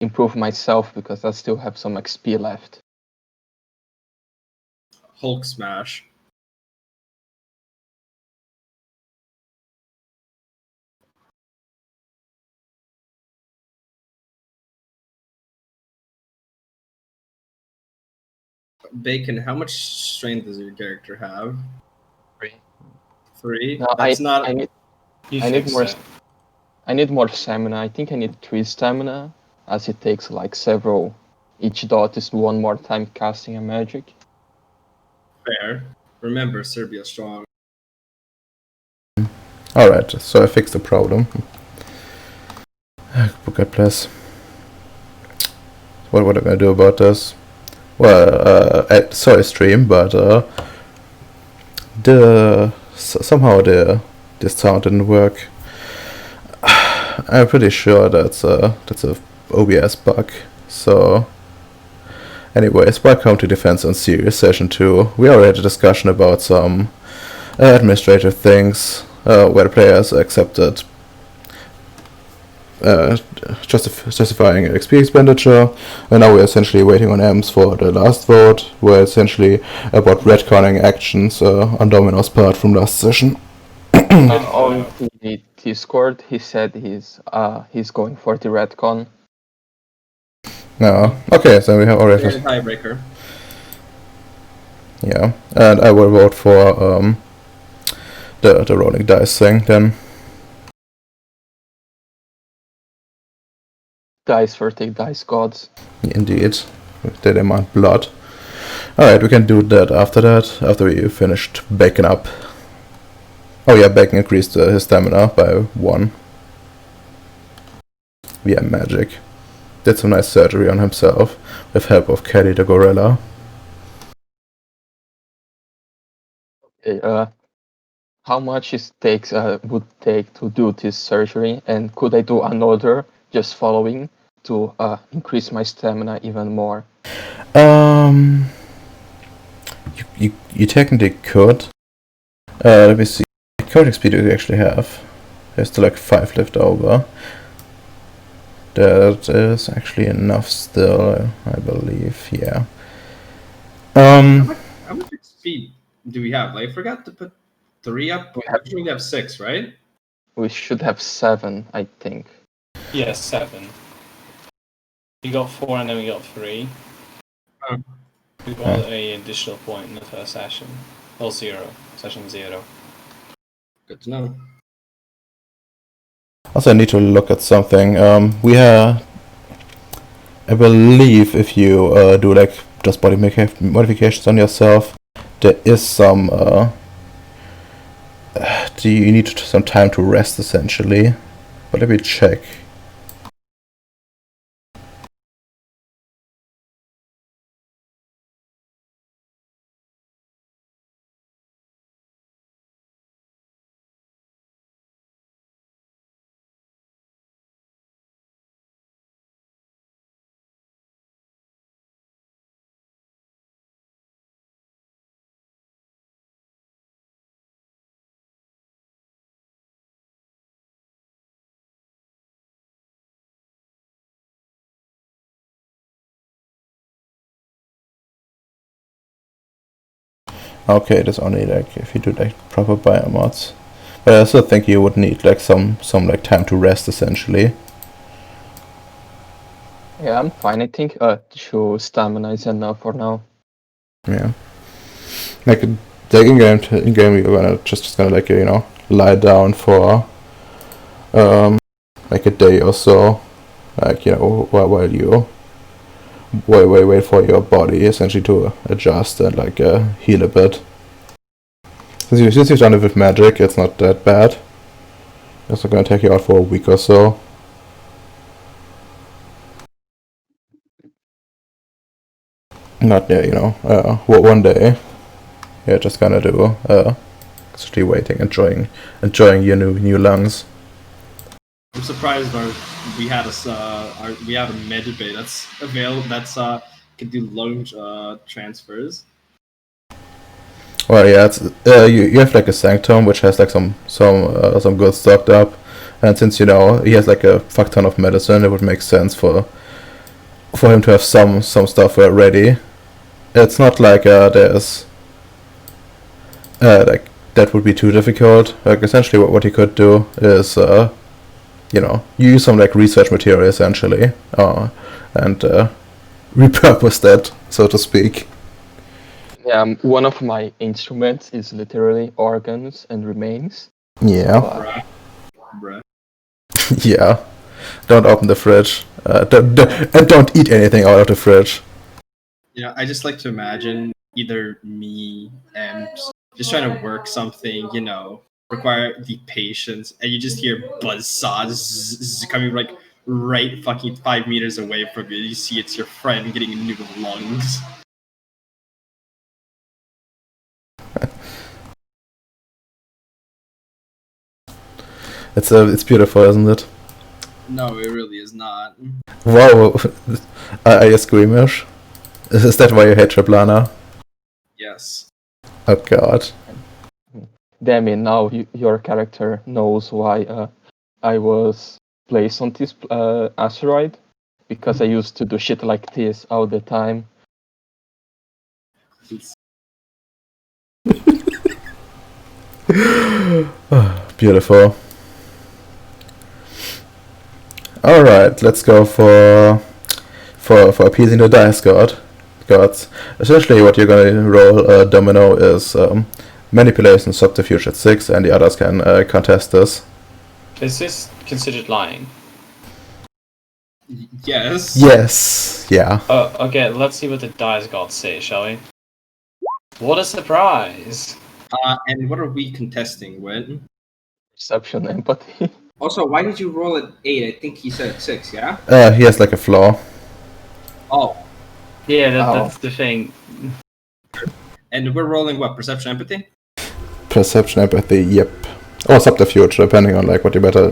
improve myself because I still have some XP left. Hulk smash. Bacon, how much strength does your character have? 3. 3? No, That's not. I need You I need fix more. it. I need more stamina. I think I need 3 stamina, as it takes like several. Each dot is 1 more time casting a magic. Fair. Remember, Serbia strong. Alright, so I fixed the problem. God bless. What am I gonna do about this? Well, I saw a stream, but somehow the sound didn't work. I'm pretty sure that's a OBS bug. So, anyways, welcome to Defense on Ceres Session 2. We already had a discussion about some administrative things where the players accepted justifying XP expenditure, and now we're essentially waiting on EMS for the last vote, where essentially about retconning actions on Domino's part from last session. On the Discord, he said he's going for the retcon. No, okay, so we have already. You're a tiebreaker. Yeah, and I will vote for the rolling dice thing then. Dice for the dice gods. Indeed, they demand blood. Alright, we can do that, after we finished Bacon up. Oh yeah, Bacon increased his stamina by 1. Via magic. Did some nice surgery on himself, with help of Kelly the gorilla. Okay, how much it would take to do this surgery, and could I do another just following to increase my stamina even more? You technically could. Let me see. How much XP do you actually have? There's still like 5 left over. That is actually enough still, I believe. Yeah. How much XP do we have? I forgot to put 3 up. We have 6, right? We should have 7, I think. Yeah, 7. You got 4 and then we got 3. Oh. We got an additional point in the first session. Or 0. Session 0. Good to know. Also, I need to look at something. I believe if you do like just body modifications on yourself, there is some. You need some time to rest essentially. But let me check. Okay, there's only like if you do like proper biomods. But I also think you would need like some like time to rest essentially. Yeah, I'm fine. I think 2 stamina is enough for now. Yeah. Like in game you're gonna just gonna like lie down for like a day or so, like while you wait for your body essentially to adjust and like heal a bit. Since you've done it with magic, it's not that bad. It's not gonna take you out for a week or so. Not one day. You're just gonna do essentially waiting, enjoying your new lungs. I'm surprised we had a med bay that's available can do lung transfers. Well, yeah, it's you have like a sanctum which has like some good stocked up, and since he has like a fuck ton of medicine, it would make sense for for him to have some stuff ready. It's not like there's like that would be too difficult. Like essentially, what he could do is use some like research material essentially, and repurpose that, so to speak. Yeah, one of my instruments is literally organs and remains. Yeah. Bruh. Bruh. Yeah. Don't open the fridge. And don't eat anything out of the fridge. Yeah, I just like to imagine either me and just trying to work something, require the patience, and you just hear buzzsaws coming like right fucking 5 meters away from you. You see it's your friend getting new lungs. It's beautiful, isn't it? No, it really is not. Wow. Are you squeamish? Is that why you hate Traplana? Yes. Oh god. Damn, now your character knows why I was placed on this asteroid, because I used to do shit like this all the time. Beautiful. Alright, let's go for appeasing the dice gods. Essentially what you're gonna roll domino is manipulation subterfuge at 6, and the others can contest this. Is this considered lying? Yes. Yes. Yeah. Okay, let's see what the dice gods say, shall we? What a surprise! And what are we contesting with? Perception, empathy. Also, why did you roll at 8? I think he said 6, yeah? He has like a flaw. Oh, Yeah, Oh. that's the thing. and we're rolling what? Perception, empathy? Perception, empathy, yep. Or subterfuge, depending on like what you better.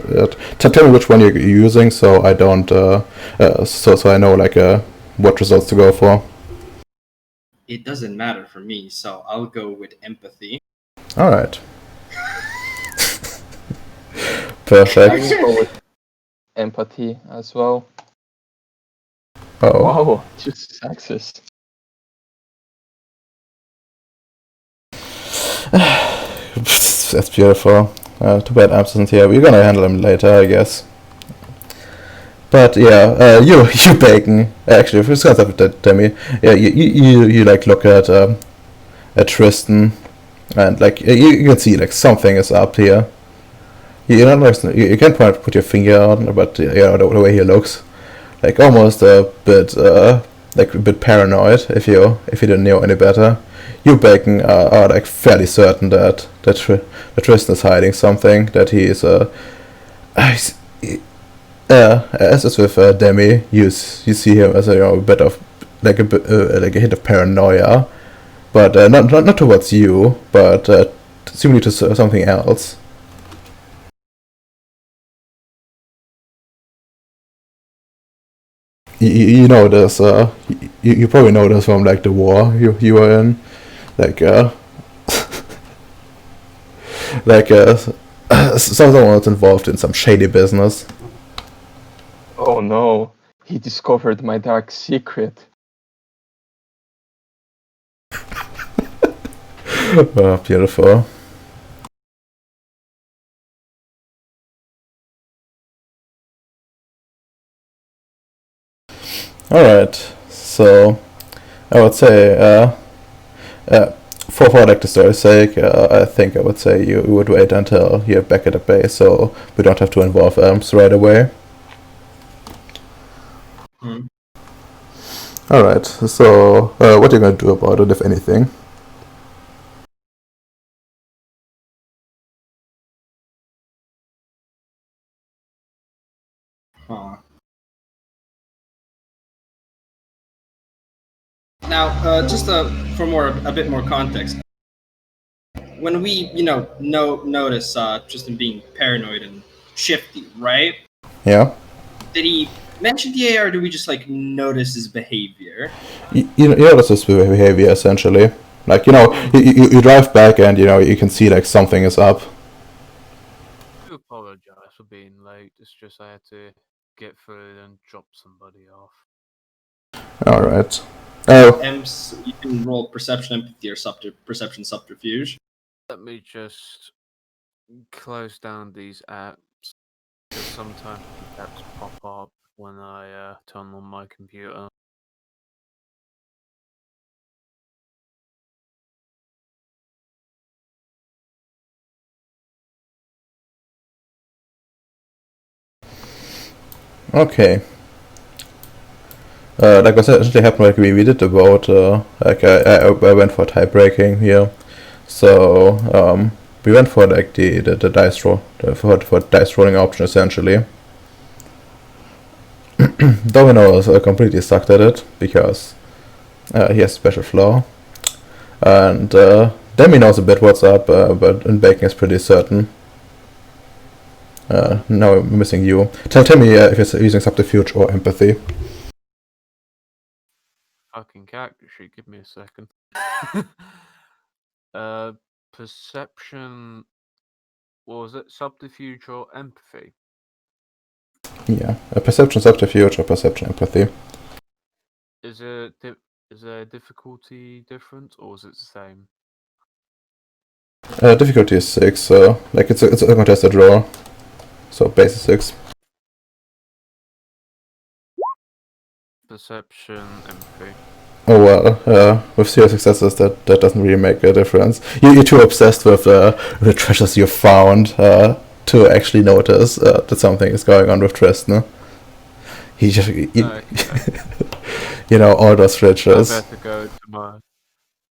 Tell me which one you're using, so I don't. So I know like what results to go for. It doesn't matter for me, so I'll go with empathy. All right. I Perfect. will go with empathy as well. Oh. Wow, just access. That's beautiful. Too bad Amps isn't here. We're gonna handle him later, I guess. But yeah, you Bacon. Actually, if it's gonna have Demi, yeah, you like look at Tristan, and like you can see like something is up here. You don't know, you can't put your finger on, but the way he looks, like almost a bit paranoid. If you didn't know any better, you Bacon are like fairly certain that Tristan is hiding something. That he is as is with Demi, you see him as a bit of like a hint of paranoia, but not towards you, but seemingly to something else. You know this. You probably know this from like the war you were in, like like someone was involved in some shady business. Oh no, he discovered my dark secret. Oh, beautiful. Alright, so I would say for like the story's sake, I think I would say you would wait until you're back at the base, so we don't have to involve Amps right away. Hmm. Alright, so what are you gonna do about it, if anything? Huh. Now, just for a bit more context, when we, notice Tristan being paranoid and shifty, right? Yeah? Did he mention the AI, or do we just like notice his behavior? You notice this behavior essentially. Like, you drive back and, you can see like something is up. I do apologize for being late. It's just I had to get through and drop somebody off. Alright. Oh, Emps, you can roll perception, empathy, or perception subterfuge. Let me just close down these apps. Because sometimes these apps pop up when I turn on my computer. okay. Like what actually happened, like we did the vote, like I went for tie breaking here. So, we went for like the dice roll, for dice rolling option essentially. Domino is completely sucked at it because he has a special flaw. And Demi knows a bit what's up, but Bacon is pretty certain. Now I'm missing you. Tell me if you're using subterfuge or empathy. Fucking character sheet, give me a second. Perception. What was it? Subterfuge or empathy? Yeah, a perception subterfuge or perception empathy. Is there a difficulty difference or is it the same? Difficulty is 6, so like it's a contested roll. So base is 6. Perception, empathy. Oh well, with 0 successes that doesn't really make a difference. You're too obsessed with the treasures you found to actually notice that something is going on with Tristan. He just, you know, all those riches. I better go to my.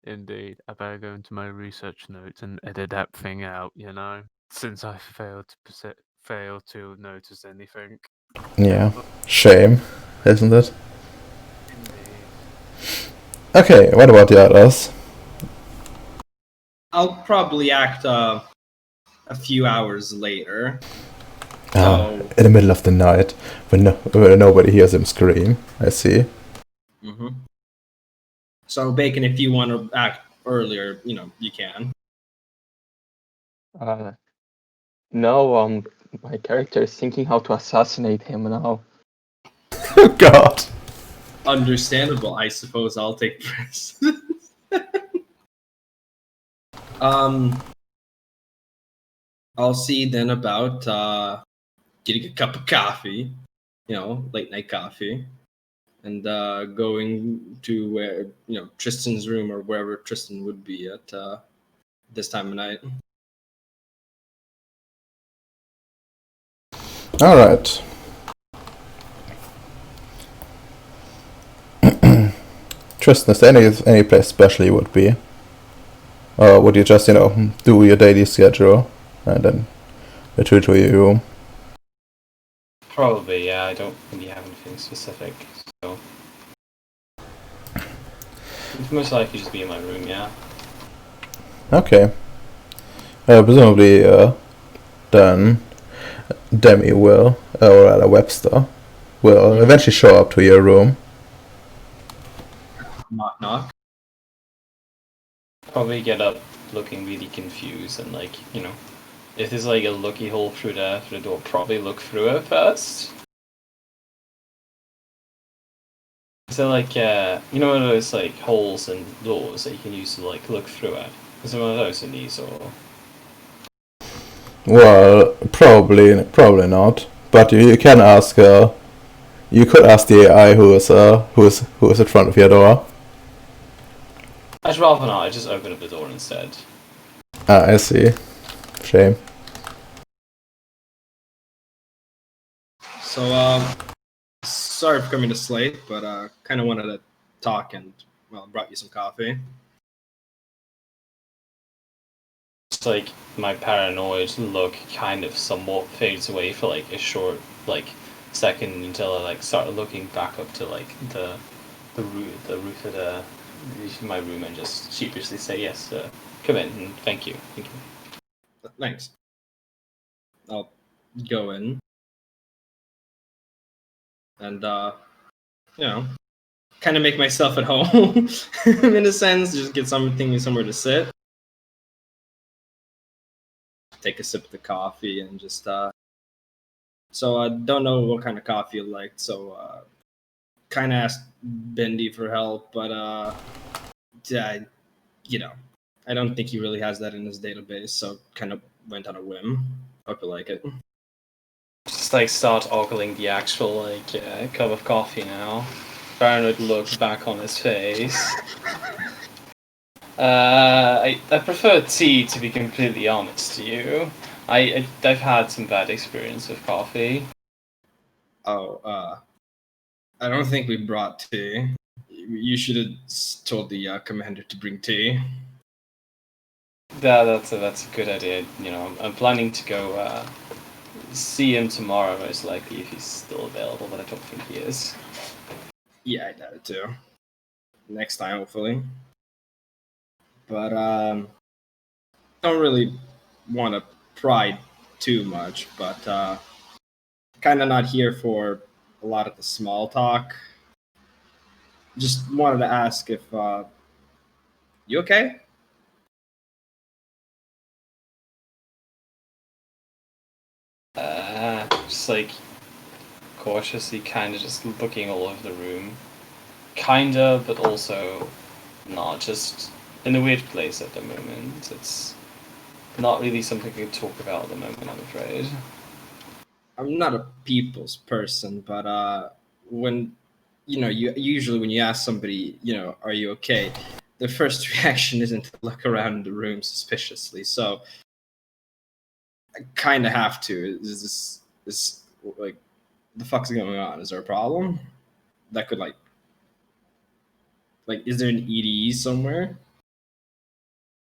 Indeed, I better go into my research notes and edit that thing out. You know, since I failed to notice anything. Yeah, shame, isn't it? Indeed. Okay, what about the others? I'll probably act a few hours later. In the middle of the night, when nobody hears him scream. I see. Mm-hmm. So, Bacon, if you want to act earlier, you can. No, my character is thinking how to assassinate him now. Oh God. Understandable. I suppose I'll take precedence. I'll see then about getting a cup of coffee, late night coffee, and going to where Tristan's room or wherever Tristan would be at this time of night. All right. Tristan, is there any place special you would be? Or would you just, do your daily schedule and then return to your room? Probably, yeah. I don't really have anything specific, so it'd most likely just be in my room, yeah. Okay. Presumably, then Demi will, or rather Webster, will eventually show up to your room. Knock knock. Probably get up looking really confused and if there's like a looky hole through the door, probably look through it first. Is there one of those like holes in doors that you can use to look through it? Is there one of those in these or? Well, probably not. But you can ask. You could ask the AI who is in front of your door. I'd rather not. I just open up the door instead. Ah, I see. Shame. So, sorry for coming this late, but kind of wanted to talk and, brought you some coffee. It's like my paranoid look kind of somewhat fades away for like a short second until I start looking back up to the roof of my room and just sheepishly say yes, come in and thank you. Thanks. I'll go in. And, kind of make myself at home, in a sense. Just get somewhere to sit. Take a sip of the coffee and just, so I don't know what kind of coffee you like, so, kind of asked Bendy for help, but yeah, I don't think he really has that in his database, so kind of went on a whim. Hope you like it. Just like start ogling the actual like cup of coffee now. Paranoid look back on his face. I prefer tea, to be completely honest to you. I've had some bad experience with coffee. Oh, I don't think we brought tea. You should have told the commander to bring tea. That's a good idea. You know, I'm planning to go see him tomorrow, most likely, if he's still available, but I don't think he is. Yeah, I doubt it too. Next time, hopefully. But don't really want to pry too much, but kind of not here for a lot of the small talk. Just wanted to ask if you okay? Just like cautiously, kind of just looking all over the room. Kinda, but also not. Just in a weird place at the moment. It's not really something we can talk about at the moment, I'm afraid. I'm not a people's person, but when you usually when you ask somebody, are you okay? The first reaction isn't to look around the room suspiciously. So I kind of have to. Is like the fuck's going on? Is there a problem that could like is there an EDE somewhere?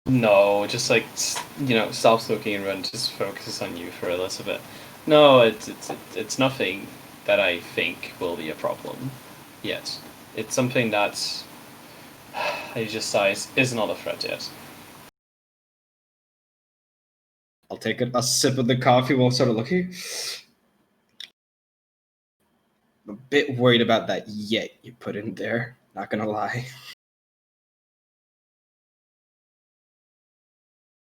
No, just like stops looking and just focuses on you for a little bit. No, it's nothing that I think will be a problem yet. It's something that I just size is not a threat yet. I'll take a sip of the coffee while sort of looking. I'm a bit worried about that yet you put in there. Not gonna lie.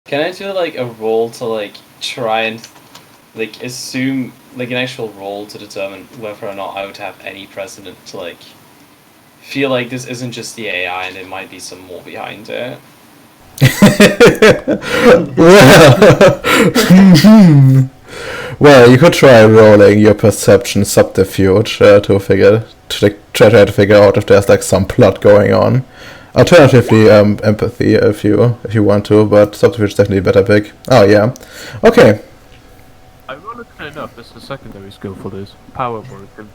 Can I do like a roll to like try and like assume like an actual roll to determine whether or not I would have any precedent to like feel like this isn't just the AI and there might be some more behind it? Well, you could try rolling your perception subterfuge to try to figure out if there's like some plot going on. Alternatively, empathy if you want to, but subterfuge is definitely a better pick. Oh yeah, okay. Ironically enough, it's a secondary skill for this. Power broken.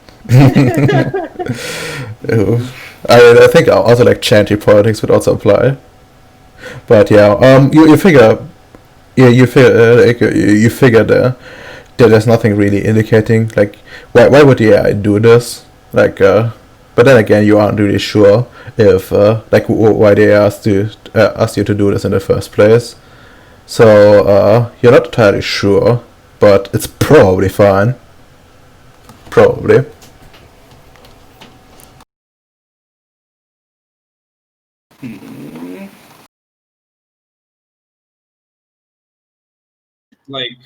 I think also like chanty politics would also apply. But yeah, you figure, you figure that there's nothing really indicating like why would the AI do this but then again you aren't really sure if why they asked you to do this in the first place, so you're not entirely sure, but it's probably fine. Probably. Like,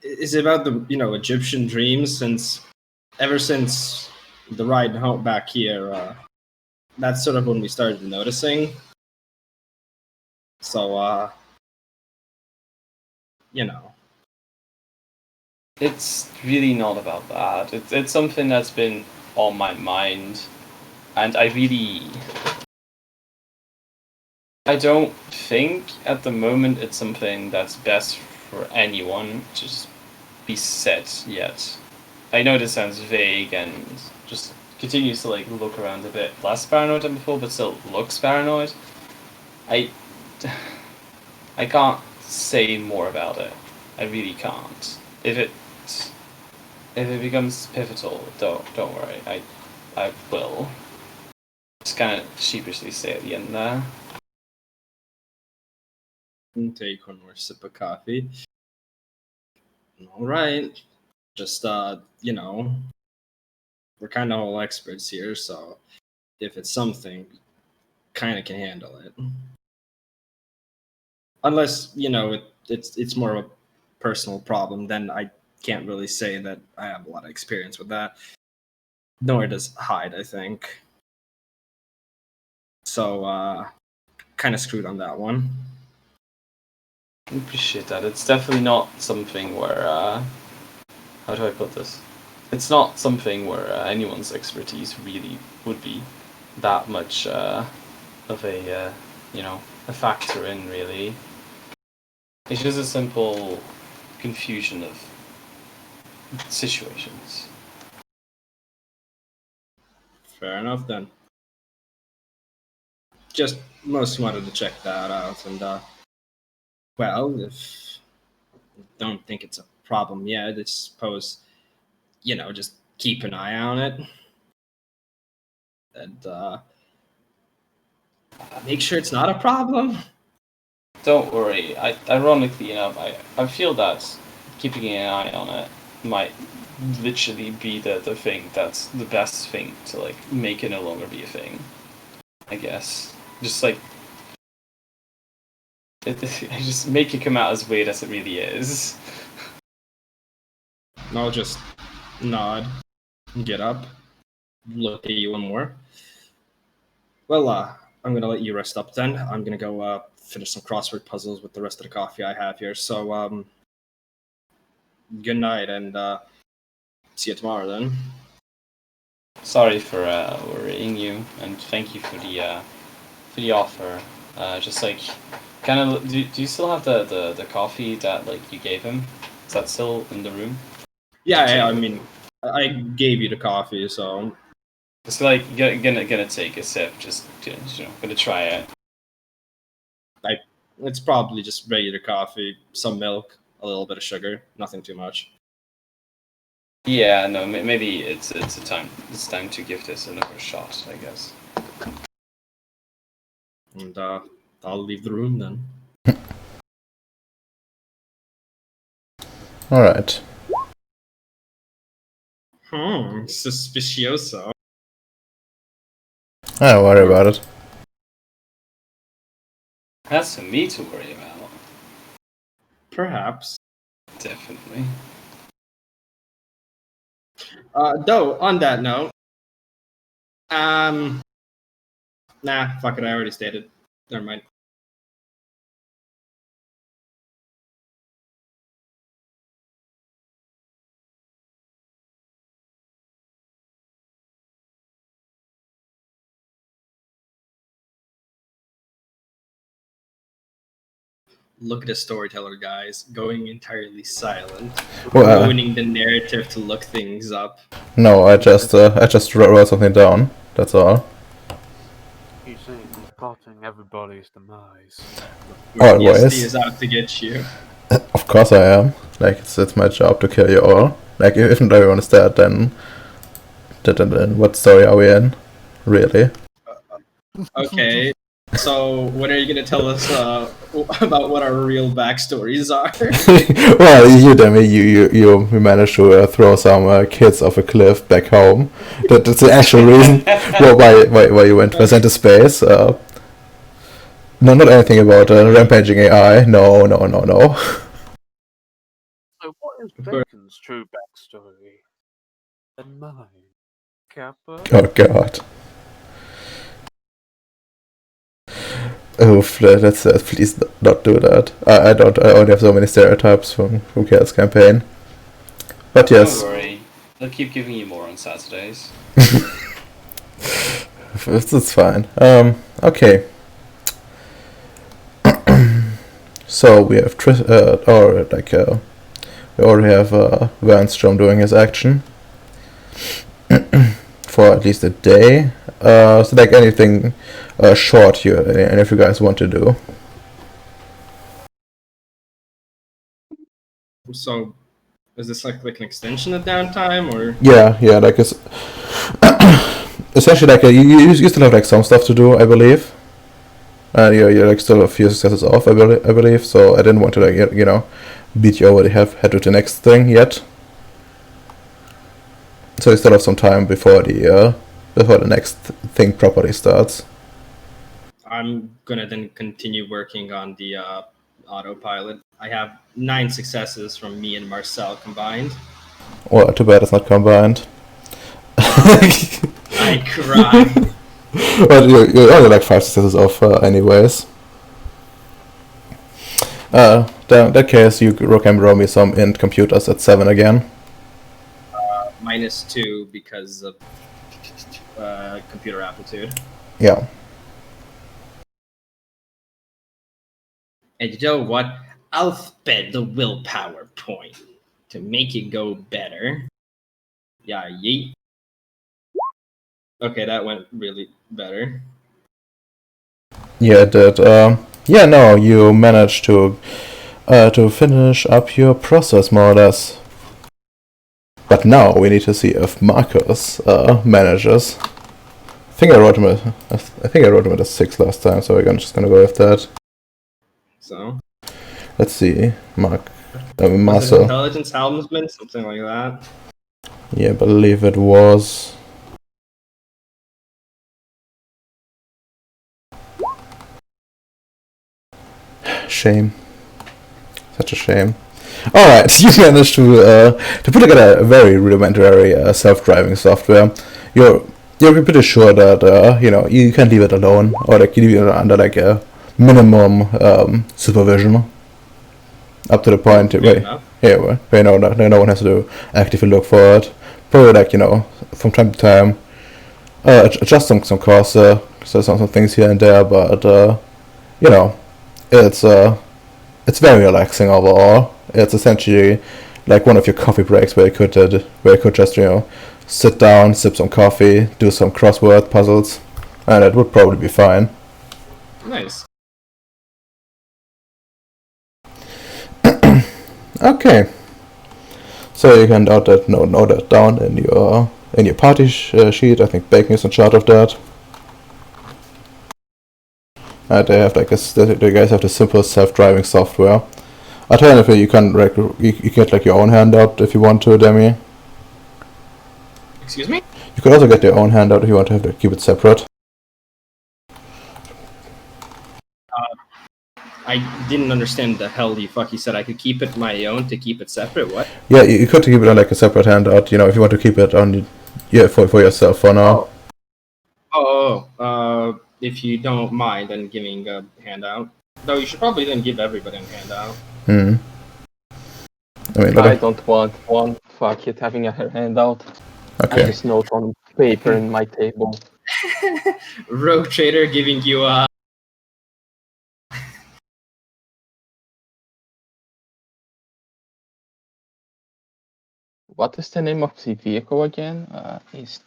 is it about the Egyptian dreams? Ever since the ride home back here, that's sort of when we started noticing. So you know, It's really not about that. It's something that's been on my mind, and I don't think at the moment it's something that's best for anyone to just be said yet. I know this sounds vague and just continues to like look around a bit less paranoid than before, but still looks paranoid. I I can't say more about it. I really can't. If it becomes pivotal, don't worry. I will. Just kind of sheepishly say at the end there. take one more sip of coffee. All right, just we're kind of all experts here, so if it's something, kind of can handle it. Unless it's more of a personal problem, then I can't really say that I have a lot of experience with that. nor does hide, I think. So, kind of screwed on that one. I appreciate that. It's definitely not something where, how do I put this? It's not something where anyone's expertise really would be that much of a, a factor in, really. It's just a simple confusion of situations. Fair enough then. Just mostly wanted to check that out, and well, if you don't think it's a problem yet, I suppose just keep an eye on it, and make sure it's not a problem. Don't worry. Ironically enough, I feel that keeping an eye on it might literally be the thing that's the best thing to like make it no longer be a thing. I guess just like just make it come out as weird as it really is. I'll just nod, get up, look at you one more. Well, I'm gonna let you rest up then. I'm gonna go finish some crossword puzzles with the rest of the coffee I have here. So, good night, and see you tomorrow then. Sorry for worrying you, and thank you for the offer. Just like, kind of, do you still have the coffee that like you gave him? Is that still in the room? Yeah, I mean, I gave you the coffee, so It's like gonna take a sip, just gonna try it. it's probably just regular coffee, some milk, a little bit of sugar, nothing too much. Yeah, no, maybe it's time to give this another shot, I guess. And I'll leave the room then. All right. Suspicioso. Don't worry about it. That's for me to worry about. Perhaps. Definitely. Though, on that note, nah, fuck it, I already stated. Never mind. Look at the storyteller, guys, going entirely silent, Well, ruining the narrative to look things up. no, I just wrote something down. That's all. You see, he's plotting everybody's demise. Always. ESD is out to get you. Of course I am. Like it's my job to kill you all. Like if everyone is dead, then what story are we in? Really? Okay, so when are you gonna tell us about what our real backstories are? Well, you managed to throw some kids off a cliff back home. That's the actual reason why you went into space. No, not anything about rampaging AI. No. So what is Bacon's true backstory? And mine? Kappa? Oh God. Oof, that's please not do that. I only have so many stereotypes from Chaos Campaign. But yes. Don't worry. They'll keep giving you more on Saturdays. It's fine. Okay. So we have we already have Vanstrom doing his action for at least a day. So like anything short any of you guys want to do? So, is this like an extension of downtime, or? Yeah, like it's essentially like you still have like some stuff to do, I believe. And you're like still a few successes off, I believe. So I didn't want to like beat you over the head to the next thing yet. So you still have some time before the next thing properly starts. I'm gonna then continue working on the autopilot. I have 9 successes from me and Marcel combined. Well, too bad it's not combined. I cry. But you're only like 5 successes off, anyways. In that case, you can roll me some int computers at 7 again. -2 because of computer aptitude. Yeah. And you know what? I'll spend the willpower point to make it go better. Yeah, yeet. Okay, that went really better. Yeah, it did. Yeah, no, you managed to finish up your process more or less. But now we need to see if Marcus manages. I think I wrote him at a 6 last time, so we're just gonna go with that. So, Let's see, was it Marcel. intelligence helmsman, something like that? Yeah, I believe it was. Shame. Such a shame. Alright, you managed to put together a very rudimentary self-driving software. You're pretty sure that you can leave it alone, or like you leave it under like a minimum supervision, up to the point where no one has to actively look for it. Probably like from time to time adjust some cursor, so some things here and there, but it's very relaxing overall. It's essentially like one of your coffee breaks where you could just sit down, sip some coffee, do some crossword puzzles, and it would probably be fine. Nice. Okay, so you can note that down in your party sheet. I think Bacon is in charge of that. They have the guys have the simple self-driving software. Alternatively, you can you get like your own handout if you want to, Demi. Excuse me? You could also get your own handout if you want to keep it separate. I didn't understand the hell the fuck you said. I could keep it my own to keep it separate. What? Yeah, you could keep it on like a separate handout. If you want to keep it on, for yourself for now. If you don't mind, then giving a handout. Though you should probably then give everybody a handout. I don't want one. Fuck it, having a handout. Okay. I just note on paper in my table. Rogue Trader giving you a. What is the name of the vehicle again? It's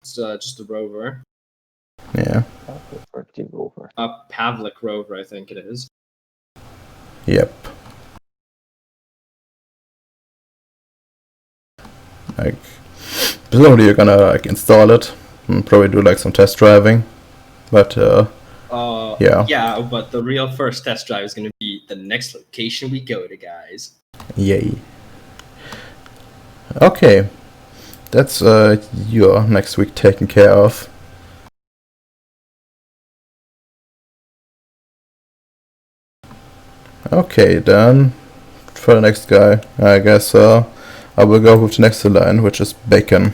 just a rover. Yeah. Rover. A Pavlik rover, I think it is. Yep. Like, presumably you're gonna like install it and probably do like some test driving, but yeah. Yeah, but the real first test drive is gonna be the next location we go to, guys. Yay. Okay, that's your next week taken care of. Okay, then for the next guy, I guess I will go with the next in line, which is Bacon.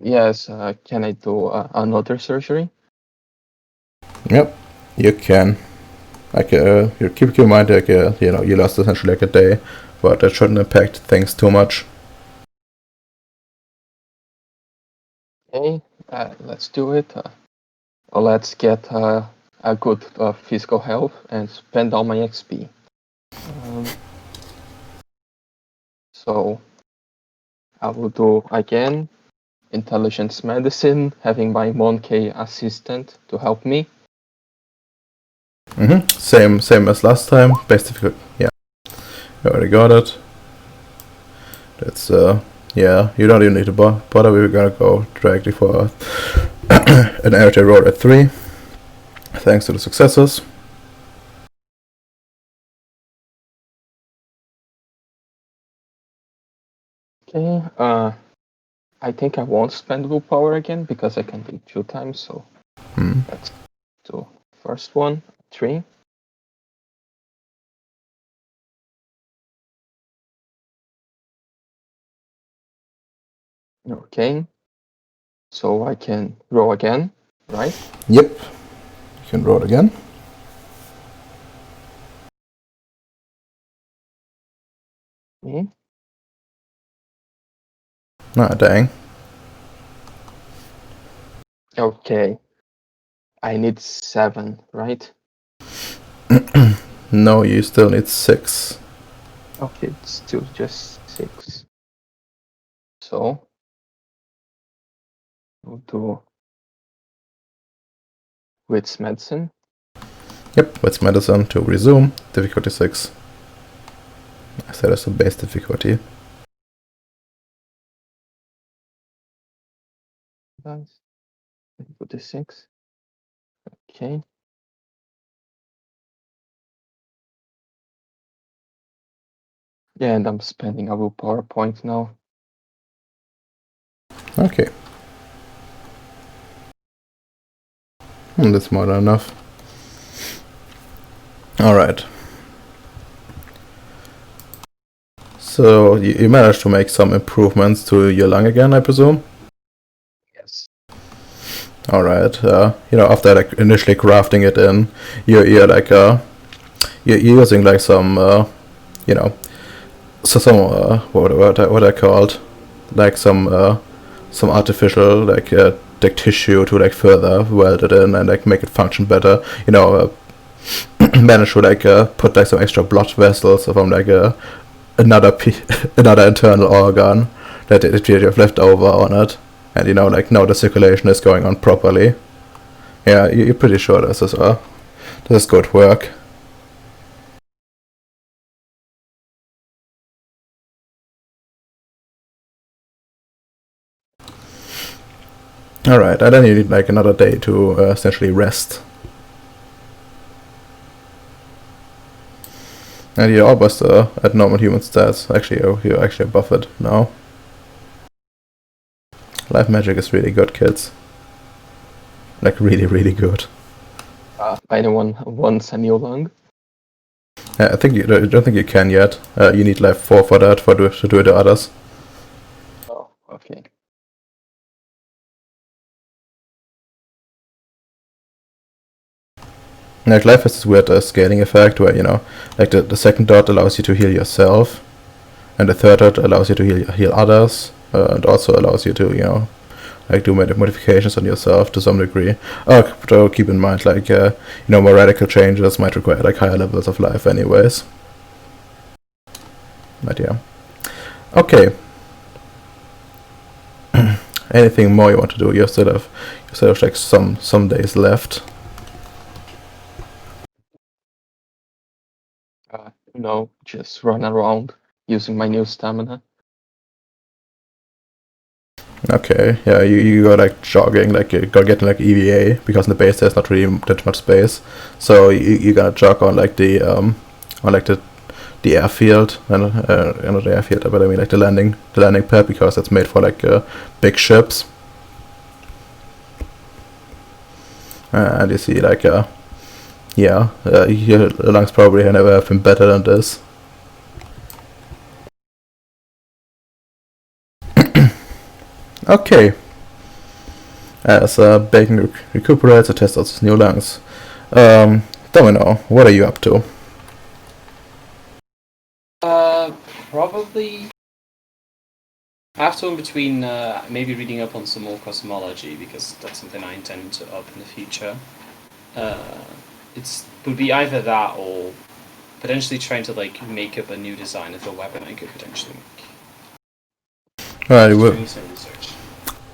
Yes, can I do another surgery? Yep, you can. Like, you keep in mind, like, you lost essentially like a day, but that shouldn't impact things too much. Okay, let's do it. Let's get a good physical health and spend all my XP. So I will do again intelligence medicine, having my Monkey assistant to help me. Same as last time. Basically, yeah. You already got it. That's yeah. You don't even need to bother. We're gonna go directly for an area roll at 3. Thanks to the successes. Okay. I think I won't spend willpower again because I can do it 2 times. So let's do first one 3. Okay. So I can roll again, right? Yep. You can roll again. Okay. Ah, dang. Okay. I need 7, right? No, you still need 6. Okay, it's still just 6. So we'll do wits medicine. Yep, what's medicine to resume. Difficulty 6. I said that's the base difficulty. Guys, difficulty 6. Okay. Yeah, and I'm spending a willpower point now. Okay. That's more than enough. Alright. So, you managed to make some improvements to your lung again, I presume? Yes. Alright. After like initially crafting it in, you're like, you're using like some, so some, what are called? Like some artificial, like, tissue to like further weld it in and like make it function better. Manage to like put like some extra blood vessels from like another another internal organ that you have left over on it, and like now the circulation is going on properly. Yeah, you're pretty sure this is good work. Alright, and then you need like another day to essentially rest. And you're almost at normal human stats. Actually, you're actually above it now. Life magic is really good, kids. Like really, really good. Anyone wants a new lung? I don't think you can yet. You need life 4 for that to do the others. Oh, okay. Like life has this weird scaling effect where like the second dot allows you to heal yourself, and the third dot allows you to heal others, and also allows you to like do modifications on yourself to some degree. But keep in mind like more radical changes might require like higher levels of life anyways. But yeah. Okay. Anything more you want to do? You still have like some days left. No, just run around using my new stamina. Okay, yeah, you go like jogging, like you go getting like EVA because in the base there's not really that much space, so you gotta jog on like the the airfield, and not the airfield, but I mean like the landing pad, because it's made for like big ships. And you see like your lungs probably never have been better than this. Okay. As Bacon recuperates, a test out his new lungs. Domino, what are you up to? Probably after in between, maybe reading up on some more cosmology, because that's something I intend to up in the future. Would be either that or potentially trying to like make up a new design of a weapon I could potentially make. Doing some research.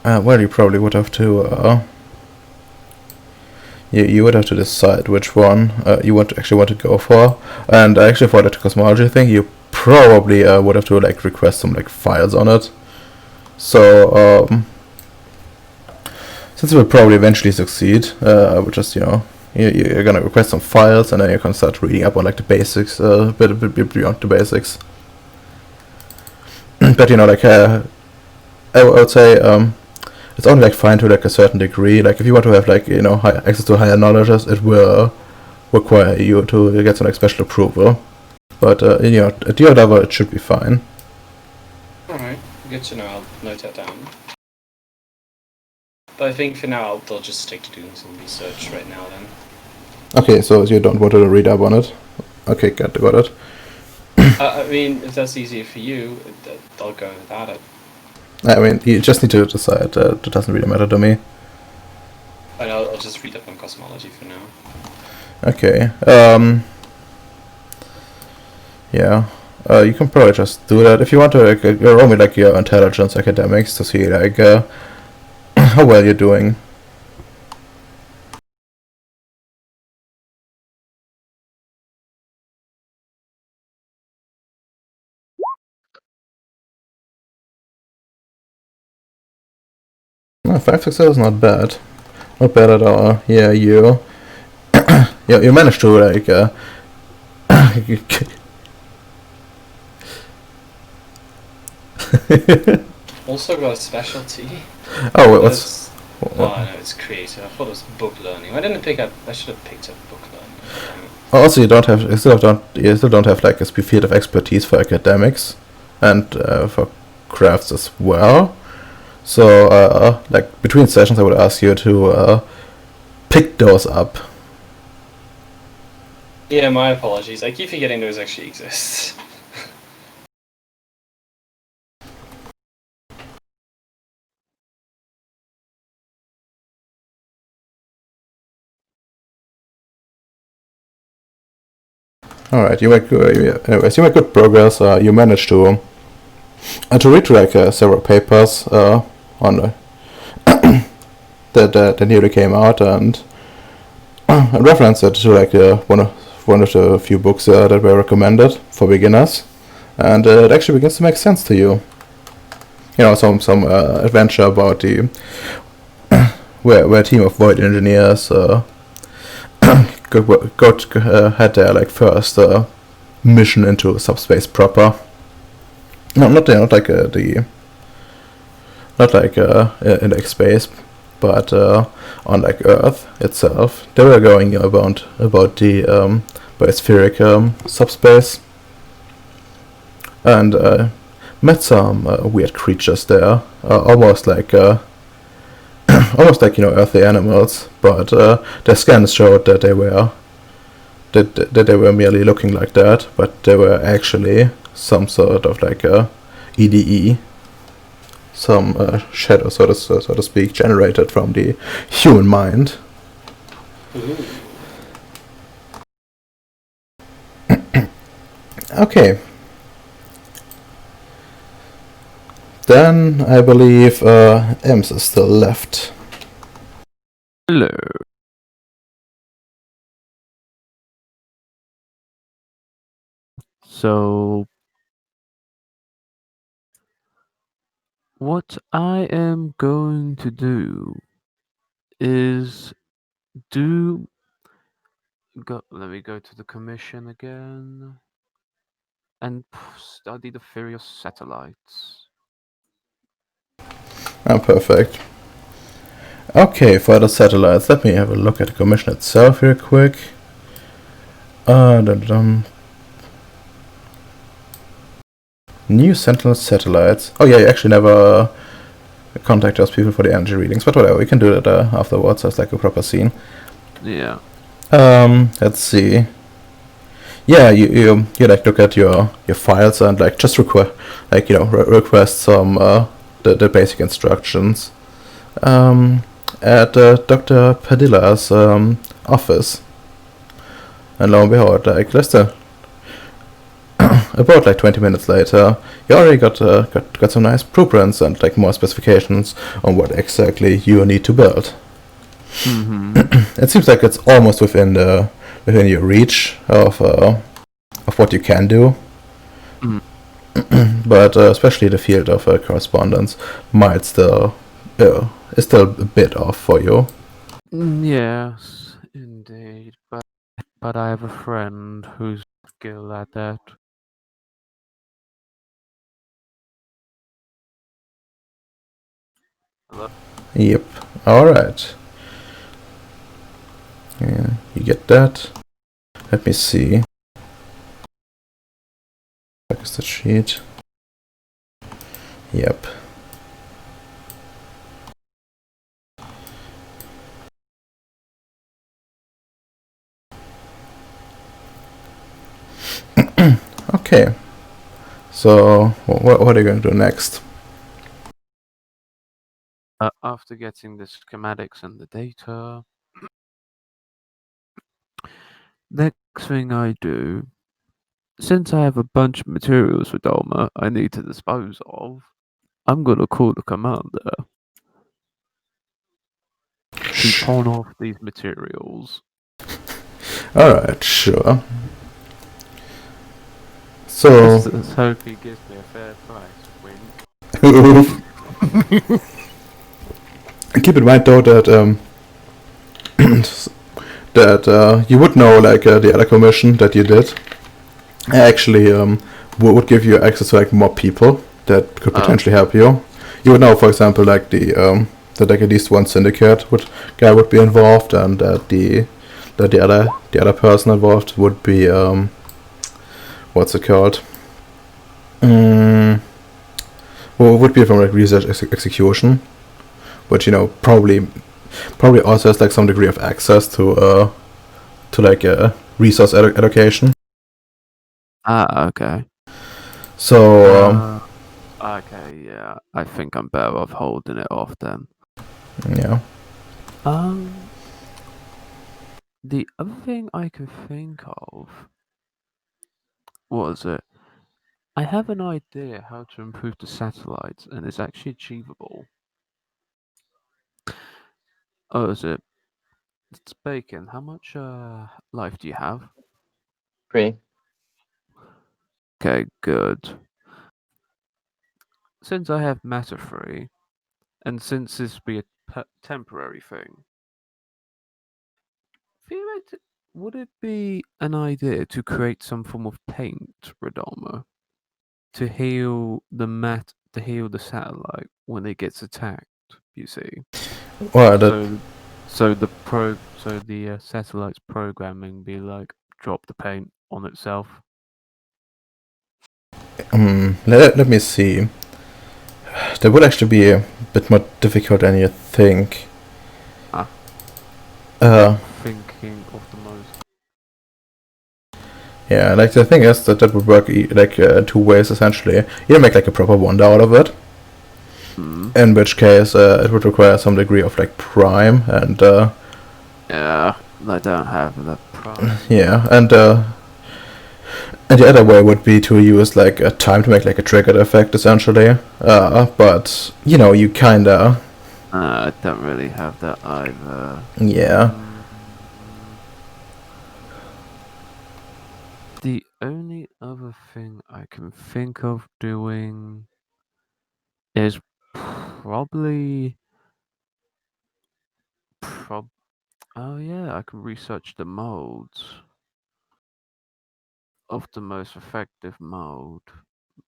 Well, you probably would have to. You would have to decide which one you actually want to go for, and actually for that cosmology thing, you probably would have to like request some like files on it. So since it will probably eventually succeed, I would just you're gonna request some files, and then you can start reading up on like the basics, a bit beyond the basics. But like I would say it's only like fine to like a certain degree. Like if you want to have like access to higher knowledges, it will require you to get some like special approval. But at your level, it should be fine. Alright, Good to know. I'll note that down. But I think for now they'll just stick to doing some research right now then. Okay, so you don't want to read up on it? Okay, got it. I mean, if that's easier for you, I'll go without it. I mean, you just need to decide. It doesn't really matter to me. And I'll just read up on cosmology for now. Okay. Yeah. You can probably just do that if you want to. Like, roll me like your intelligence academics to see like how well you're doing. No, 5 success is not bad. Not bad at all. Yeah, you you managed to like Also got a specialty. Oh, wait, what's Oh no, it's creative. I thought it was book learning. I didn't pick up. I should have picked up book learning. also you still don't have like a field of expertise for academics and for crafts as well. So like between sessions I would ask you to pick those up. Yeah, my apologies. I keep forgetting those actually exist. Alright, you make anyways, you make good progress. You managed to read like several papers on that newly came out and reference it to like one of the few books that were recommended for beginners, and it actually begins to make sense to you. You know, some adventure about the where a team of void engineers had their like first mission into subspace proper. No, not like in like space, but on like Earth itself. They were going about the biospheric subspace, and met some weird creatures there, almost like earthly animals, but their scans showed that they were merely looking like that, but they were actually some sort of like a EDE, some shadow, so to speak, generated from the human mind. Okay. Then I believe Ems is still left. Hello. So, what I am going to do is let me go to the commission again and study the various satellites. Oh, perfect. Okay, for the satellites, let me have a look at the commission itself here quick. New Sentinel satellites. Oh yeah, you actually never contact those people for the energy readings, but whatever, we can do that afterwards as like a proper scene. Yeah. Let's see. Yeah, you like look at your files and like just request some the basic instructions at Dr. Padilla's office, and lo and behold, like less than about like 20 minutes later, you already got some nice blueprints and like more specifications on what exactly you need to build. It seems like it's almost within your reach of what you can do, but especially the field of correspondence might still is still a bit off for you. Yes, indeed. But I have a friend who's skilled at that. Hello? Yep. All right. Yeah, you get that. Let me see. What is the sheet? Yep. Okay. So, what are you going to do next? After getting the schematics and the data, next thing I do, since I have a bunch of materials for Dolma I need to dispose of, I'm gonna call the commander to pawn off these materials. Alright, sure. So, Let's hope he gives me a fair price. Wink. keep in mind though that you would know like the other commission that you did actually would give you access to like more people that could potentially help you. You would know, for example, like that like at least one syndicate guy would be involved, and that the other person involved would be what's it called? Well, would be from like research execution, which probably also has like some degree of access to like resource allocation. Okay. So Okay, yeah. I think I'm better off holding it off then. yeah. The other thing I could think of was it. I have an idea how to improve the satellites, and it's actually achievable. Oh, is it? It's Bacon. How much life do you have? 3. Okay, good. Since I have matter free, and since this be a temporary thing, theoretically, would it be an idea to create some form of paint, Radama, to heal the satellite when it gets attacked? You see, Well, that so the satellite's programming be like drop the paint on itself. let me see. That would actually be a bit more difficult than you think. Thinking of the most. Yeah, like the thing is that would work two ways essentially. You make like a proper wonder out of it, in which case it would require some degree of like prime and Yeah, I don't have that prime. yeah, and the other way would be to use like a time to make like a triggered effect essentially. But you kinda I don't really have that either. yeah. The only other thing I can think of doing is probably oh yeah, I can research the modes of the most effective mode,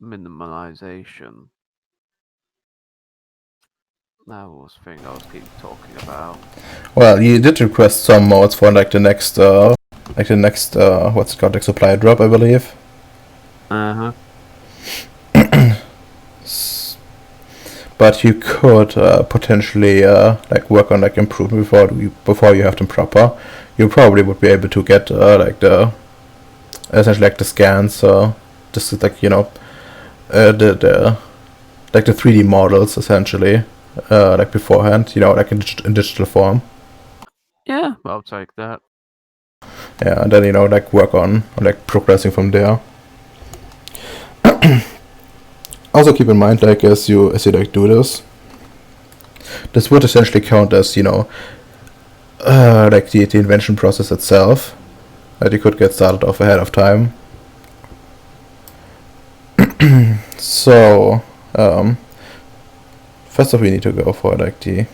minimalization. That was the thing I was keep talking about. Well, you did request some mods for like the next what's it called, like supply drop, I believe. But you could potentially like work on like improvement before you have them proper. You probably would be able to get like the essentially like the scans, just like the like the 3D models essentially, like beforehand, like in digital form. Yeah, I'll take that. Yeah, and then like work on like progressing from there. Also keep in mind, like as you like do this would essentially count as like the invention process itself, that you could get started off ahead of time. So first off, we need to go for like the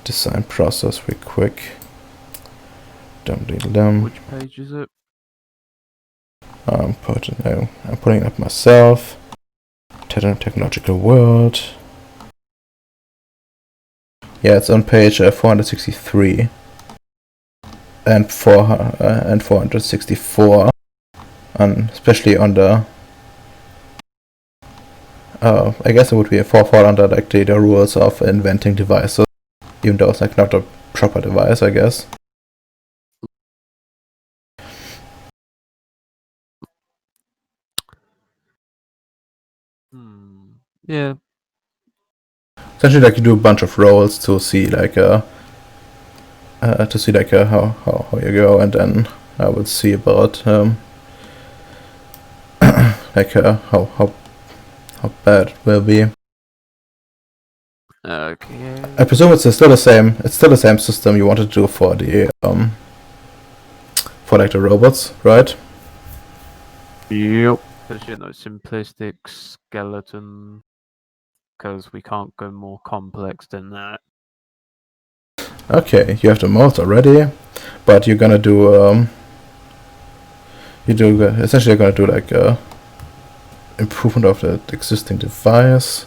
design process real quick. Which page is it? I'm putting it up myself. Technological world. Yeah, it's on page 463 and 464, especially on the I guess it would be fall under like the rules of inventing devices, even though it's like not a proper device, I guess. Yeah. Essentially, like you do a bunch of rolls to see like how you go, and then I will see about like how bad it will be. Okay. I presume it's still the same. It's still the same system you wanted to do for the for like the robots, right? Yep. Because simplistic skeleton. Because we can't go more complex than that. Okay, you have the molds already, but you're gonna do essentially you're gonna do like improvement of the existing device.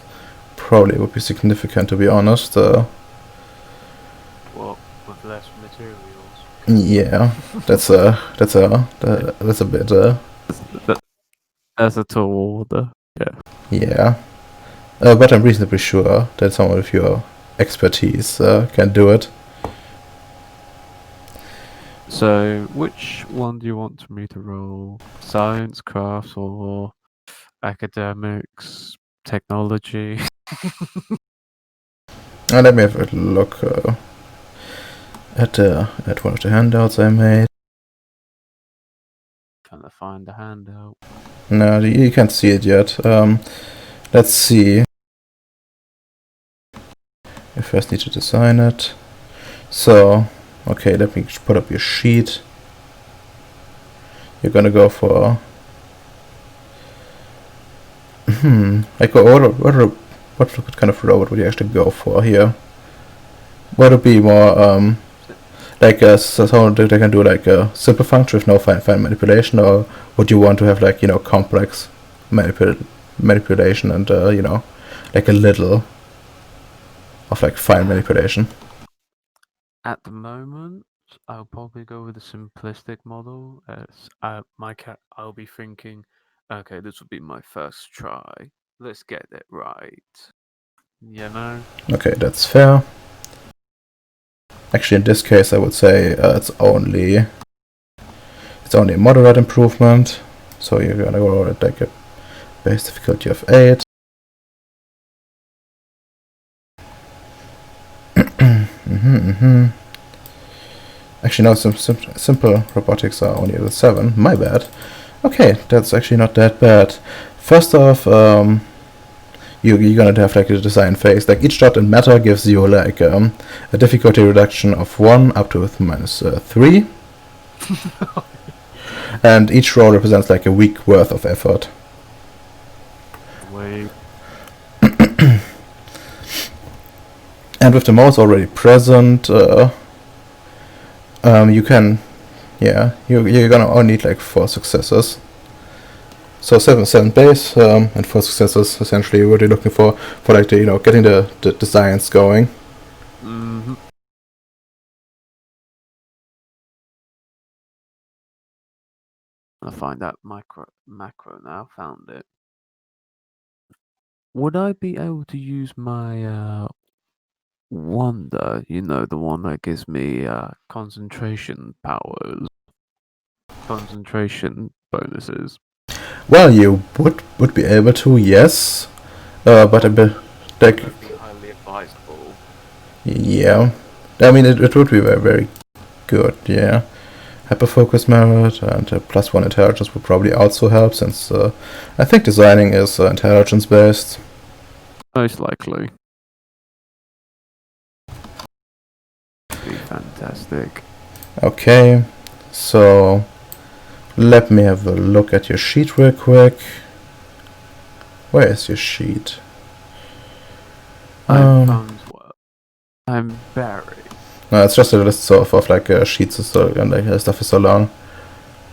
Probably would be significant, to be honest. Well, with less materials. Yeah, that's a bit That's a tall order. yeah. But I'm reasonably sure that someone with your expertise can do it. So, which one do you want me to roll? Science, crafts, or academics, technology? Let me have a look at one of the handouts I made. Can I find the handout? No, you can't see it yet. Let's see. You first need to design it. So, okay, let me just put up your sheet. You're gonna go for like what kind of robot would you actually go for here? Would it be more like so they can do like a simple function with no fine manipulation, or would you want to have like complex manipulation and like a little of like fine manipulation? At the moment, I'll probably go with a simplistic model. As I'll be thinking, okay, this will be my first try. Let's get it right. You know? Okay, that's fair. Actually, in this case, I would say it's only a moderate improvement. So you're gonna go at like a base difficulty of 8. Actually, no, some simple robotics are only at 7. My bad. Okay, that's actually not that bad. First off, you're gonna have like a design phase. Like each dot in matter gives you like a difficulty reduction of 1 up to -3. And each roll represents like a week worth of effort. Wait. And with the modes already present, you can, you're gonna only need like 4 successes. So 7 base and 4 successes. Essentially, what you're looking for like the getting the designs going. I'll find that macro now. Found it. Would I be able to use my wonder? The one that gives me concentration powers, concentration bonuses. Well, you would be able to, yes, but a bit like That'd be highly advisable. yeah. I mean, it would be very very good. Yeah. Hyperfocus merit and +1 intelligence would probably also help, since I think designing is intelligence based. Most likely. Be fantastic. Okay, so let me have a look at your sheet real quick. Where is your sheet? I'm buried. No, it's just a list of like sheets and like stuff is so long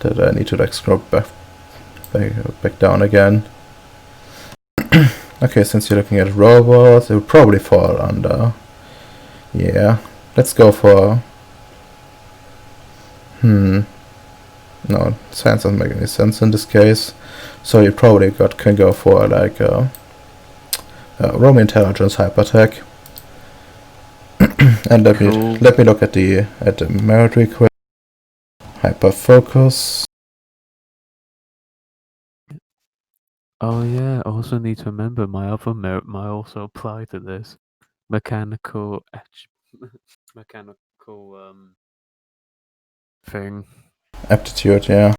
that I need to like scroll back down again. Okay, since you're looking at robots, it would probably fall under. Yeah, let's go for. No, science doesn't make any sense in this case. So you probably can go for like Roam Intelligence Hyper Attack. And Cool. let me look at the merit request. Hyper Focus. Oh yeah, I also need to remember my other merit might also apply to this. Mechanical mechanical thing. Aptitude, yeah.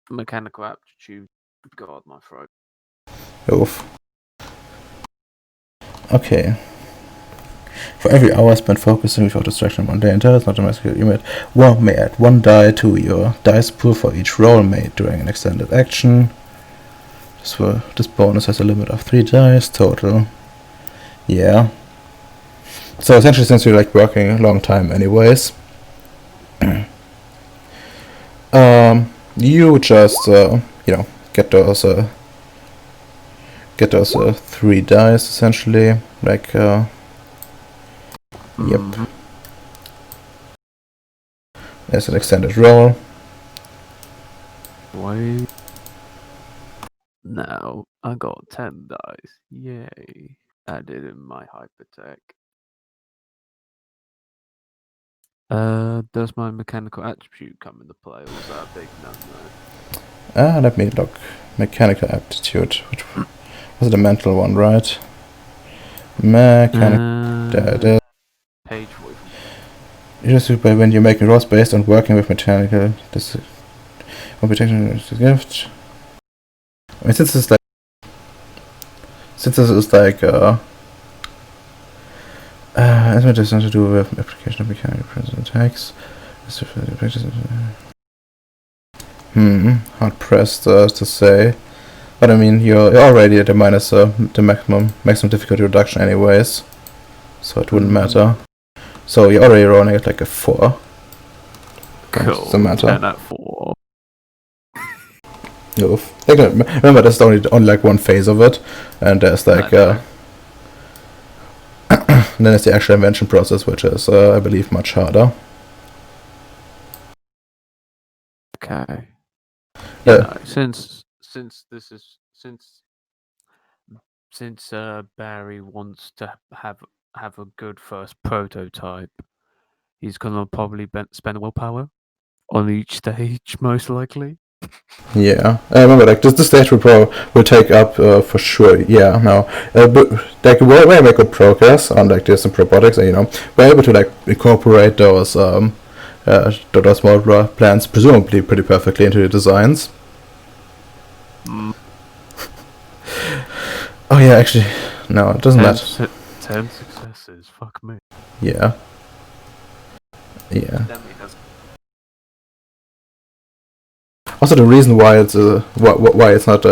Mechanical aptitude. God, my throat. Oof. Okay. For every hour spent focusing without distraction on day entire, it's not a massive you may add one die to your dice pool for each roll made during an extended action. This bonus has a limit of 3 dice total. Yeah. So essentially, since you're like working a long time anyways, you just get those 3 dice essentially, like yep. Mhm. As an extended roll. Wait. Now I got 10 dice. Yay! Added in my hypertech. Does my mechanical attribute come into play, or is that a big no-no? Let me look. Mechanical aptitude. Which was it, a mental one, right? Mechanical. There it is. Page 44. Used by when you're making rolls based on working with mechanical. This computation is a gift. I mean, since this is like as much as not to do with application of mechanical present attacks. Hard pressed to say. But I mean, you're already at the minus the maximum difficulty reduction anyways, so it wouldn't matter. So you're already rolling at like a 4. Cool. Doesn't matter. 10 at 4. Oof. Remember, there's only like one phase of it, and there's like and then there's the actual invention process, which is I believe much harder. Okay. You know, since Barry wants to have a good first prototype, he's gonna probably spend willpower on each stage, most likely. Yeah, I remember like this stage will take up for sure. Yeah, no, but like we're making good progress on like this and robotics, and we're able to like incorporate those small plans presumably pretty perfectly into the designs. Oh yeah, actually, no, it doesn't matter. 10 successes. Fuck me. Yeah. Yeah. Also, the reason why it's why it's not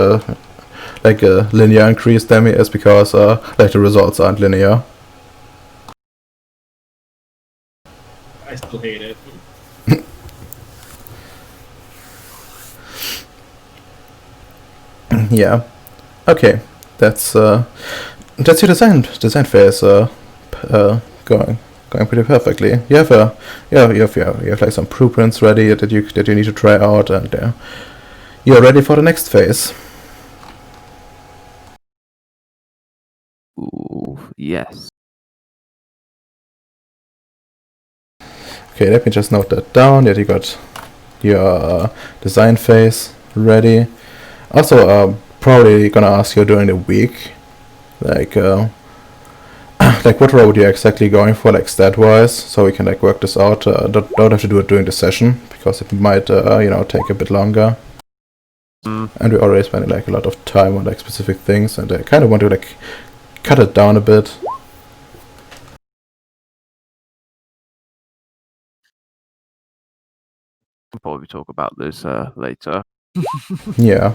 like a linear increase demi is because like the results aren't linear. I still hate it. Yeah. Okay. That's your design phase going pretty perfectly. You have like some blueprints ready that you need to try out, and you're ready for the next phase. Ooh, yes. Okay, let me just note that down. That you got your design phase ready. Also, probably gonna ask you during the week, like like what road you're exactly going for, like stat wise, so we can like work this out. Don't have to do it during the session because it might take a bit longer. And we already spending like a lot of time on like specific things, and I kind of want to like cut it down a bit. We'll probably talk about this later. Yeah.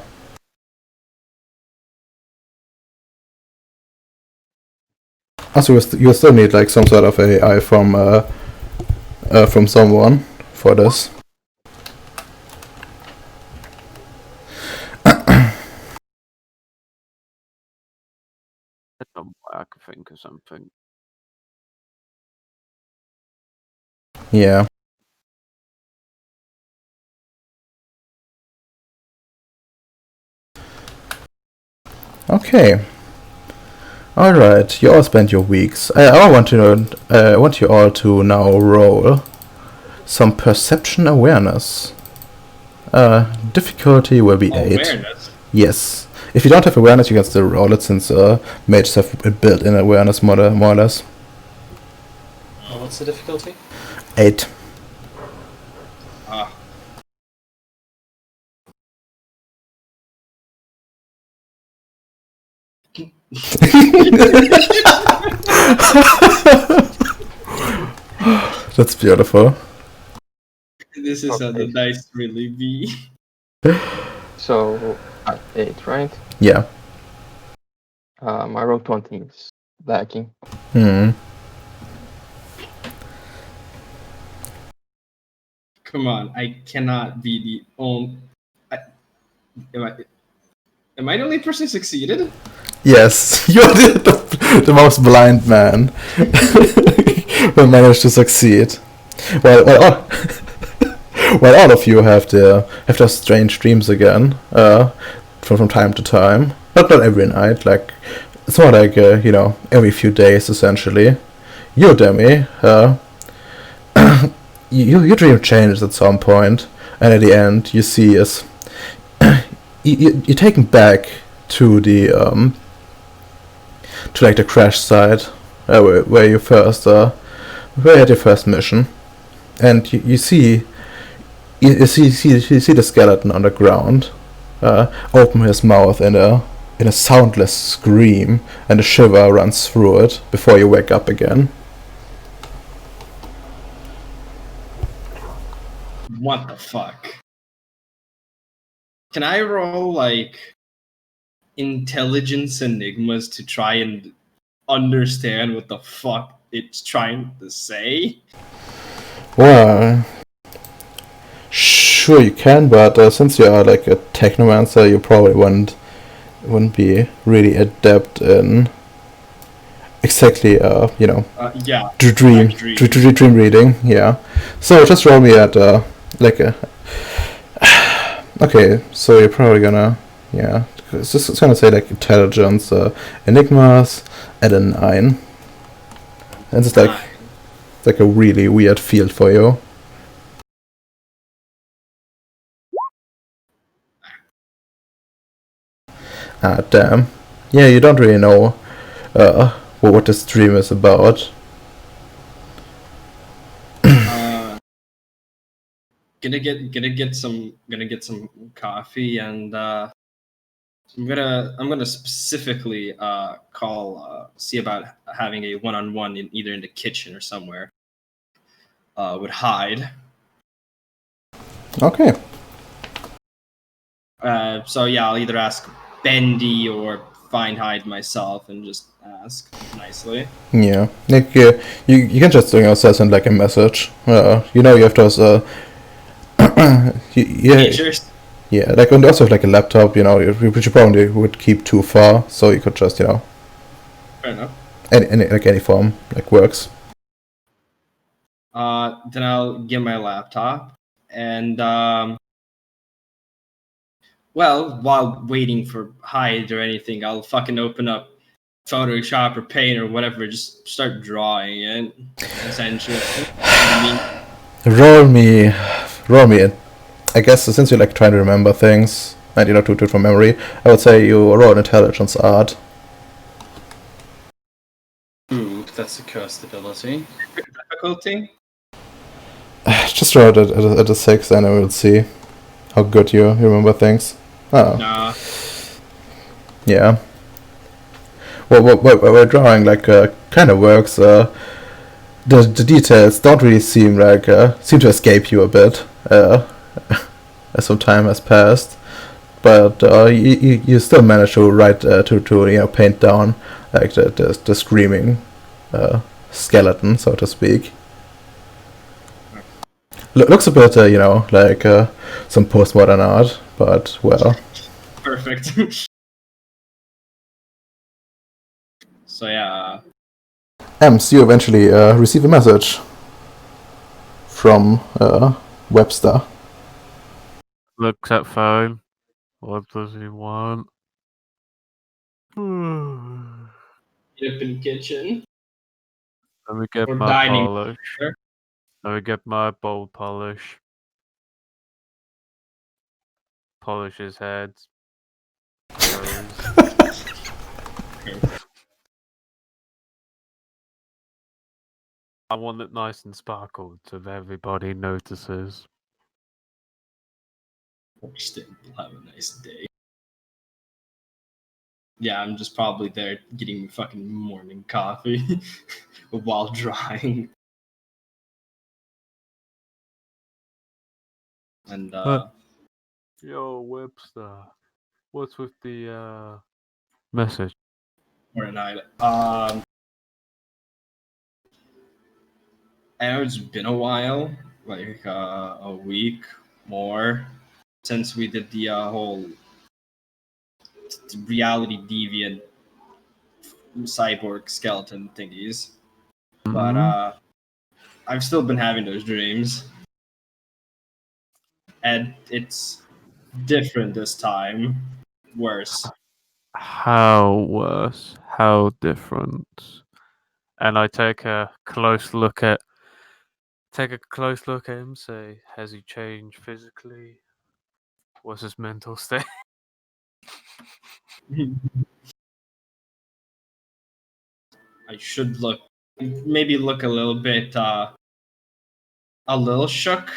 Also, you still need like some sort of AI from someone for this. I don't know why I could think of something. Yeah. Okay. All right. You all spent your weeks. I want to know. I want you all to now roll some perception awareness. Difficulty will be 8. Awareness. Yes. If you don't have awareness, you can still roll it since mages have a built-in awareness more or less. What's the difficulty? 8. Ah. That's beautiful. This is how the dice really be. So, 8, right? Yeah. My roll 20 is lacking. Come on, I cannot be the only. Am I the only person who succeeded? Yes, you're the most blind man who managed to succeed. Well, all of you have their strange dreams again, from time to time. Not every night. Like it's more like every few days essentially. You, Demi, your dream changes at some point, and at the end you see as you're taken back to the to like the crash site where you first where you had your first mission, and you see the skeleton on the ground open his mouth in a soundless scream, and a shiver runs through it before you wake up again. What the fuck? Can I roll like intelligence enigmas to try and understand what the fuck it's trying to say? Well, sure you can, but since you are like a technomancer, you probably wouldn't be really adept in exactly Yeah. dream reading. Yeah, so just roll me at like a. Okay, so you're probably gonna it's gonna say like intelligence enigmas at a 9, and it's like a really weird field for you. Ah, damn. Yeah, you don't really know what this dream is about. Gonna get some coffee, and I'm gonna specifically call see about having a one-on-one in either in the kitchen or somewhere with Hyde. Okay. So yeah, I'll either ask Bendy or find Hyde myself and just ask nicely. Yeah, like you can just send like a message. You have those Pagers. yeah, like and also have like a laptop. Which you probably would keep too far, so you could just Fair enough. any form like works. Then I'll get my laptop, and well, while waiting for Hyde or anything, I'll fucking open up Photoshop or Paint or whatever, just start drawing it, essentially. Roll me. I guess since you're like trying to remember things and to do it from memory, I would say you roll intelligence art. Ooh, that's a cursed ability. Difficulty? Just roll it at a 6, and I will see how good you remember things. Oh. Nah. Yeah. Well, drawing like kind of works. The details don't really seem to escape you a bit as some time has passed, but you still manage to write to paint down like the screaming skeleton, so to speak. Looks a bit like some postmodern art, but well. Perfect. So yeah. Ems, you eventually receive a message from Webster. Looks at phone. What does he want? Open kitchen Let me get or my dining. polish. Let me get my bowl polish. Polish his head. Clothes. I want it nice and sparkled so that everybody notices. Understand. Have a nice day. Yeah, I'm just probably there getting me fucking morning coffee while drying. And Yo, Webster. What's with the message? or night. I know it's been a while, like a week more, since we did the whole reality deviant cyborg skeleton thingies. But I've still been having those dreams, and it's different this time. Worse. How worse? How different? And I take a close look at him, say, has he changed physically? What's his mental state? I should maybe look a little bit, a little shook,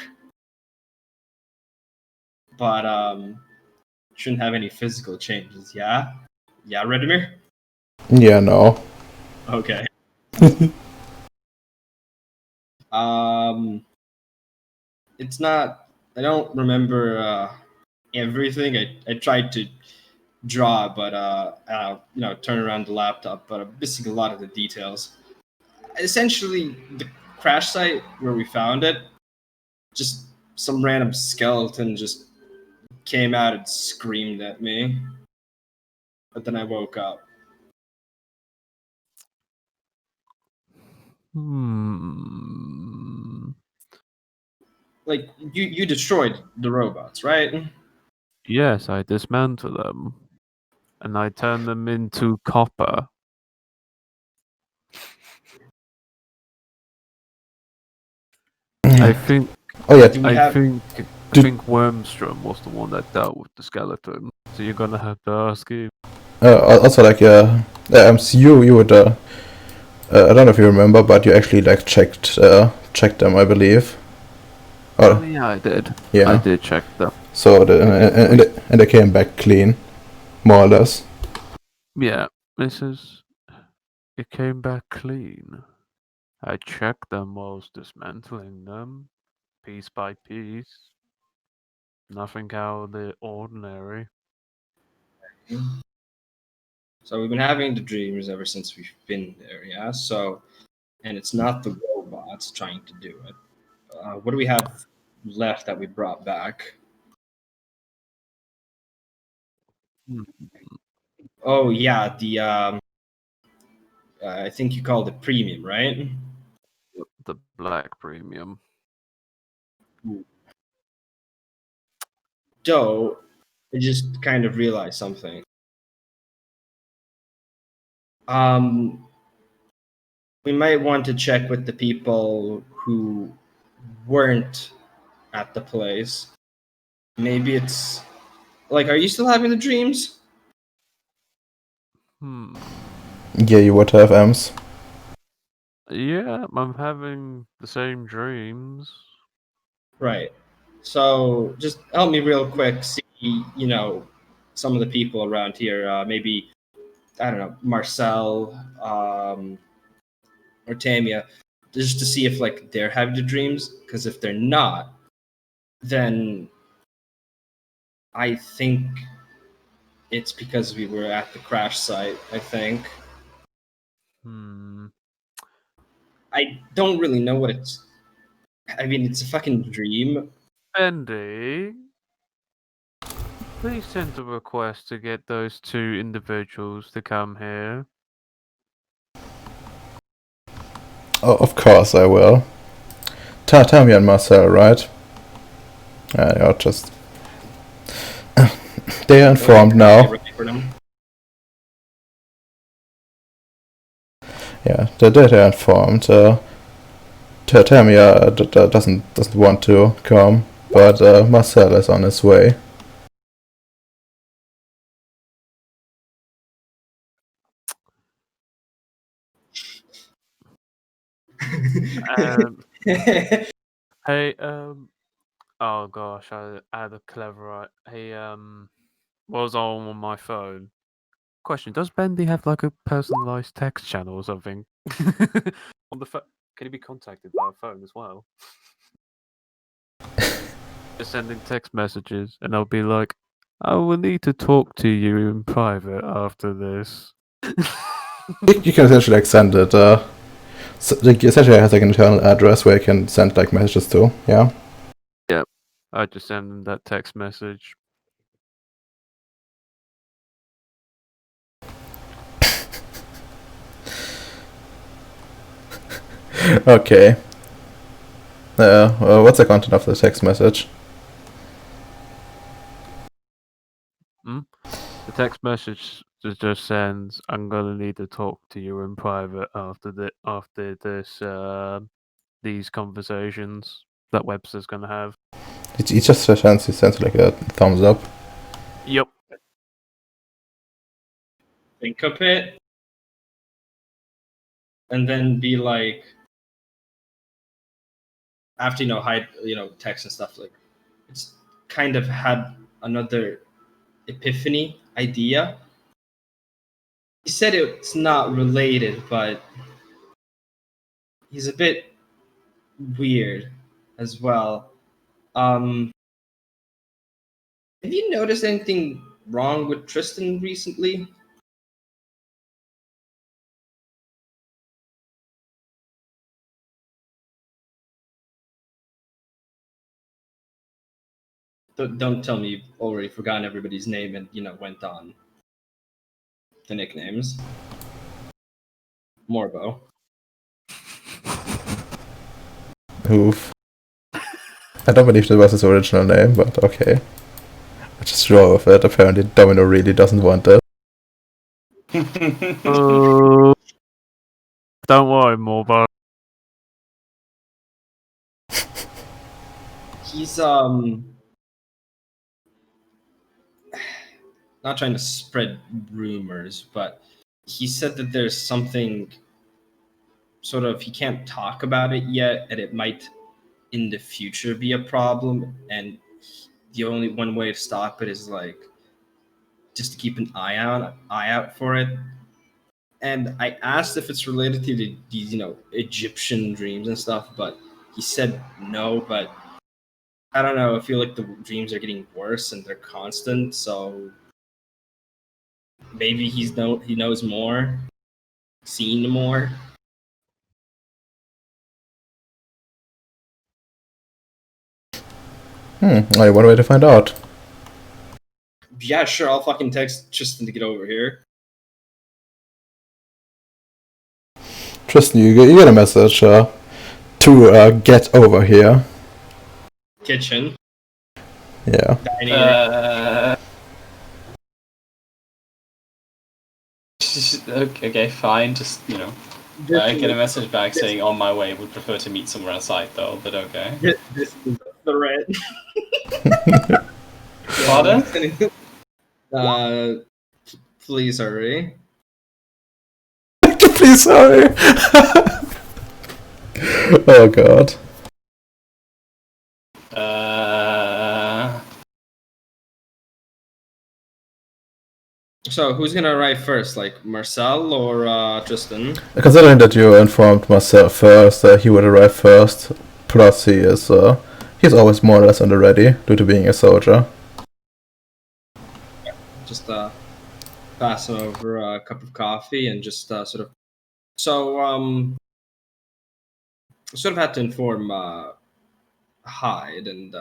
but shouldn't have any physical changes. Yeah, yeah, Redimir. Yeah, no. Okay. It's not. I don't remember everything. I tried to draw, but turn around the laptop, but I'm missing a lot of the details. Essentially, the crash site where we found it, just some random skeleton just came out and screamed at me. But then I woke up. Like you destroyed the robots, right? Yes, I dismantle them. And I turn them into copper. I think Oh yeah, Do we I have? think Did- Wormstrom was the one that dealt with the skeleton. So you're gonna have to ask him. also like so you would I don't know if you remember, but you actually like checked them, I believe. Oh yeah, I did. Yeah. I did check them. So and they came back clean, more or less. Yeah, it came back clean. I checked them whilst dismantling them, piece by piece. Nothing out of the ordinary. So we've been having the dreams ever since we've been there, yeah. So, and it's not the robots trying to do it. What do we have left that we brought back? Hmm. Oh yeah, the I think you called it premium, right? The black premium. Doe, I just kind of realized something. Um, we might want to check with the people who weren't at the place. Maybe it's like, are you still having the dreams? Yeah, you would have M's. Yeah, I'm having the same dreams. Right. So just help me real quick. See, some of the people around here. Maybe I don't know, Marcel, or Tamia, just to see if like they're having the dreams. Because if they're not, then I think it's because we were at the crash site. I think. I don't really know what it's. I mean, it's a fucking dream. Bendy, please send a request to get those two individuals to come here. Oh, of course I will. Tammy and Marcel, right? You're just. They are informed Okay, now. get ready for them. Yeah, the data informed. Tamia doesn't want to come, but Marcel is on his way. Hey, oh gosh, I had a clever. Hey, what was on my phone? Question: does Bendy have like a personalized text channel or something on the phone? Can he be contacted via phone as well? Just sending text messages, and I'll be like, "I will need to talk to you in private after this." You can essentially like send it. Essentially has like an internal address where you can send like messages to. Yeah. Yep. I just send them that text message. Okay. What's the content of the text message? The text message just sends, "I'm gonna need to talk to you in private after this these conversations that Webster's gonna have." He just sends like a thumbs up. Yep. Think of it, and then be like, after hide text and stuff, like it's kind of had another epiphany idea. He said it's not related, but he's a bit weird as well. Have you noticed anything wrong with Tristan recently? Don't tell me you've already forgotten everybody's name and went on the nicknames. Morbo. Oof. I don't believe that was his original name, but okay. I just roll with it. Apparently, Domino really doesn't want it. Don't worry, Morbo. He's not trying to spread rumors, but he said that there's something sort of he can't talk about it yet, and it might in the future be a problem. And the only one way to stop it is like just to keep an eye out for it. And I asked if it's related to these Egyptian dreams and stuff, but he said no. But I don't know. I feel like the dreams are getting worse and they're constant. So maybe he knows more, seen more. Only one way to find out. Yeah, sure. I'll fucking text Tristan to get over here. Tristan, you get a message to get over here. Kitchen. Yeah. Okay, fine. Just I get a message back saying on my way. Would prefer to meet somewhere outside though, but okay. This is a threat. Pardon? Please hurry. Please, sorry. Oh god. So who's gonna arrive first, like Marcel or Tristan? Considering that you informed myself first, he would arrive first. Plus, he's always more or less on the ready due to being a soldier. Just pass him over a cup of coffee and just sort of. So sort of had to inform Hyde, and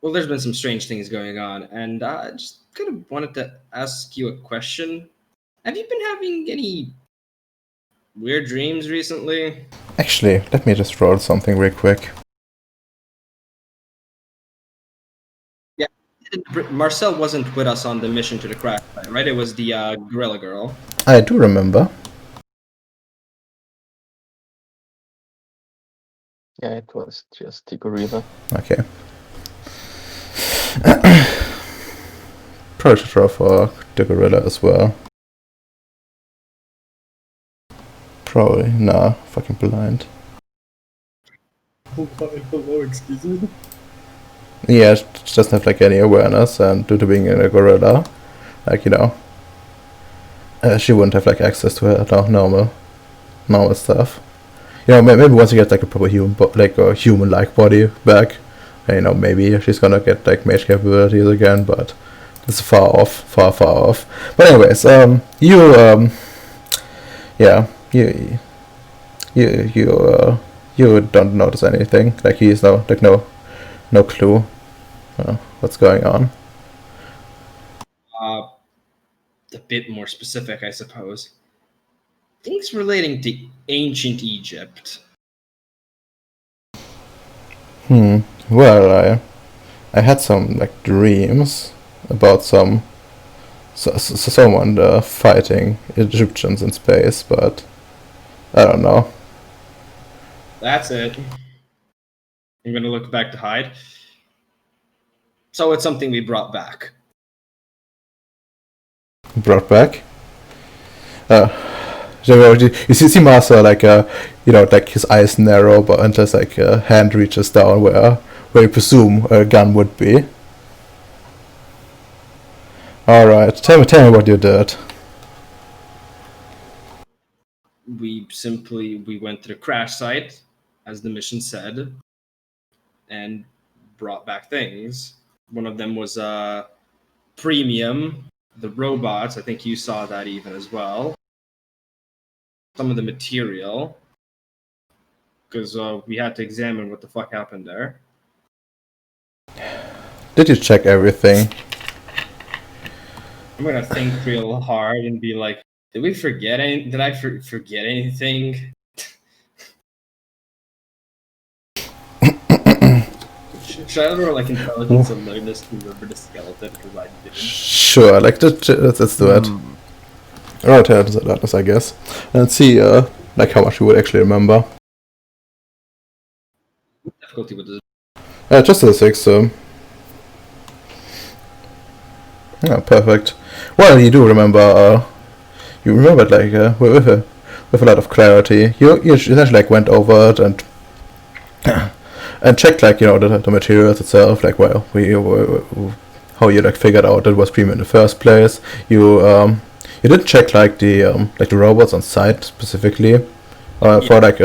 well, there's been some strange things going on, and I just kind of wanted to ask you a question. Have you been having any weird dreams recently? Actually, let me just roll something real quick. Yeah, Marcel wasn't with us on the mission to the crash site, right? It was the gorilla girl. I do remember. Yeah, it was just the gorilla. Okay. Probably should draw for the gorilla as well. Probably. Nah, fucking blind. Hello, excuse me. Yeah, it doesn't have like any awareness, and due to being a gorilla, like, you know, she wouldn't have like access to her normal stuff. You know, maybe once you get like a proper human, like a human-like body back, you know, maybe she's gonna get like mage capabilities again, but it's far off. But anyways, yeah, you don't notice anything. Like he's no clue what's going on. A bit more specific, I suppose. Things relating to ancient Egypt. Well, I had some like dreams about someone fighting Egyptians in space, but I don't know. That's it. I'm gonna look back to hide. So it's something we brought back. Brought back. So you see Martha like you know, like his eyes narrow, but and just like a hand reaches down where you presume a gun would be. All right, tell me what you did. We went to the crash site, as the mission said, and brought back things. One of them was premium, the robots. I think you saw that even as well. Some of the material, because we had to examine what the fuck happened there. Did you check everything? I'm gonna think real hard and be like, did we forget any? Did I forget anything? Should I roll like intelligence and alertness to remember the skeleton because I didn't? Sure, like let's do it. Alright, that's I guess. And see like how much you would actually remember. What difficulty with this? Just a 6, so yeah, perfect. Well, you do remember. You remembered like with a lot of clarity. You essentially like went over it and and checked like, you know, the materials itself, like, well, how you like figured out it was premium in the first place. You didn't check like the robots on site specifically for like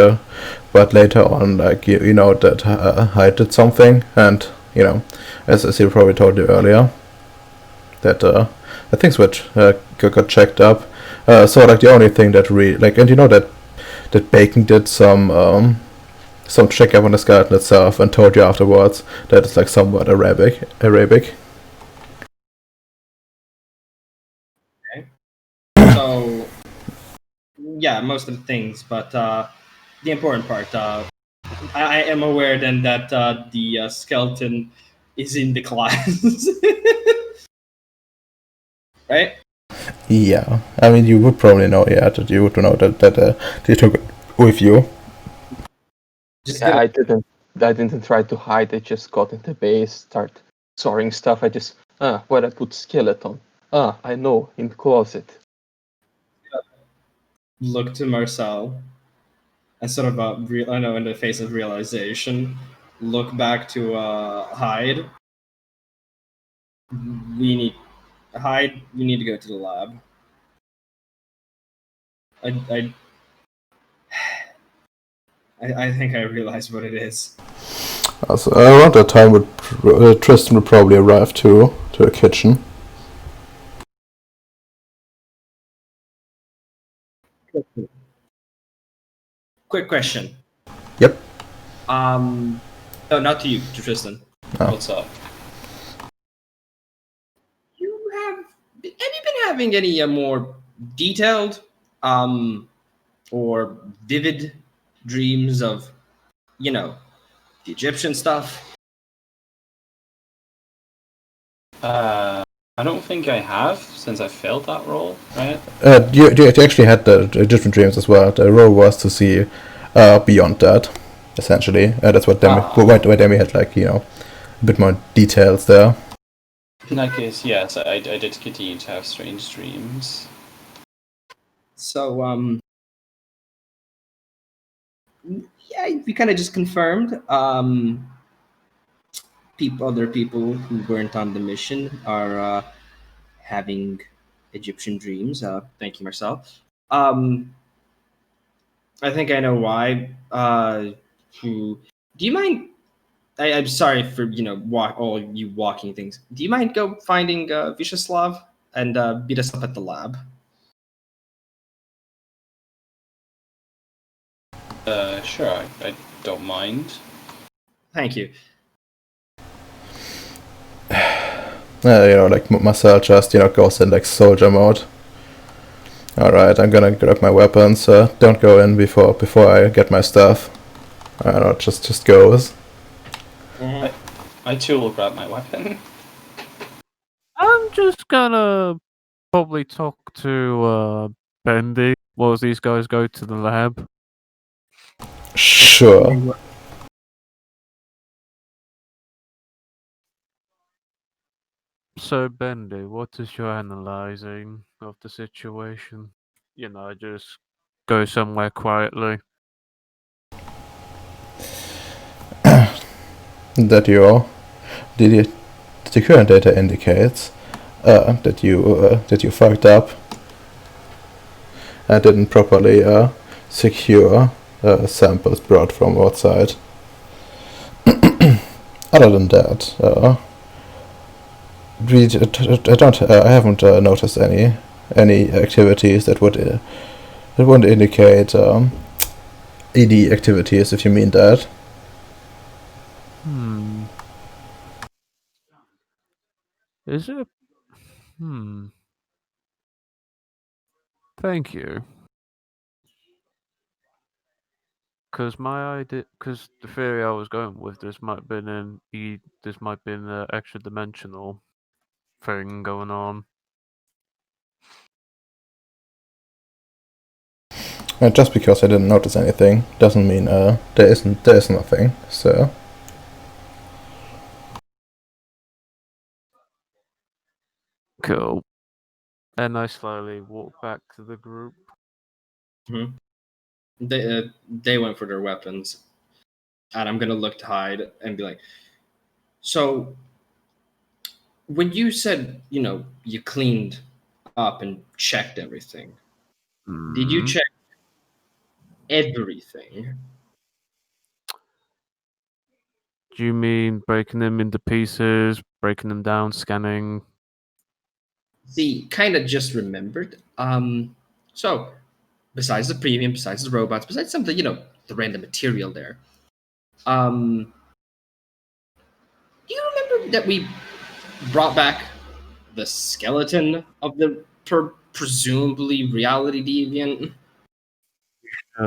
but later on, like, you know that Hyde did something, and you know, as he probably told you earlier, that the things which got checked up. So like the only thing that and you know that Bacon did some check up on the skeleton itself and told you afterwards that it's like somewhat Arabic. Okay. So yeah, most of the things, but the important part, I am aware then that the skeleton is in the class, right? Yeah, I mean, you would probably know, yeah, that you would know that they took it with you. Yeah, I didn't try to hide. I just got into base, start soaring stuff. I just where I put skeleton. I know, in the closet. Look to Marcel and sort of I know, in the face of realization, look back to Hyde. Hyde, we need to go to the lab. I think I realize what it is. So around that time, Tristan would probably arrive to the kitchen. Quick question. Yep. No, not to you, to Tristan. Oh. What's up? Have you been having any more detailed or vivid dreams of, you know, the Egyptian stuff? I don't think I have, since I failed that roll, right? You actually had the different dreams as well. The role was to see beyond that. essentially. That's what Demi, why Demi had like a bit more details there. In that case, yes, I did continue to have strange dreams. So, yeah, we kind of just confirmed. Other people who weren't on the mission are having Egyptian dreams. Thank you, Marcel. I think I know why. Do you mind? I'm sorry for all you walking things. Do you mind go finding Vyacheslav and beat us up at the lab? Sure, I don't mind. Thank you. Like Marcel just goes in like soldier mode. All right, I'm gonna grab my weapons. Don't go in before I get my stuff. I don't know, just goes. I too will grab my weapon. I'm just gonna probably talk to Bendy while these guys go to the lab. Sure. So, Bendy, what is your analyzing of the situation? Just go somewhere quietly. That the current data indicates that you fucked up and didn't properly secure samples brought from outside. Other than that, I haven't noticed any activities that would indicate ED activities, if you mean that. Is it? Thank you. Because the theory I was going with, this might have been an extra dimensional thing going on. Just because I didn't notice anything doesn't mean there is nothing. So. Cool. And I slowly walk back to the group. Mm-hmm. They went for their weapons, and I'm gonna look to hide and be like, so when you said you cleaned up and checked everything, did you check everything? Do you mean breaking them into pieces, breaking them down, scanning? See, kind of just remembered. So besides the premium, besides the robots, besides some of the random material there, do you remember that we brought back the skeleton of the presumably reality deviant?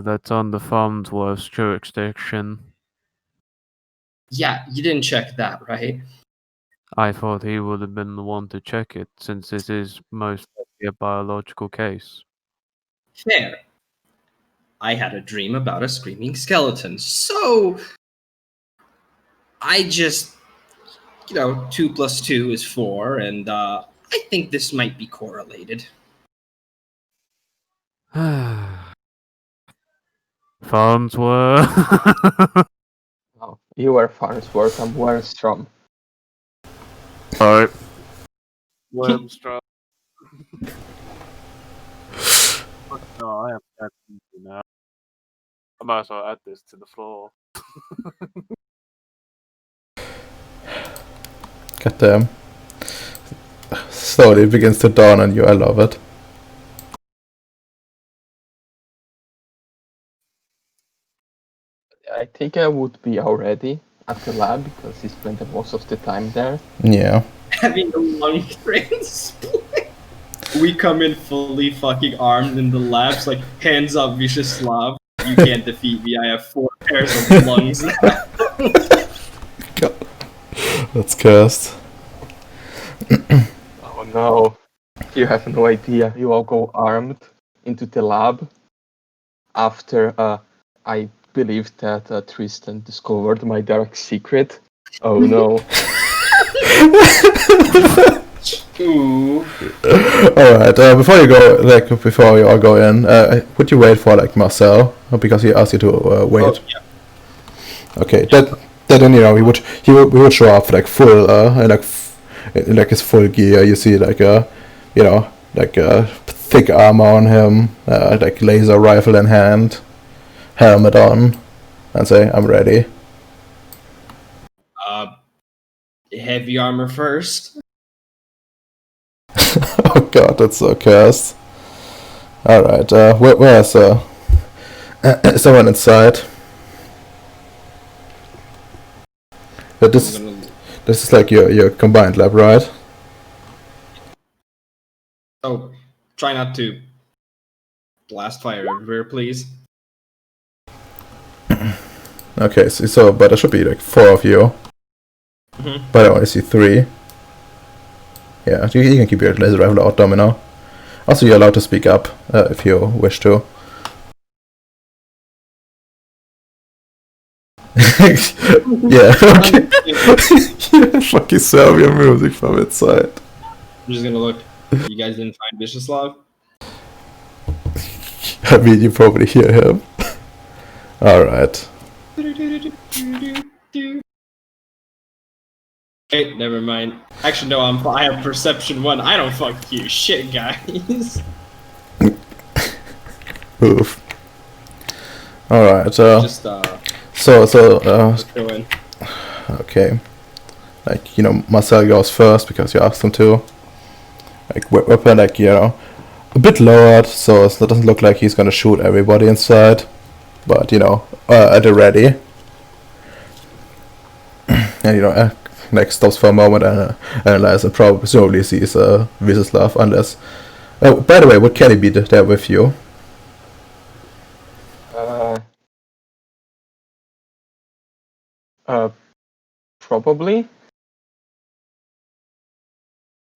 That's on the Farnsworth's jurisdiction. Yeah, you didn't check that, right? I thought he would have been the one to check it, since this is most likely a biological case. Fair. I had a dream about a screaming skeleton, so I just, 2 + 2 is 4, and I think this might be correlated. Farnsworth. Oh, you are Farnsworth, I'm Wernstrom. Alright. Wormstrom. No, I am dead now. I might as well add this to the floor. Goddamn. Slowly it begins to dawn on you. I love it. I think I would be already at the lab because he spent most of the time there. Yeah. Having a lung transplant. We come in fully fucking armed in the labs, like, hands up, Vyacheslav. You can't defeat me. I have 4 pairs of lungs now. God. That's cursed. Oh no. You have no idea. You all go armed into the lab after I believe that Tristan discovered my dark secret. Oh no. Ooh. Alright, before you all go in, would you wait for like Marcel? Because he asked you to wait. Oh, yeah. Okay, then you know we would show up like full in like his full gear. You see like thick armor on him, like laser rifle in hand, helmet on, and say, "I'm ready." Heavy armor first. Oh god, that's so cursed. Alright, where's someone inside? But this is like your combined lab, right? Oh, try not to blast fire everywhere, please. Okay, so but there should be like 4 of you. But I only see 3. Yeah, you can keep your laser rifle out, Domino. Also, you're allowed to speak up if you wish to. Yeah, okay. Yeah, fucking Serbian music from inside. I'm just gonna look. You guys didn't find Vishislav? I mean, you probably hear him. Alright. Hey, never mind. Actually, no, I have perception 1. I don't fuck you shit, guys. Oof. Alright, Just, let's go in. okay. Like, you know, Marcel goes first because you asked him to. Like, weapon, like, you know, a bit lowered, so it doesn't look like he's gonna shoot everybody inside. But, you know, at the ready. And, you know, like, stops for a moment and analyzes and presumably sees Vyslav, unless... Oh, by the way, would Kelly be there with you? Probably.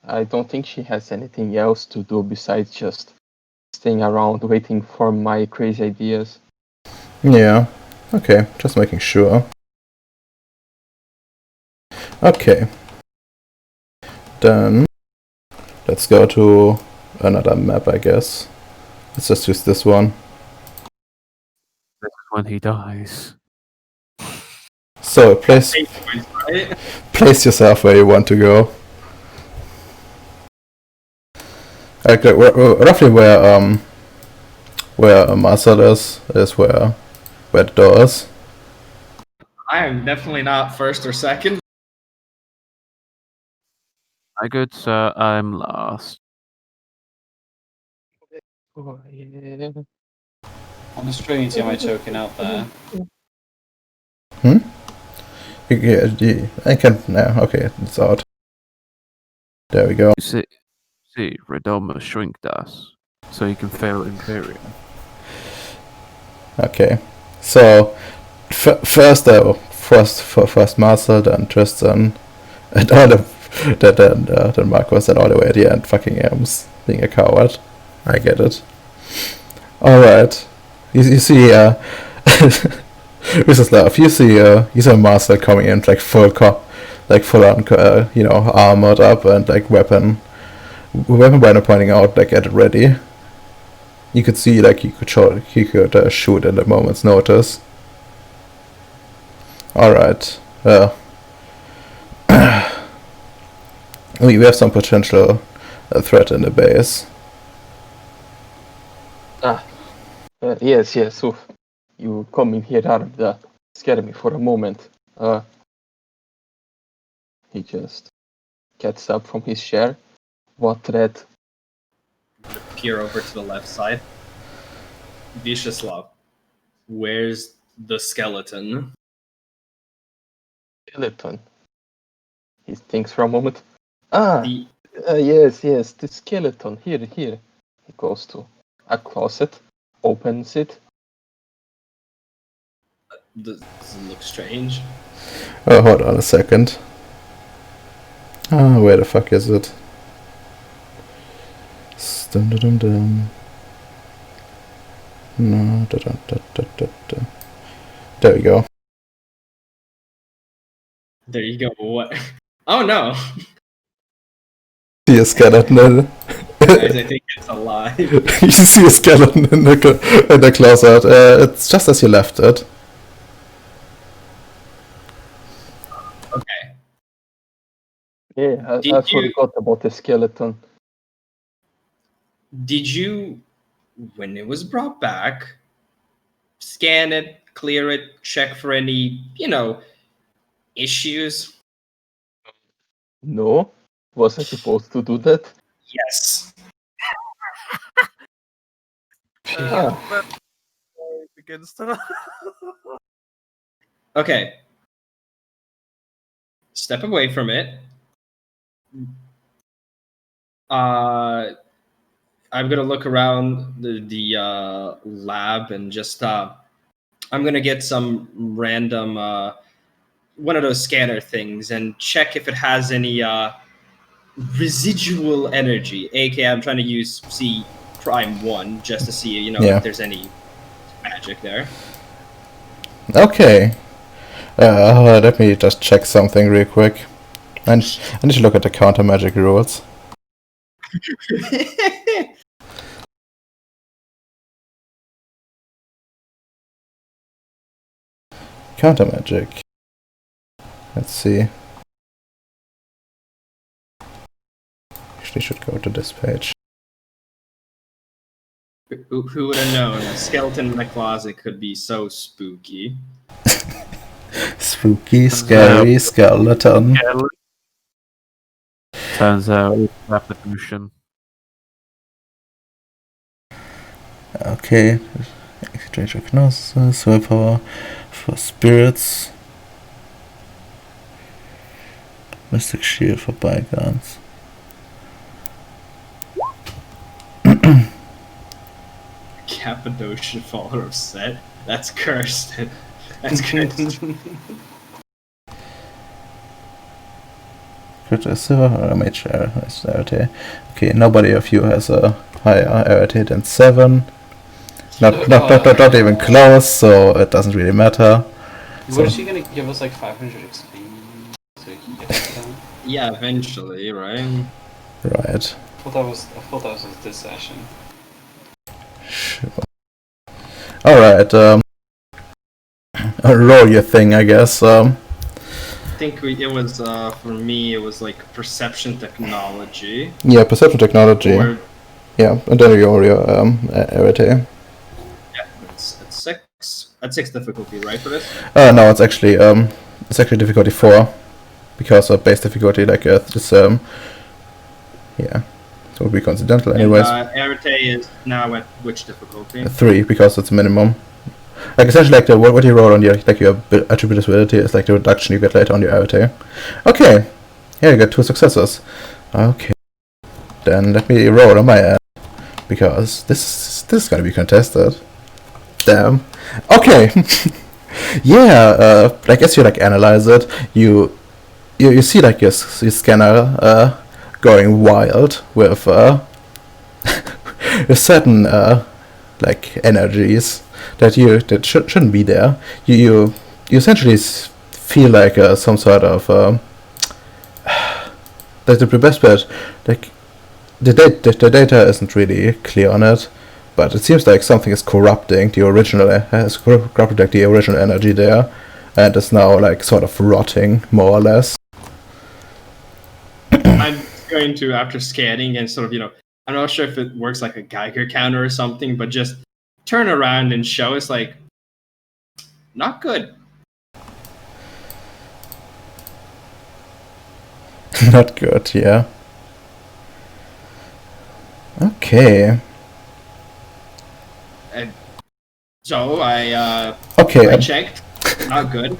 I don't think she has anything else to do besides just staying around waiting for my crazy ideas. Yeah. Okay, just making sure. Okay. Then let's go to another map, I guess. Let's just use this one. This is when he dies. So place yourself where you want to go. Okay, roughly where Marcel is where the door is. I am definitely not first or second. My good sir, I'm last. Oh, yeah. On the Trinity, am I choking out there? Yeah, I can now. Okay, it's out. There we go. See, Redoma shrinked us, so he can fail Imperium. Okay, so first Marcel, then Tristan, and then Marcus, and all the way at the end, fucking Ems being a coward. I get it. All right, you see, Vyslav, you see Marcel coming in like full on, you know, armored up and like weapon banner pointing out like at it ready. You could see like he could shoot at a moment's notice. Alright. We have some potential threat in the base. Yes, oof. You coming here out of that scared me for a moment. He just gets up from his chair. What threat? Peer over to the left side. Vishislav, where's the skeleton? Skeleton. He thinks for a moment. The Yes, the skeleton. Here. He goes to a closet, opens it. does it look strange? Oh, hold on a second. Where the fuck is it? Dum. No, There you go. There you go. What? Oh no! See a skeleton. Guys, I think it's alive. You see a skeleton in the closet. It's just as you left it. Okay. Yeah, Did I you- forgot about the skeleton. Did you, when it was brought back, scan it, clear it, check for any, issues? No? Was I supposed to do that? Yes. Ah, Against Okay. Step away from it. I'm gonna look around the lab and just I'm gonna get some random one of those scanner things and check if it has any residual energy. aka I'm trying to use C prime 1 just to see Yeah. if there's any magic there. Okay. Let me just check something real quick. And I need to look at the counter magic rules. Counter magic. Let's see. Actually, should go to this page. Who would have known a skeleton in the closet could be so spooky? Spooky, scary skeleton. Turns out it's Revolution. Okay. Exchange of Gnosis, willpower for spirits. Mystic Shield for bygones. Cappadocian follower of Set? That's cursed. That's cursed. Critical silver or a mage rarity. Okay, nobody of you has a higher rarity than 7. Not even close, so it doesn't really matter. What is she gonna give us, like 500 XP so we can get to that? Yeah, eventually, right? Right. I thought that was this session. Sure. Alright, roll your thing, I guess. I think it was, for me, it was like perception technology. Yeah, perception technology. Or, Yeah, and then your rarity. yeah, it's at 6. At 6 difficulty, right, for this? No, it's actually difficulty 4, because of base difficulty, like it's yeah, so it would be coincidental, anyways. And, Arete is now at which difficulty? 3, because it's minimum. Like essentially, like what you roll on your attributability is like the reduction you get later on your rarity. Okay, yeah, you got 2 successes. Okay, then let me roll on my end, because this is gonna be contested. Damn. Okay. Yeah. Like as you like analyze it, you see like your scanner going wild with with certain like energies that shouldn't be there. You essentially feel like some sort of like the best part, like the data isn't really clear on it, but it seems like something is corrupting the original energy there, and is now like sort of rotting more or less. I'm going to, after scanning and sort of, I'm not sure if it works like a Geiger counter or something, but just turn around and show us like, not good. Not good, yeah. Okay. And so I Okay. checked, not good.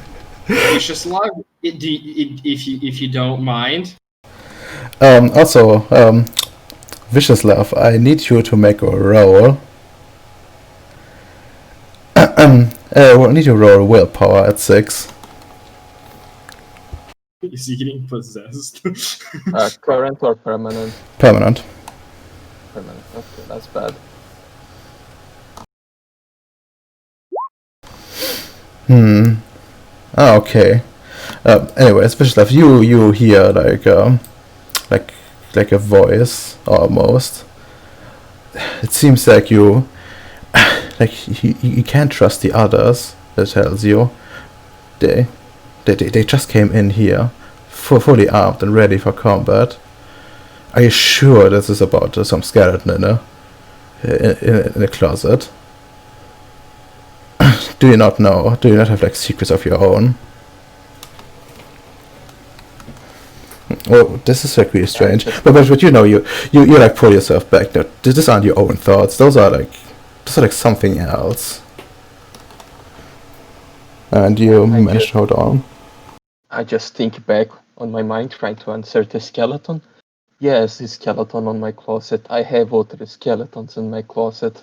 Vicious log, if you don't mind. Also, Vicious Love, I need you to make a roll. I need you to roll willpower at 6. Is he getting possessed? Current or permanent? Permanent. Permanent. Okay, that's bad. Ah, okay. Anyway, special stuff. You hear like a voice almost. It seems like you you can't trust the others. That tells you they just came in here fully armed and ready for combat. Are you sure this is about some skeleton in a closet? Do you not know? Do you not have like secrets of your own? Well, this is like really strange. But you know, you like pull yourself back. No, these aren't your own thoughts. Those are like something else. And you managed to hold on. I just think back on my mind, trying to answer the skeleton. Yes, the skeleton on my closet. I have other skeletons in my closet.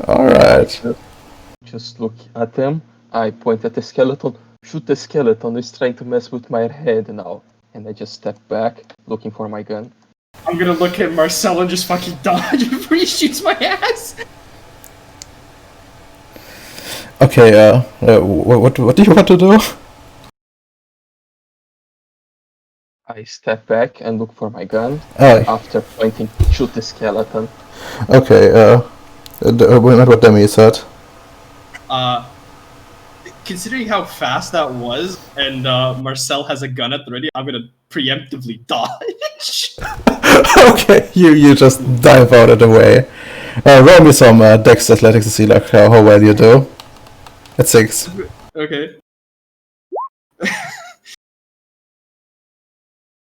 Alright. Just look at them. I point at the skeleton. Shoot, the skeleton is trying to mess with my head now. And I just step back, looking for my gun. I'm gonna look at Marcel and just fucking dodge before he shoots my ass. Okay, what do you want to do? I step back and look for my gun. Aye. After pointing, shoot the skeleton. Okay, what Demi said. Considering how fast that was, and Marcel has a gun at the ready, I'm gonna preemptively dodge. Okay, you just dive out of the way. Roll me some Dex Athletics to see like how well you do. At 6. Okay.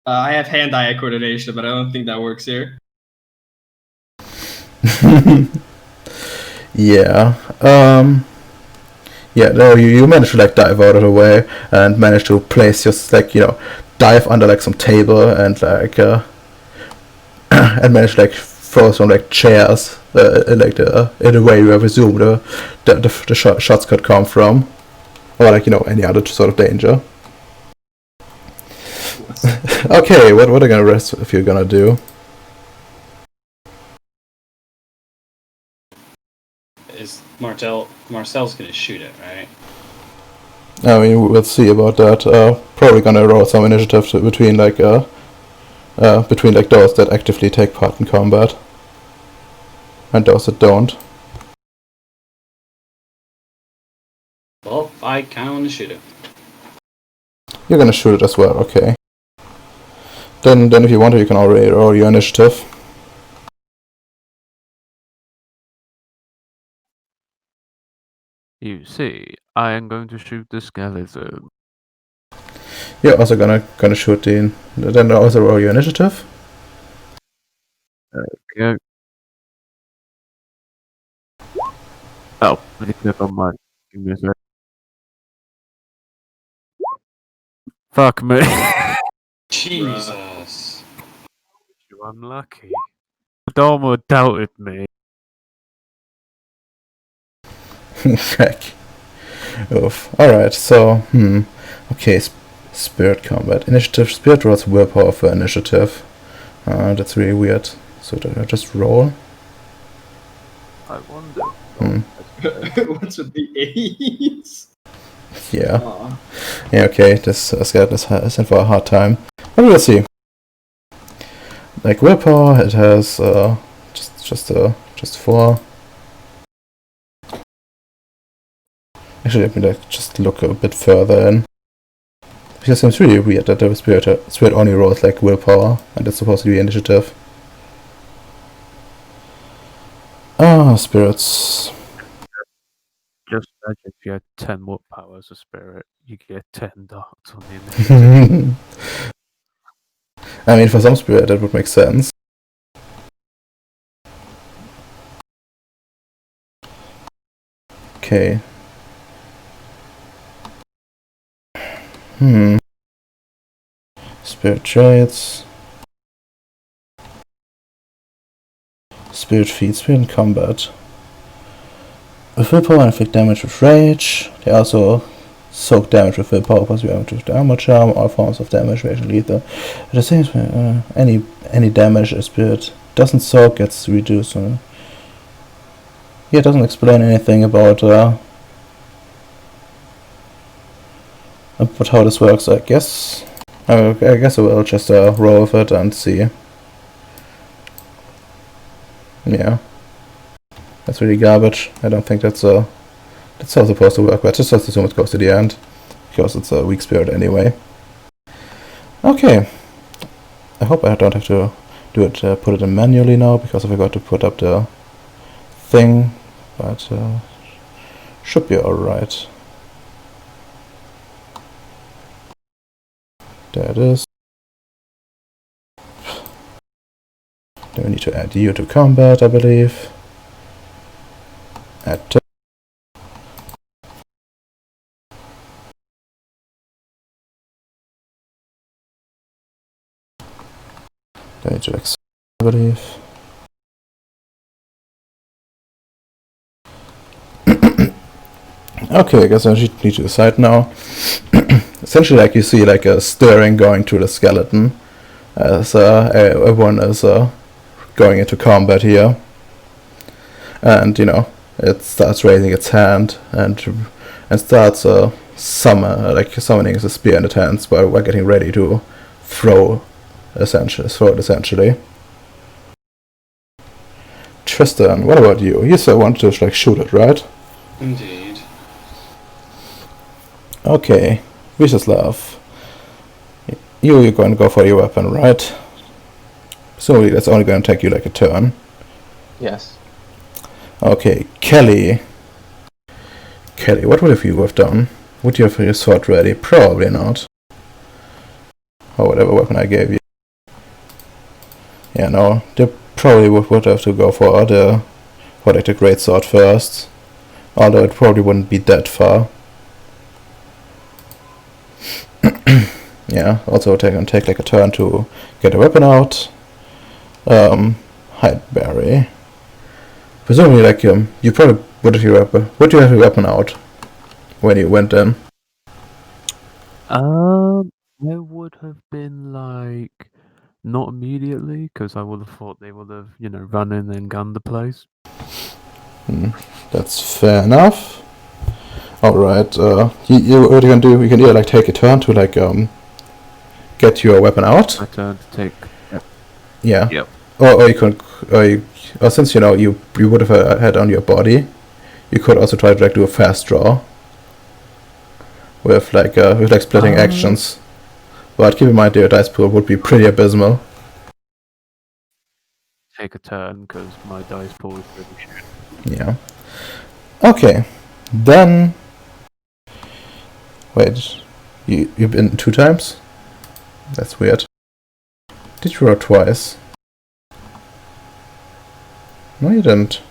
I have hand-eye coordination, but I don't think that works here. Yeah. Yeah, no, you managed to like dive out of the way and manage to place your dive under like some table and like and manage to like throw some like chairs in the way you have assumed the shots could come from, or like any other sort of danger. Okay, what are gonna rest if you're gonna do? Is Marcel's gonna shoot it, right? I mean, we'll see about that. Probably gonna roll some initiative between those that actively take part in combat and those that don't. Well, I kind of want to shoot it. You're gonna shoot it as well, okay. Then if you want to, you can already roll your initiative. You see, I am going to shoot the skeleton. You're also gonna shoot then also roll your initiative. Okay. Oh, never mind. Give me a sec. Fuck me. Jesus. You unlucky. Dharma doubted me. Heck. Oof. Alright, so, okay, spirit combat. Initiative, spirit rolls willpower for initiative. That's really weird. So do I just roll? I wonder. What's with the A's? Yeah. Aw. Yeah, okay, this skeleton is in for a hard time. But we'll see. Like willpower, it has just 4. Actually, let me just look a bit further in. Because it's really weird that the spirit only rolls like willpower, and it's supposed to be initiative. Spirits. Just imagine if you had 10 willpower as a spirit, you get 10 darts on the initiative. I mean, for some spirit that would make sense. Okay. Spirit traits. Spirit feats, spirit in combat. With willpower and inflict damage with rage. They also soak damage with willpower, plus damage with armor charm, all forms of damage, rage and lethal. At the same time, any damage a spirit doesn't soak gets reduced. Yeah, it doesn't explain anything about how this works. I guess I guess I will just roll with it and see. Yeah, that's really garbage. I don't think that's how it's supposed to work. But just assume it goes to the end because it's a weak spirit anyway. Okay. I hope I don't have to do it, put it in manually now, because I forgot to put up the thing, but should be alright. There it is. Then we need to add you to combat, I believe. Add then we need to accept, I believe. Okay, I guess I need to decide now. Essentially, like, you see like a stirring going through the skeleton as everyone is going into combat here, and you know, it starts raising its hand and starts summoning the spear in its hands while we're getting ready to throw it essentially. Tristan, what about you? You still want to like shoot it, right? Indeed. Okay, Vyacheslav, you're going to go for your weapon, right? So that's only going to take you like a turn. Yes. Okay, Kelly, what would have you have done? Would you have your sword ready? Probably not. Or whatever weapon I gave you. Yeah, no, they probably would have to go for the great sword first. Although it probably wouldn't be that far. Yeah, also take like a turn to get a weapon out. Hideberry. Presumably, like, you probably would have your weapon out when you went in. There would have been like not immediately, because I would have thought they would have, run in and gunned the place. That's fair enough. Alright, what you can do, you can either like take a turn to like get your weapon out. My turn to take. Yeah. Yep. Or you could, or since you would have had on your body, you could also try to like do a fast draw with like splitting actions. But keep in mind your dice pool would be pretty abysmal. Take a turn because my dice pool is really shit. Yeah. Okay. Then. Wait. You've been 2 times? That's weird. Did you roll twice? No, you didn't.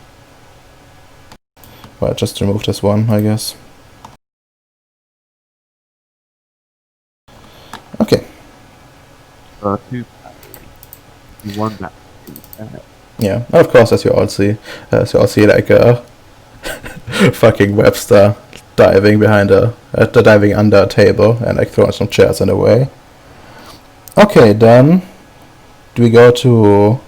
Well, just remove this one, I guess. Okay. 2. You won that. Yeah, and of course, as you all see, like a fucking Webster diving diving under a table and like throwing some chairs in the way. Okay, then do we go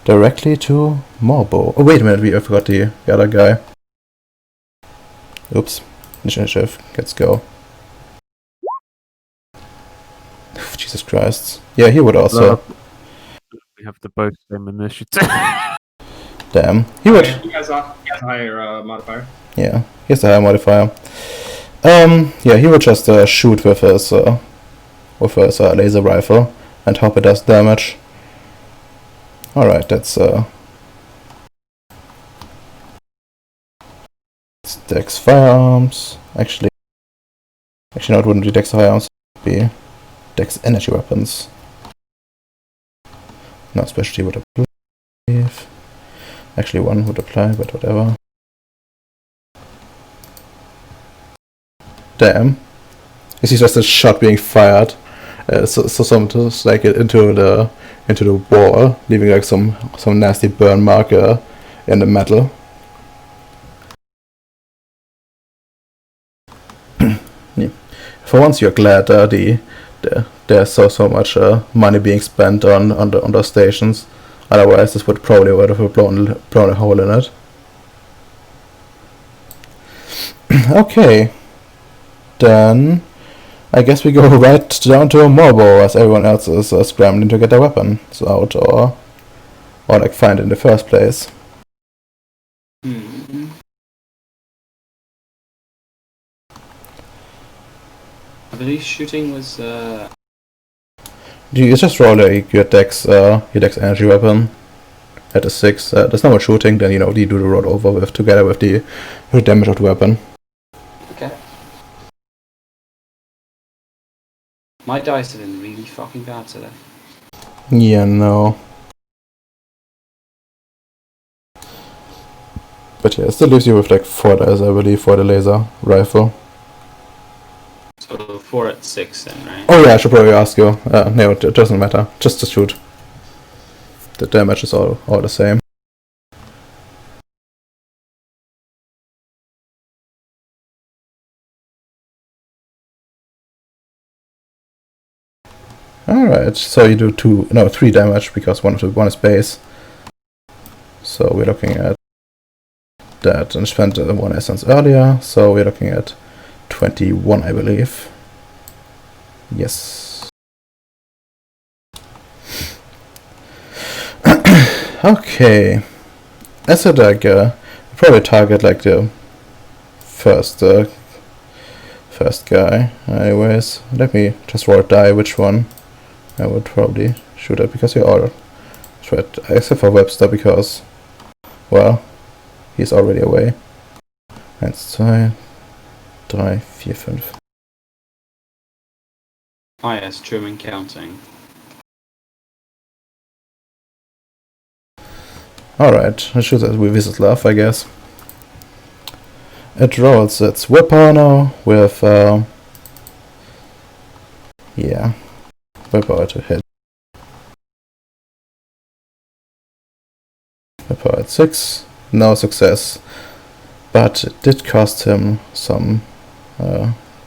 directly to Morbo? Oh wait a minute, I forgot the other guy. Oops, initiative. Let's go. Jesus Christ. Yeah, he would also. We have the both same initiative. Damn, he would. He has a higher modifier. Yeah, he has a higher modifier. Yeah, he would just shoot with his laser rifle and hope it does damage. Alright, that's it's Dex Firearms. Actually, no, it wouldn't be Dex Firearms. It would be Dex Energy Weapons. No, specialty would apply. Actually, one would apply, but whatever. Damn. You see just a shot being fired. So some just like into the wall, leaving like some nasty burn marker in the metal. Yeah. For once, you're glad there's so much money being spent on those stations. Otherwise, this would probably would have blown a hole in it. Okay, then I guess we go right down to a Morbo as everyone else is scrambling to get their weapons out or like find it in the first place. Hmm. I believe shooting was. You just roll your dex energy weapon at a 6. There's no more shooting. Then you do the roll over with together with the damage of the weapon. Okay. My dice have been really fucking bad today. Yeah, no. But yeah, it still leaves you with like 4 dice, I believe, for the laser rifle. So 4 at 6 then, right? Oh yeah, I should probably ask you. No, it doesn't matter. Just to shoot. The damage is all the same. Alright, so you do 3 damage because one is base. So we're looking at that, and spent 1 essence earlier, so we're looking at 21, I believe. Yes. Okay. As a dagger, probably target like the first guy. Anyways, let me just roll a die which one I would probably shoot at, because you all tried, except for Webster, because, well, he's already away. 1, 2, 3, 4, 5. Ah yes, German counting. Alright, let's shoot at Revisit Love, I guess. It rolls its willpower now with, yeah, willpower to hit. Willpower at 6, no success. But it did cost him some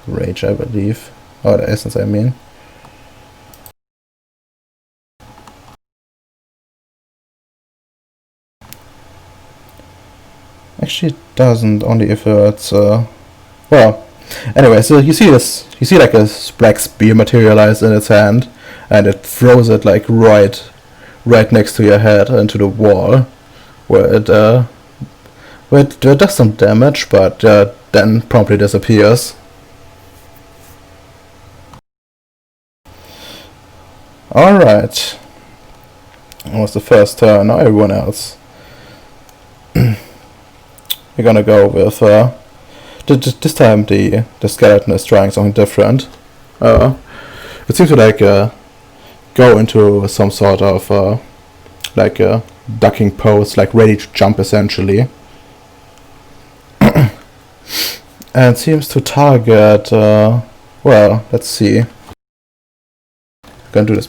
rage, I believe. Or the essence, I mean. Actually, it doesn't, only if it's, well, anyway, so you see like a black spear materialize in its hand, and it throws it like right next to your head into the wall, where it does some damage, but then promptly disappears. Alright. That was the first turn, now everyone else. We're gonna go with, this time the skeleton is trying something different. It seems to like go into some sort of like a ducking pose, like ready to jump essentially. And seems to target, well, let's see. I'm gonna do this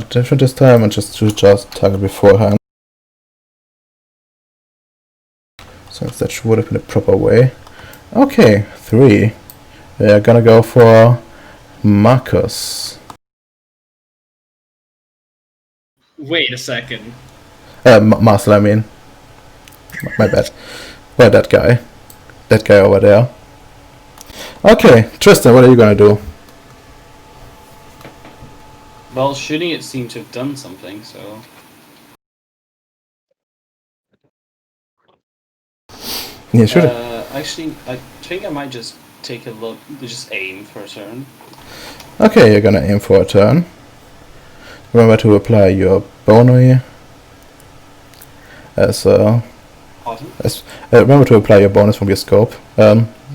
different this time and just target beforehand. Since that would have been a proper way. Okay, 3. We're gonna go for Marcus. Wait a second. Marcel, I mean. My bad. Well, that guy. That guy over there. Okay, Tristan, what are you gonna do? Well, shooting it seemed to have done something, so... Yeah, shoot it. Actually, I think I might just take a look, just aim for a turn. Okay, you're gonna aim for a turn. Remember to apply your bonus remember to apply your bonus from your scope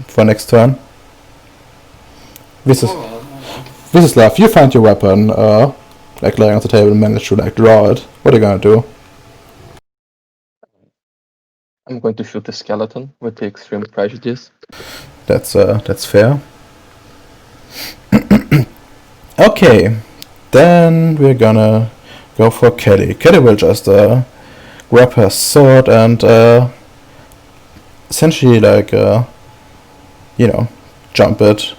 for next turn. Visislav, you find your weapon like laying on the table and manage to like draw it. What are you gonna do? I'm going to shoot the skeleton with the extreme prejudice. That's fair. Okay, then we're gonna go for Kelly. Kelly will just grab her sword and essentially like jump it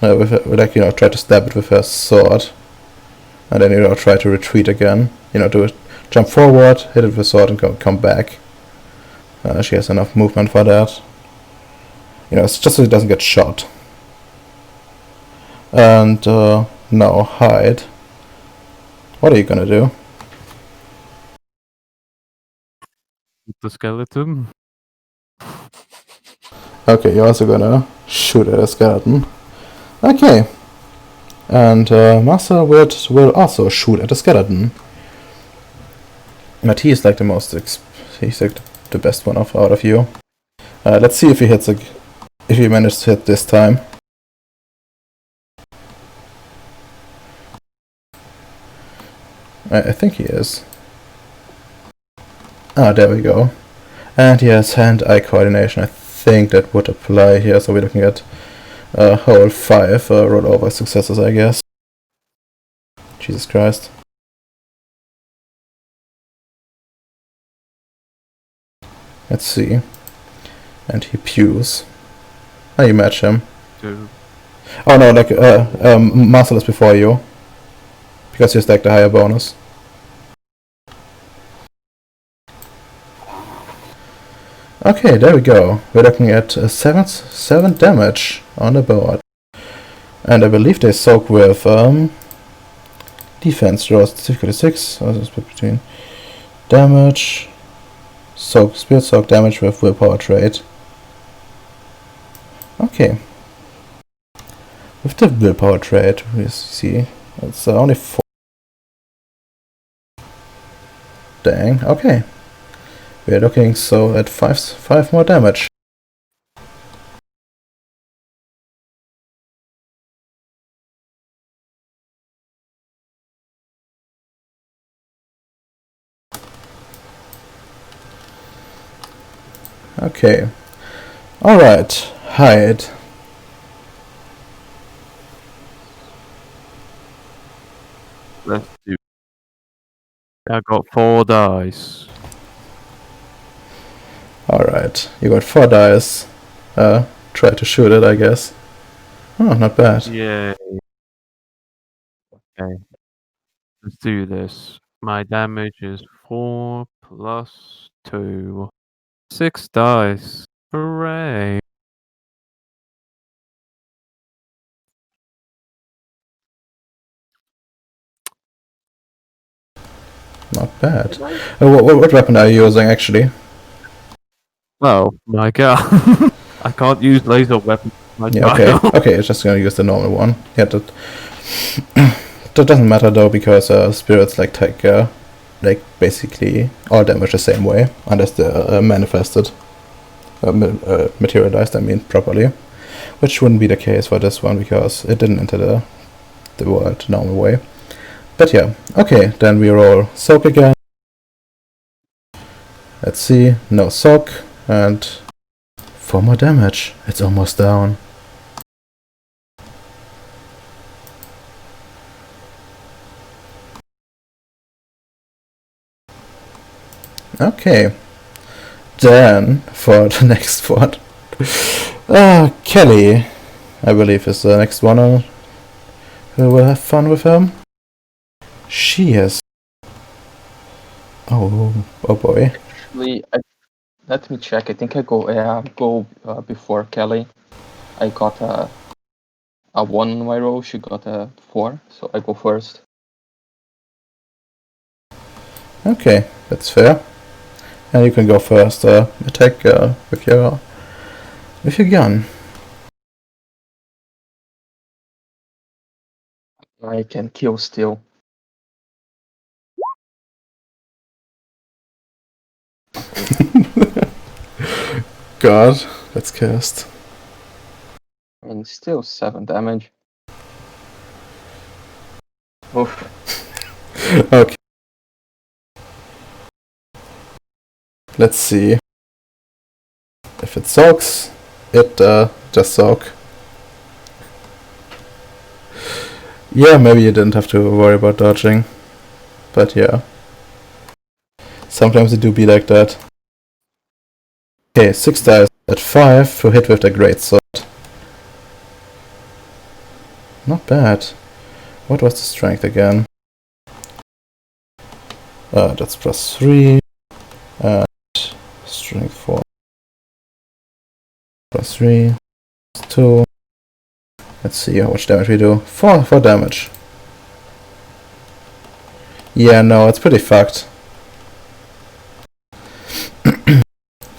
try to stab it with her sword, and then try to retreat again. Do jump forward, hit it with a sword, and come back. She has enough movement for that. You know, it's just so he doesn't get shot. And now hide. What are you gonna do? The skeleton. Okay, you're also gonna shoot at a skeleton. Okay. And Master Wit will also shoot at a skeleton. But he is like the most he's like the best one out of you. Let's see if he hits if he manages to hit this time. I think he is. Ah, there we go. And he has hand-eye coordination. I think that would apply here. So we're looking at a whole 5 rollover successes, I guess. Jesus Christ. Let's see. And he pews. Oh, you match him. Two. Oh no, like Marcel is before you. Because he's like the higher bonus. Okay, there we go. We're looking at 7 damage on the board. And I believe they soak with defense rolls, difficulty 6, so it's split between damage, spirit soak damage with willpower trait. Okay. With the willpower trait, we see it's only 4. Dang, okay. We're looking so at 5 more damage. Okay. Alright, hide. Let's do. I got 4 dice. Alright, you got 4 dice. Try to shoot it, I guess. Oh, not bad. Yay. Okay. Let's do this. My damage is 4 plus 2. 6 dice. Hooray. Not bad. What weapon are you using, actually? Oh my god. I can't use laser weapons. Yeah, okay, it's just gonna use the normal one. Yeah, that doesn't matter though, because spirits like take like basically all damage the same way, unless they're manifested, materialized. I mean properly, which wouldn't be the case for this one because it didn't enter the world the normal way. But yeah, okay, then we roll soak again. Let's see, no soak, and 4 more damage. It's almost down. Okay, then for the next one, Kelly, I believe, is the next one. Who will have fun with him? She is. Oh boy. Actually, let me check. I think I go before Kelly. I got a 1 in my roll. She got a 4, so I go first. Okay, that's fair. And you can go first. Attack with your gun. I can kill still. God, let's cast. I mean, still 7 damage. Oof. Okay. Let's see. If it soaks, it just soak. Yeah, maybe you didn't have to worry about dodging. But yeah. Sometimes it do be like that. Okay, 6 dice at 5 to hit with the great sword. Not bad. What was the strength again? That's +3. And strength 4. +3. +2. Let's see how much damage we do. 4 damage. Yeah, no, it's pretty fucked.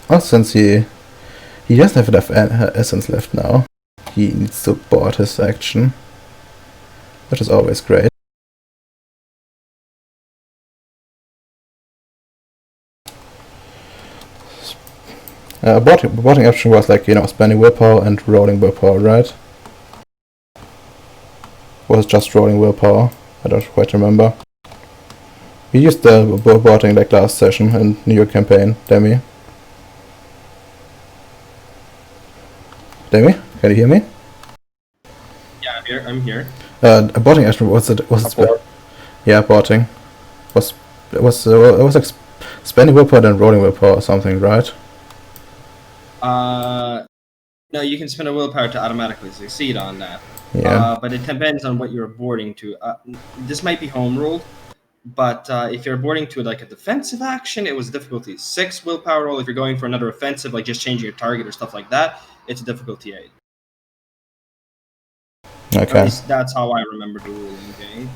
Oh, since he doesn't have enough essence left now, he needs to board his action, which is always great. Boarding action was like, spending willpower and rolling willpower, right? Was it just rolling willpower? I don't quite remember. We used the boarding like last session in New York campaign, Demi. Demi, can you hear me? Yeah, I'm here. Boarding action was it? Yeah, boarding was like spending willpower and rolling willpower or something, right? No, you can spend a willpower to automatically succeed on that. Yeah. But it depends on what you're boarding to. This might be home ruled, but if you're boarding to like a defensive action, it was difficulty 6 willpower roll. If you're going for another offensive, like just changing your target or stuff like that, it's a difficulty 8. Okay. At least that's how I remember the ruling game.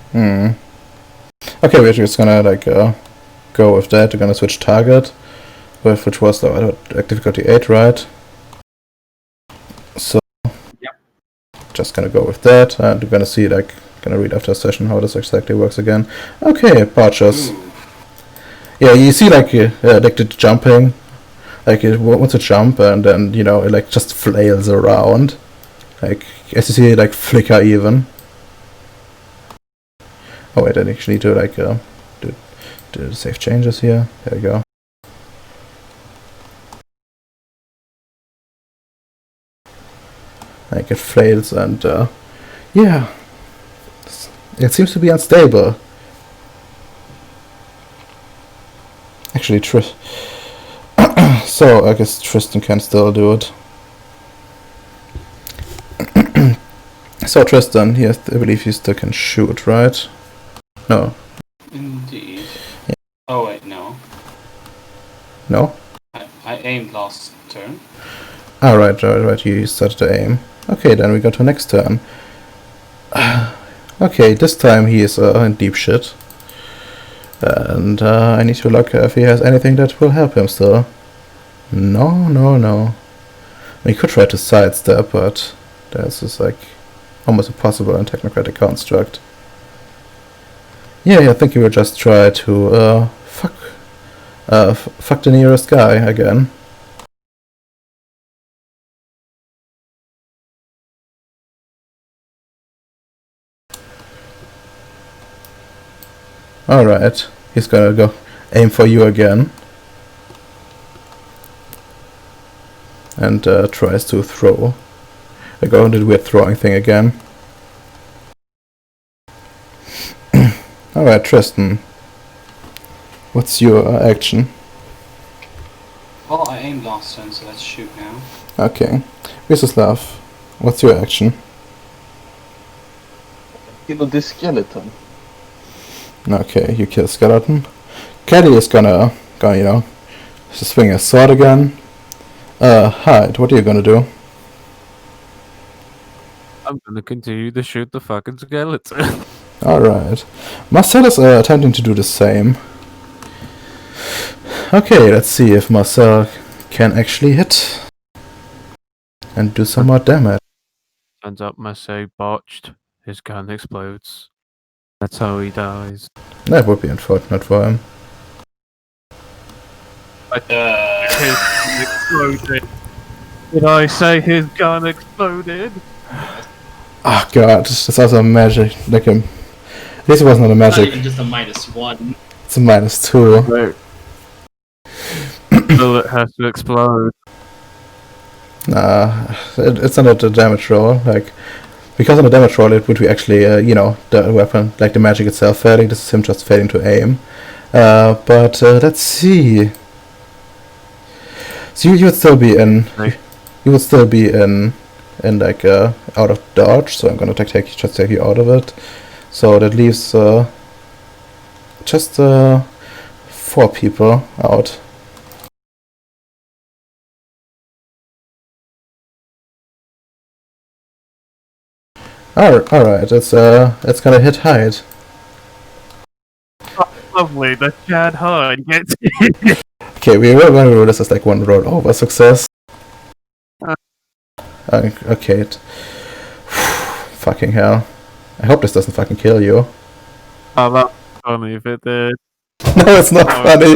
Okay, we're just gonna like go with that. We're gonna switch target, which was the difficulty 8, right? So yep. Just gonna go with that, and we're gonna see gonna read after a session how this exactly works again. Okay, Parchers. Yeah, you see like the jumping, like it wants to jump, and then it like just flails around, like as you see it like flicker even. Oh wait, I actually need to like do save changes here. There we go. Like it flails and yeah, it seems to be unstable. Actually, so I guess Tristan can still do it. So Tristan, I believe you still can shoot, right? No. Indeed. Yeah. Oh wait, no. No? I aimed last turn. Ah, right. You started to aim. Okay, then we go to next turn. Okay, this time he is in deep shit. And I need to look if he has anything that will help him still. No. We could try to sidestep, but this is like almost impossible in Technocratic Construct. Yeah, I think he will just try to fuck the nearest guy again. Alright, he's gonna go aim for you again. And tries to throw. I go into the weird throwing thing again. Alright, Tristan. What's your action? Well, I aimed last turn, so let's shoot now. Okay. Vyacheslav, what's your action? Kill the skeleton. Okay, you kill skeleton. Caddy is gonna swing a sword again. Hyde, what are you gonna do? I'm gonna continue to shoot the fucking skeleton. Alright. Marcel is attempting to do the same. Okay, let's see if Marcel can actually hit. And do some more damage. Turns out Marseille botched. His gun explodes. That's how he dies. That would be unfortunate for him. Exploded. Did I say his gun exploded? Oh god, this also a magic. Like a. This was not a magic. Not even just a -1. It's a -2. Right. Bullet has to explode. Nah, it's not a damage roll. Like, because on the damage roll, it would be actually, the weapon, like the magic itself failing. This is him just failing to aim. But let's see. So you would still be in. You would still be in like out of dodge. So I'm gonna take you out of it. So that leaves just 4 people out. Alright, it's gonna hit hide. Lovely, the Chad Hyde gets Okay, we're gonna roll this as like one roll over success. Okay. Fucking hell. I hope this doesn't fucking kill you. Oh, that's funny if it did. No, it's not Oh, funny.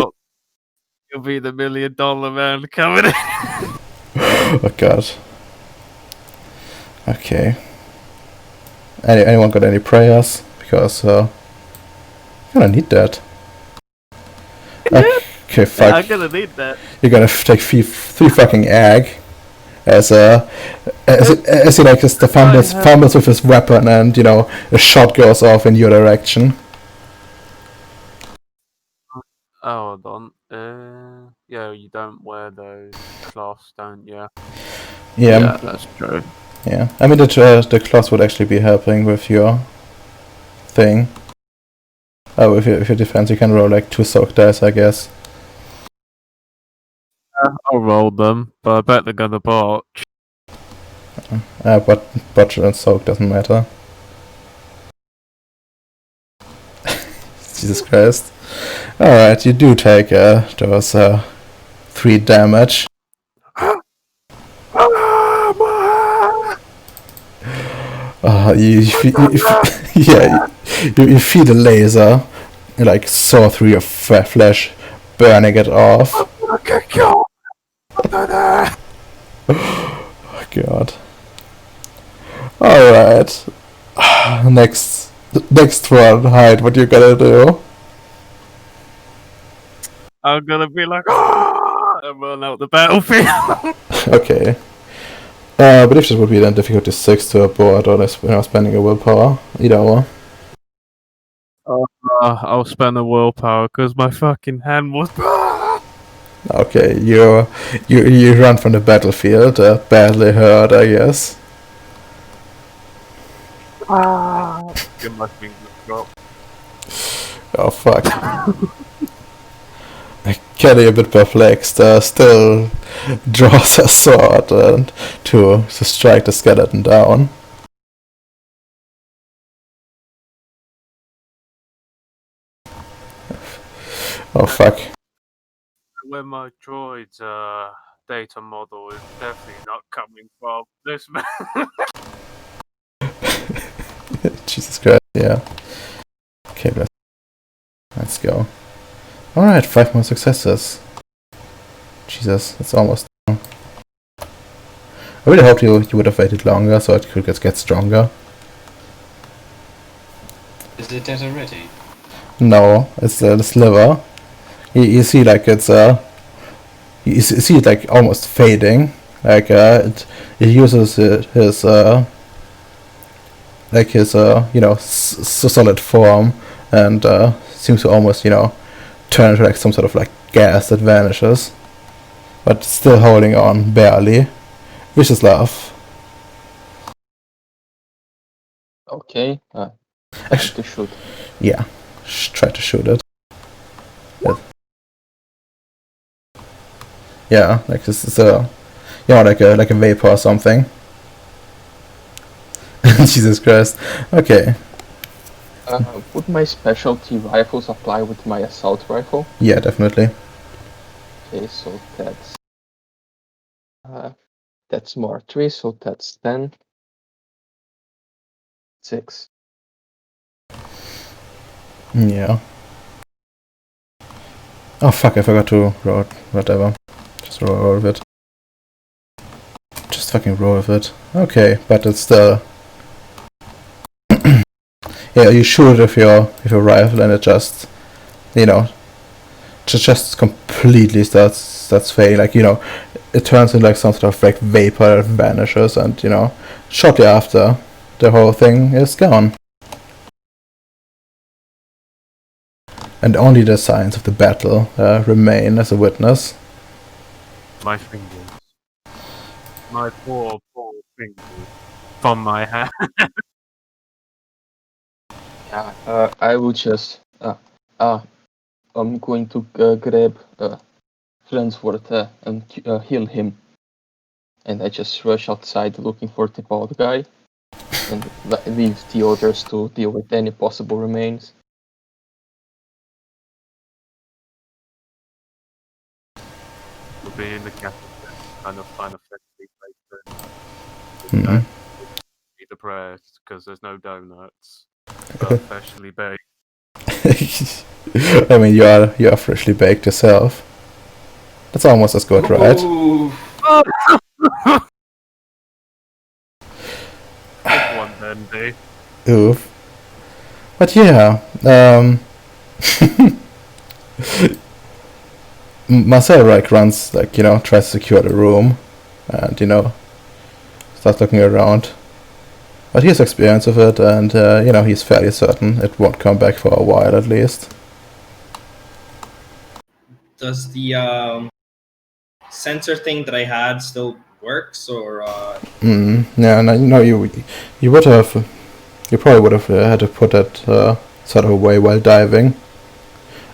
You'll be the $1 million man coming in. Oh god. Okay. Anyone got any prayers? Because I'm gonna need that. Okay, fuck. I'm gonna need that. You're gonna take three fucking egg as he like just fumbles with his weapon, and a shot goes off in your direction. Oh, hold on. Yeah, you don't wear those cloths, don't you? Yeah, that's true. Yeah. I mean, the cloth would actually be helping with your thing. Oh, with your defense, you can roll like 2 soak dice, I guess. I'll roll them, but I bet they're gonna botch. But botch and soak doesn't matter. Jesus Christ. Alright, you do take those 3 damage. You feed a laser, like saw through your flesh, burning it off. Oh god. Alright. Next one, Hyde, what you gonna do? I'm gonna be like, and run out the battlefield. Okay. But if this would be then difficulty 6 to abort or spending a willpower, either or. I'll spend a willpower because my fucking hand was. Okay, you run from the battlefield, badly hurt, I guess. Get my fingers dropped. Oh fuck. Kelly, a bit perplexed, still draws a sword to strike the skeleton down. Oh fuck. Where my droid's data model is definitely not coming from this man. Jesus Christ, yeah. Okay, let's go. Alright, 5 more successes. Jesus, it's almost done. I really hoped you would have waited longer so it could get stronger. Is it dead already? No, it's the sliver. You see, like it's you see it like almost fading. Like it uses his solid form, and seems to almost turn into like some sort of like gas that vanishes, but still holding on barely. Vicious laugh. Okay. Actually, To shoot. yeah, try to shoot it. Yeah, like this is like a vapor or something. Jesus Christ. Okay. Would my specialty rifles apply with my assault rifle? Yeah, definitely. Okay, so that's more 3, so that's 10. 6. Yeah. Oh fuck! I forgot to roll. Whatever. Just roll with it. Just fucking roll with it. Okay, but it's still. Yeah, you shoot with your rifle and it just, just completely starts fading. Like it turns into like some sort of like vapor that vanishes, and shortly after, the whole thing is gone. And only the signs of the battle remain as a witness. My fingers. My poor fingers. From my hand. Yeah, I would just I'm going to grab Friendsworth and heal him. And I just rush outside looking for the bald guy and leave the others to deal with any possible remains. We'll be in the capital, kind of unaffected later. Mm. Be depressed because there's no donuts. But freshly baked. I mean, you are freshly baked yourself. That's almost as good, right? Ooh. Good one then, D. Oof. But yeah, Marcel like runs, like, you know, tries to secure the room, and, you know, starts looking around. But he has experience of it, and you know, he's fairly certain it won't come back for a while at least. Does the sensor thing that I had still works, or Yeah, no, you know, you would have, you probably would have had to put that sort of away while diving.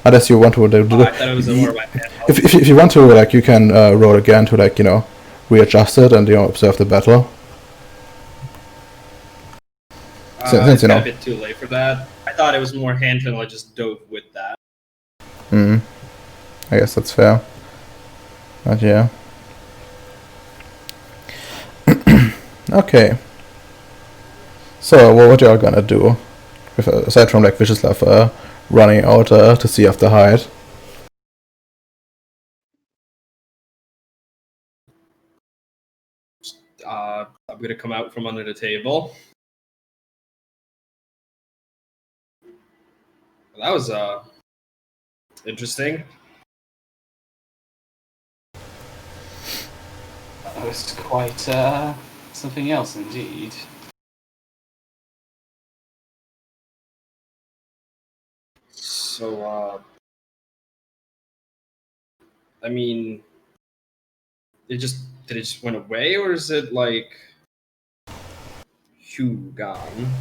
Unless you want to do I thought it was more of my handheld. if you want to, like, you can roll again to, like, you know, readjust it and, you know, observe the battle. Since, It's you know, a bit too late for that. I thought it was more handheld. I just dove with that. I guess that's fair. But yeah. Okay. So, what y'all gonna do? Aside from, like, Vicioslav running out to see after Hyde. I'm gonna come out from under the table. That was interesting. That was quite something else indeed. So, I mean, did it just went away, or is it like gone?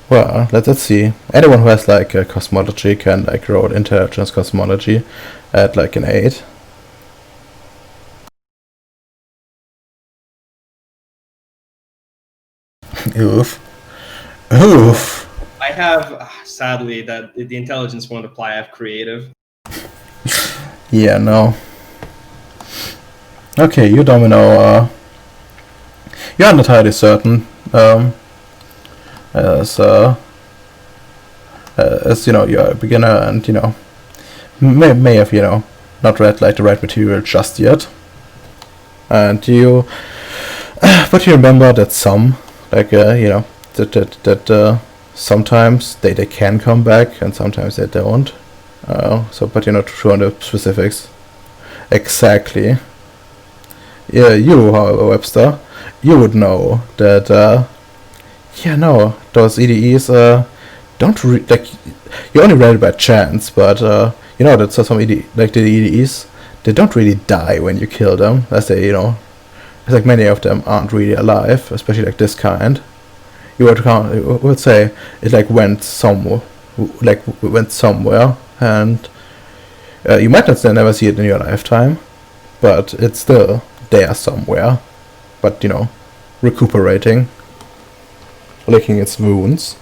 Well, let's see. Anyone who has, like, a cosmology can, like, roll intelligence cosmology at, like, an 8. Oof. Oof. I have, sadly, that the intelligence won't apply. I have creative. Yeah, no. Okay, you, Domino, you're not entirely certain. As you know, you're a beginner, and, you know, may have, you know, not read, like, the right material just yet. And you, but you remember that some, like, you know, that sometimes they can come back and sometimes they don't. So, but you're not sure on the specifics. Exactly. Yeah, you, however, Webster, you would know that, yeah, no, those EDEs, don't like, you only read it by chance, but, you know that some like the EDEs, they don't really die when you kill them, as they, you know, it's like many of them aren't really alive, especially like this kind. You would say it, like, went somewhere, and you might not never see it in your lifetime, but it's still there somewhere, but, you know, recuperating, licking its wounds.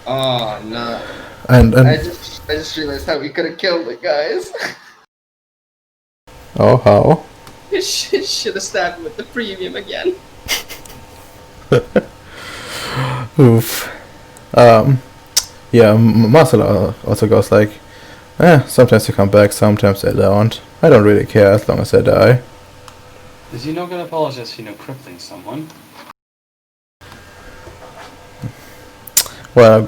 Oh no! And I just realized how we could have killed it, guys. oh, how? You should have stabbed him with the premium again. Oof. Yeah, Marcel also goes like, sometimes they come back, sometimes they don't. I don't really care as long as they die. Is he not gonna apologize for, you know, crippling someone? Well,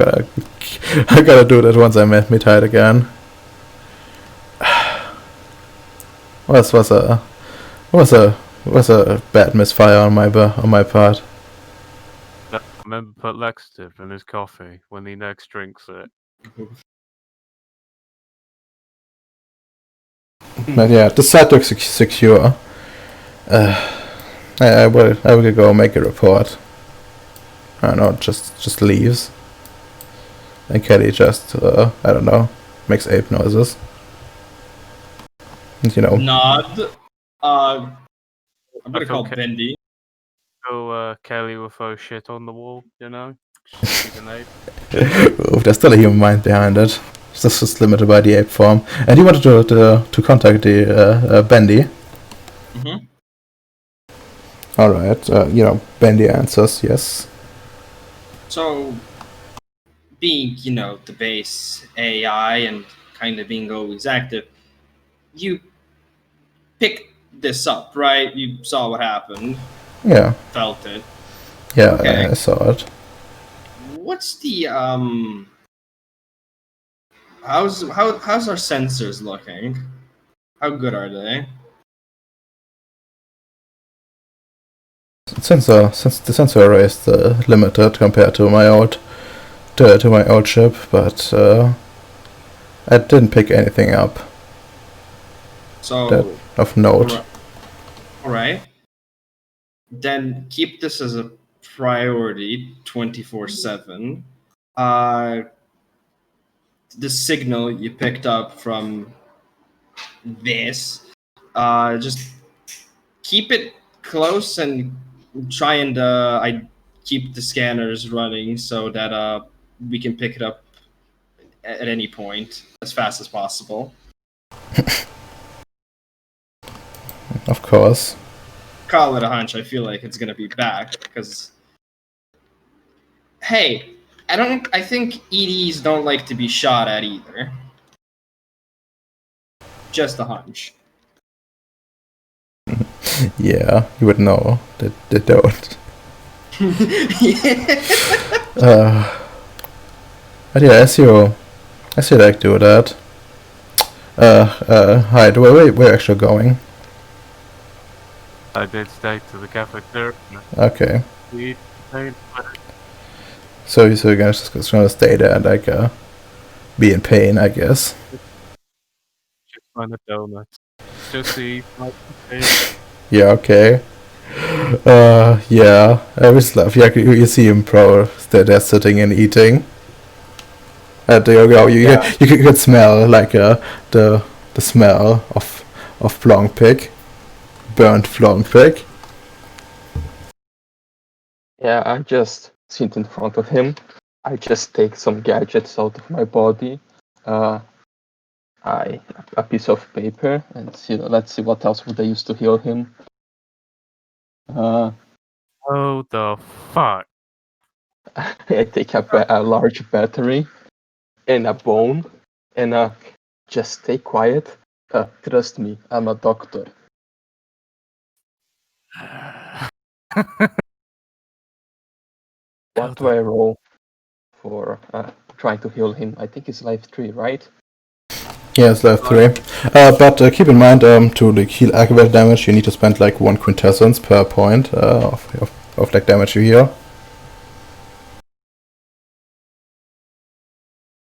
I gotta do that once I meet Hyde again. was a bad misfire on my part. Remember, put laxative in his coffee when he next drinks it. But yeah, the site looks secure. I will go make a report. I don't know, just leaves. and Kelly just I don't know, makes ape noises. And, you know, Nod. I'm gonna I feel call Bendy. So Kelly will throw shit on the wall, you know? She's an ape. oof, there's still a human mind behind it. It's just limited by the ape form. And you wanted to contact the Bendy. Mm-hmm. All right, you know, Bendy answers yes. So, being, the base AI and kind of being always active, you picked this up, right? You saw what happened, Yeah, felt it. yeah, Okay. I saw it. What's the how's our sensors looking? How good are they? Since the sensor array is limited compared to my old to my old ship, but I didn't pick anything up So, that of note. all right. Then keep this as a priority 24/7. The signal you picked up from this, just keep it close and try and I keep the scanners running so that we can pick it up at any point as fast as possible. Of course. Call it a hunch. I feel like it's gonna be back because, hey, I think EDs don't like to be shot at either. Just a hunch. Yeah, you would know that they don't. But yeah, as you like do that. Hi, where we're actually going? I did stay to the cafeteria. Okay, We paid so you're just gonna stay there and like be in pain, I guess. just find a donut. Just see like Yeah, okay. Yeah, I was love. Yeah, you see him pro there sitting and eating. You could smell like the smell of Plonk Pig, burnt Plonk Pig. Yeah, I just sit in front of him. I just take some gadgets out of my body. A piece of paper, and let's see what else would I use to heal him. oh the fuck. I take a large battery and a bone, and just stay quiet. Trust me, I'm a doctor. What do I roll for trying to heal him? I think it's life 3, right? Yeah, it's level 3. But keep in mind, to like, heal activate damage, you need to spend like 1 quintessence per point of like damage you heal.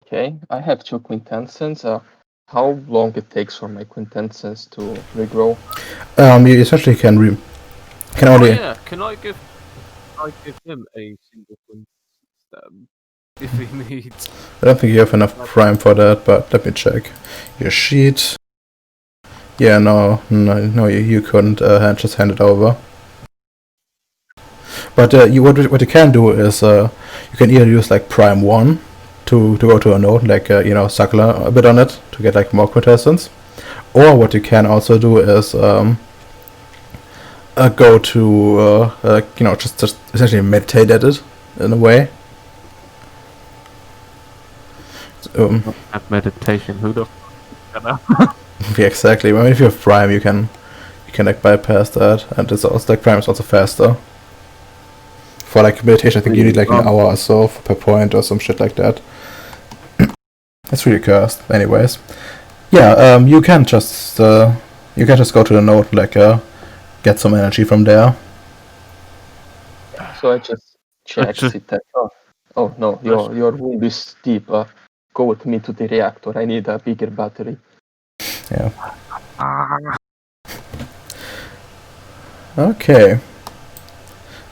Okay, I have 2 quintessence. How long it takes for my quintessence to regrow? You essentially can only. Oh yeah, can I give him a single one if he needs? I don't think you have enough prime for that, but let me check your sheet. Yeah, no, you couldn't just hand it over. But what you can do is you can either use like prime 1 to go to a node, like suckle a bit on it to get like more quintessence, or what you can also do is go to just essentially meditate at it in a way. Have meditation. Who the fuck? Yeah, exactly. I mean, if you have prime, you can like bypass that, and it's also like prime is also faster. For like meditation, I think you need like an hour or so per point or some shit like that. It's really cursed. Anyways, yeah, you can just go to the node, like get some energy from there. So I just check it. Oh no, your wound is deep. Go with me to the reactor. I need a bigger battery. Yeah. Okay.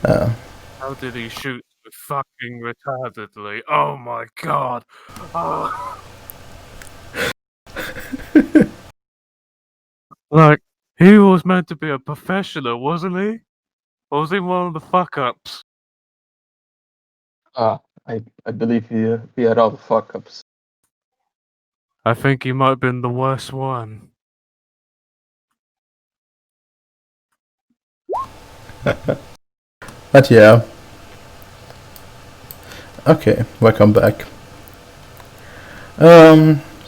How did he shoot fucking retardedly. Oh my god. Oh. Like, he was meant to be a professional, wasn't he? Or was he one of the fuck ups? I believe we are all fuck ups. I think he might have been the worst one. But yeah. Okay, welcome back.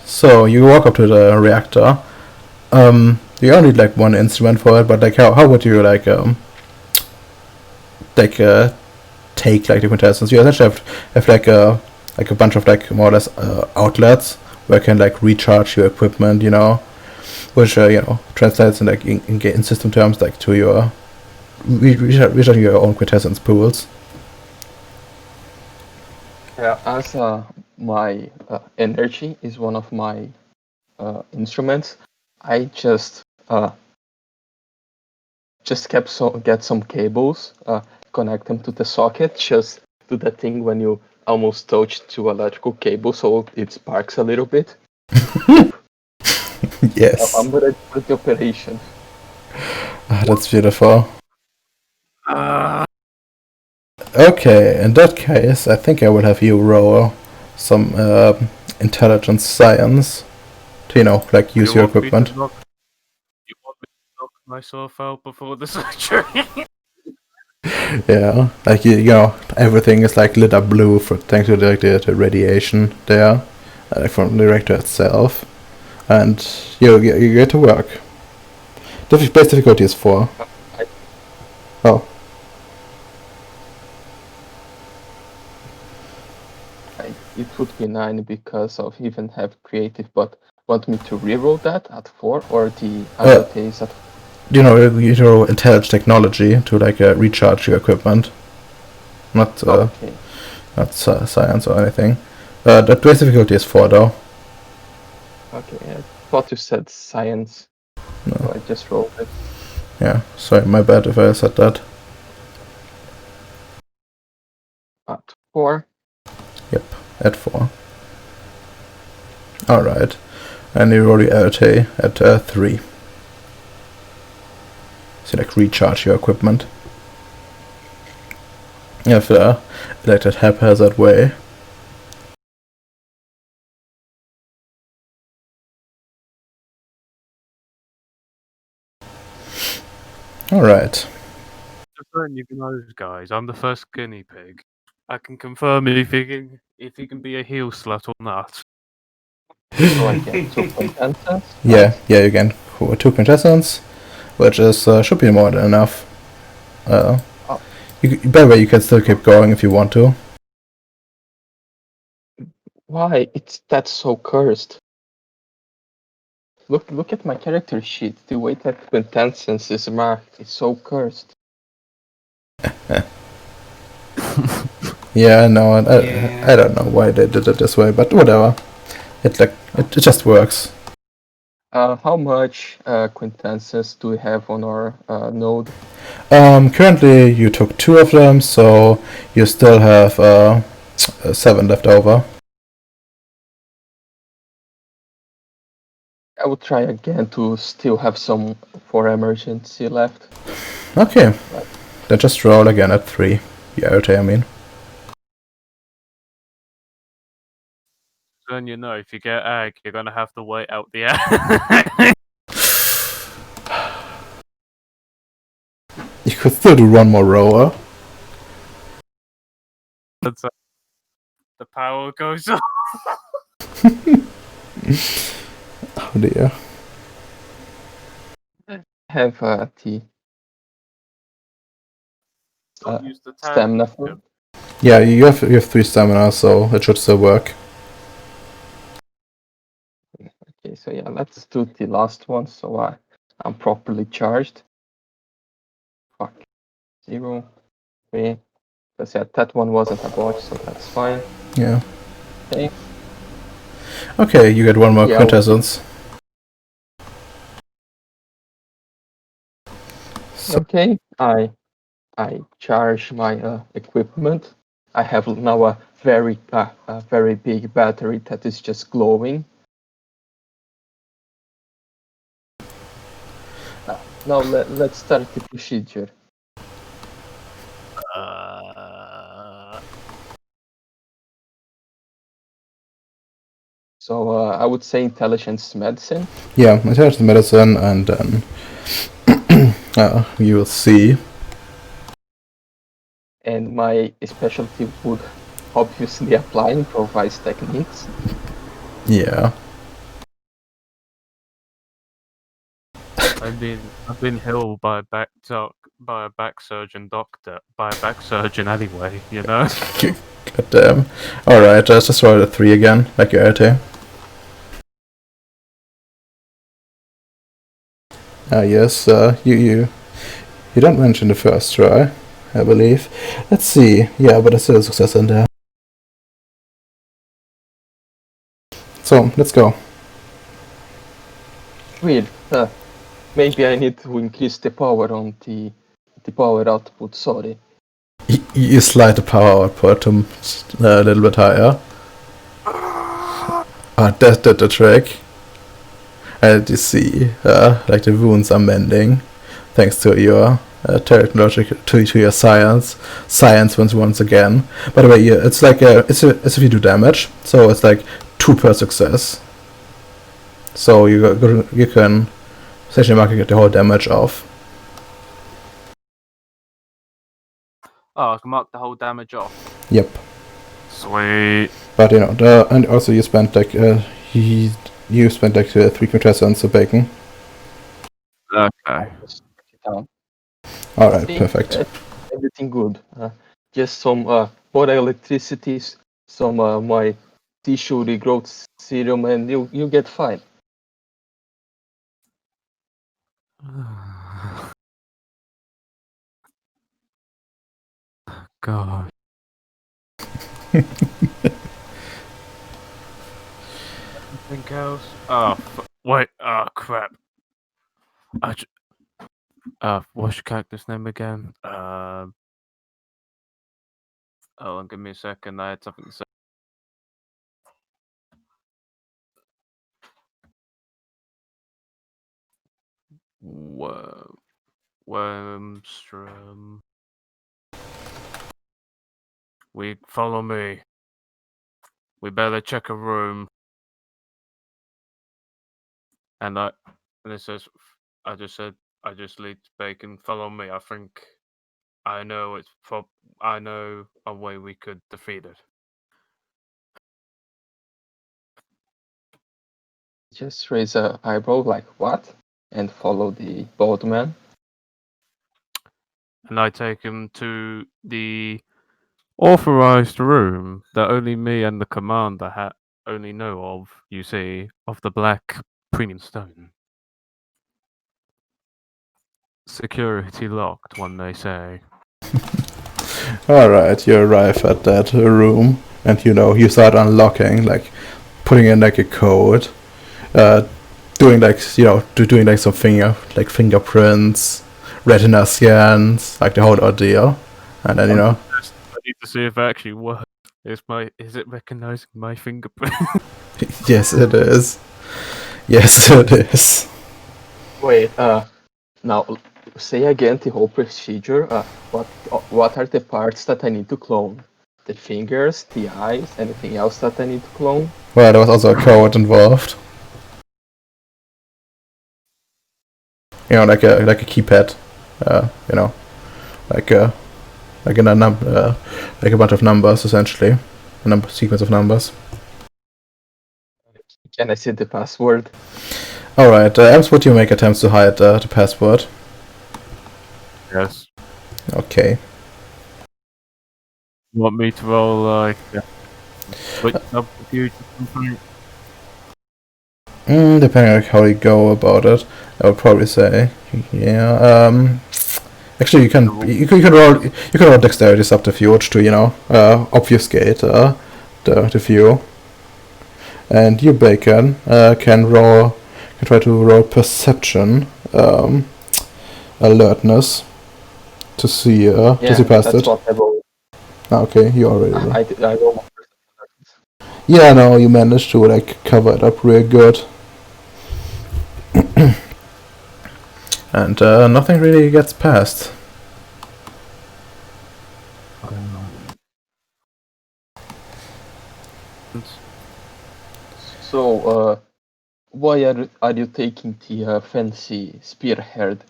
So you walk up to the reactor. You only need like one instrument for it, but like how would you like take like the quintessence? You essentially have like a bunch of like more or less outlets where you can like recharge your equipment, which translates in like in system terms like to your recharging your own quintessence pools. Yeah, as my energy is one of my instruments, I just get some cables, connect them to the socket, just do that thing when you almost touch to electrical cable, so it sparks a little bit. Yes. I'm ready for the operation. That's beautiful. Ah. Okay, in that case, I think I will have you roll some intelligence science to, like, use your equipment. You want me to knock myself out before the surgery? Yeah, like, everything is, like, lit up blue thanks to the radiation there from the reactor itself. And you get to work. Base difficulty is 4. Oh. It would be 9 because of even have creative, but want me to reroll that at 4 or the ability is at 4? You know, intelligent technology to like recharge your equipment, not Okay. not science or anything. The base difficulty is 4 though. Okay, I thought you said science. No. So I just rolled it. Yeah, sorry, my bad if I said that. At 4. Yep, at 4. Alright. And you roll your LT at 3. So like recharge your equipment. You have elected haphazard way. Alright. Just letting you know, guys, I'm the first guinea pig. I can confirm if he can be a heel slut or not. So I get 2 contestants. Yeah, you gain 2 quintessence, which is should be more than enough. By the way, you can still keep going if you want to. Why? That's so cursed. Look at my character sheet. The way that quintessence is marked is so cursed. Yeah, no, I don't know why they did it this way, but whatever. It just works. How much quintessence do we have on our node? Currently you took 2 of them, so you still have 7 left over. I will try again to still have some for emergency left. Okay, then just roll again at 3. Yeah, okay, I mean. Then you know, if you get egg, you're gonna have to wait out the egg. You could still do one more rower. That's the power goes off. Oh dear. Have the Don't use the tag. stamina for. Yeah, you have 3 stamina, so it should still work. Okay, so yeah, let's do the last one so I'm properly charged. Fuck. 0, 3. Because yeah, that one wasn't a botch, so that's fine. Yeah. Okay. Okay, you get 1 more quintessence. So, Okay, I charge my equipment. I have now a very big battery that is just glowing. Now let's start the procedure. So I would say intelligence medicine. Yeah, intelligence medicine, and then you will see. And my specialty would obviously apply improvised techniques. Yeah. I've been healed by a back surgeon doctor, by a back surgeon anyway, you know? God damn. Alright, let's just roll a 3 again, like your RT. Yes, you don't mention the first try, I believe. Let's see. Yeah, but there's still a success in there. So, let's go. Weird. Maybe I need to increase the power on the power output. Sorry. You slide the power output to a little bit higher. That did the trick. And you see, like the wounds are mending, thanks to your technological, to your science. Science wins once again. By the way, yeah, it's like it's if you do damage, so it's like 2 per success. So you can essentially mark the whole damage off. Oh, I can mark the whole damage off. Yep. Sweet. But you know, and also you spent like you spent like 3 quintessence of bacon. Okay. All right, perfect. Everything good. Just some more electricity, some my tissue regrowth serum, and you get fine. God. Anything else? Oh, wait. Oh, crap. What's your character's name again? Oh, give me a second. I had something to say. Wormstrom. Follow me. We better check a room. And it says, I just lead bacon. Follow me. I think I know I know a way we could defeat it. Just raise a eyebrow like what, and follow the bald man. And I take him to the authorized room that only me and the commander only know of, you see, of the black premium stone. Security locked, one may say. Alright, you arrive at that room, and you know, you start unlocking, like, putting in like a code, doing like, you know, doing like some fingerprints, retina scans, like the whole ordeal, and then, you know. I need to see if it actually works. Is it recognizing my fingerprint? Yes, it is. Yes, it is. Wait, now say again the whole procedure. What are the parts that I need to clone? The fingers, the eyes, anything else that I need to clone? Well, there was also a code involved. You know, like a keypad. You know, like a bunch of numbers, essentially, a sequence of numbers. Can I see the password? Alright, Ems, would you make attempts to hide the password? Yes. Okay. You want me to roll like Depending on how you go about it, I would probably say, yeah. Actually, you can roll dexterity subterfuge to, you know, obfuscate the view. And you, Bacon, can try to roll perception, alertness, to see past that's it. what I rolled. Okay, you already. I don't want Yeah, no, you managed to like cover it up real good, and nothing really gets past. So, why are you taking the fancy spearhead?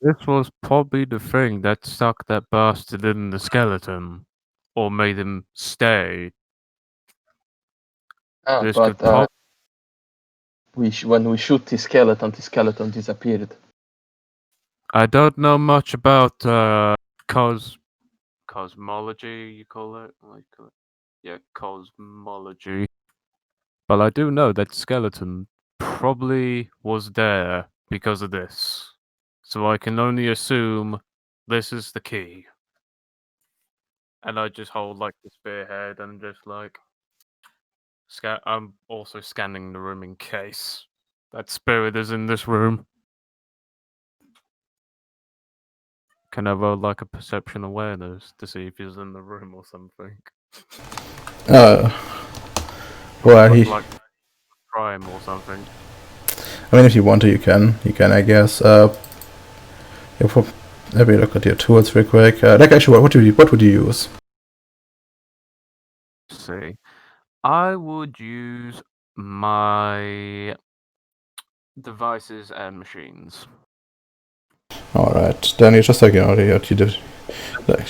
This was probably the thing that stuck that bastard in the skeleton, or made him stay. This But could probably. when we shoot the skeleton disappeared. I don't know much about cosmology. You call it? Yeah, cosmology. But I do know that skeleton probably was there because of this. So I can only assume this is the key. And I just hold like the spearhead and just like I'm also scanning the room in case that spirit is in this room. Can I roll like a perception awareness to see if he's in the room or something? Well, Like crime or something. I mean, if you want to, you can. You can, I guess. Let me look at your tools real quick. Like, actually, what would you use? Let's see. I would use my devices and machines. All right, then you just like you did like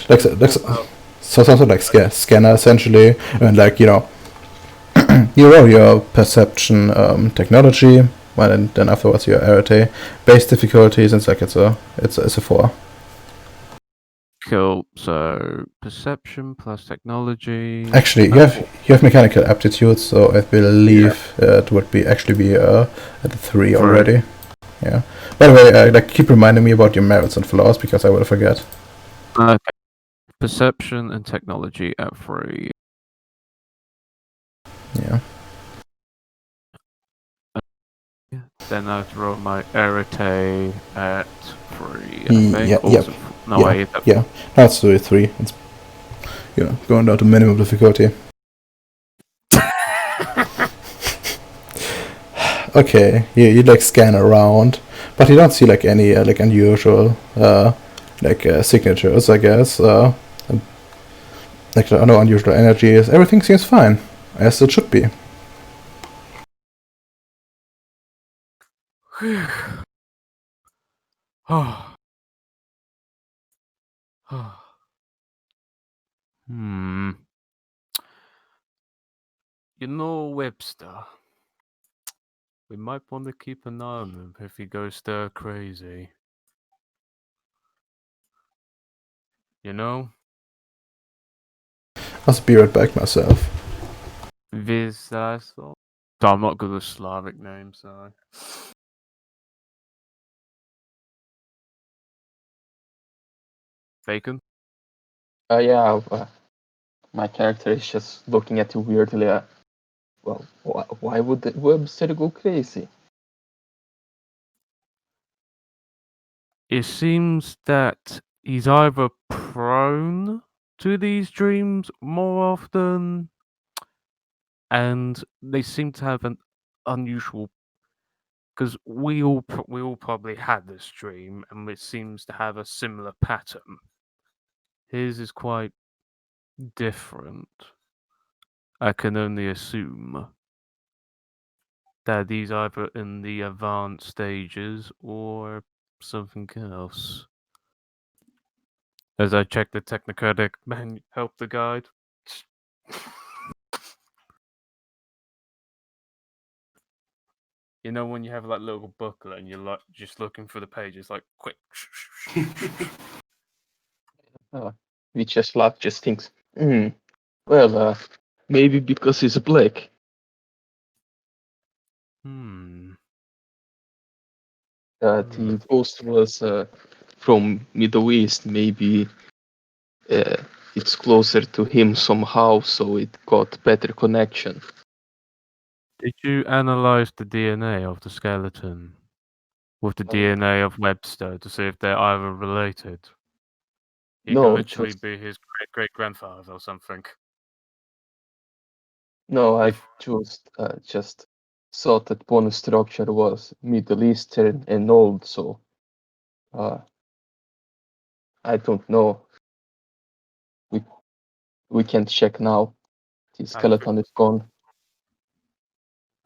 so something like scanner essentially, and like you roll your perception technology, and then afterwards your arete base difficulties, and it's like it's a 4. Cool. So perception plus technology. Actually, you have mechanical aptitude, so I believe it would actually be at a 3 already. Yeah. By the way, like keep reminding me about your merits and flaws because I will forget. Okay. Perception and technology at 3. Yeah. Then I'd roll my arete at 3. Yeah. No, yeah. wait. Yeah. That's 3. It's going down to minimum difficulty. Okay, you like scan around, but you don't see like any like unusual signatures, I guess. Like no unusual energies. Everything seems fine, as it should be. Hmm. You know, Webster. We might want to keep an eye on him if he goes stir crazy. You know? I'll be right back myself. Vizasol. I'm not good with Slavic names, so. Bacon? Yeah, my character is just looking at you weirdly. Well, why would the Webster go crazy? It seems that he's either prone to these dreams more often, and they seem to have an unusual. Because we all probably had this dream, and it seems to have a similar pattern. His is quite different. I can only assume that he's either in the advanced stages or something else. As I check the Technocratic help the guide. You know when you have like little booklet and you're like just looking for the pages, like quick. We just laugh, just thinks, well, maybe because he's black. The ghost was from Middle East. Maybe it's closer to him somehow, so it got better connection. Did you analyze the DNA of the skeleton with the DNA of Webster to see if they're either related? He No, could literally just be his great-great-grandfather or something. no. I If just thought that bone structure was Middle Eastern and old, so uh, I don't know. We can check now. The skeleton is gone.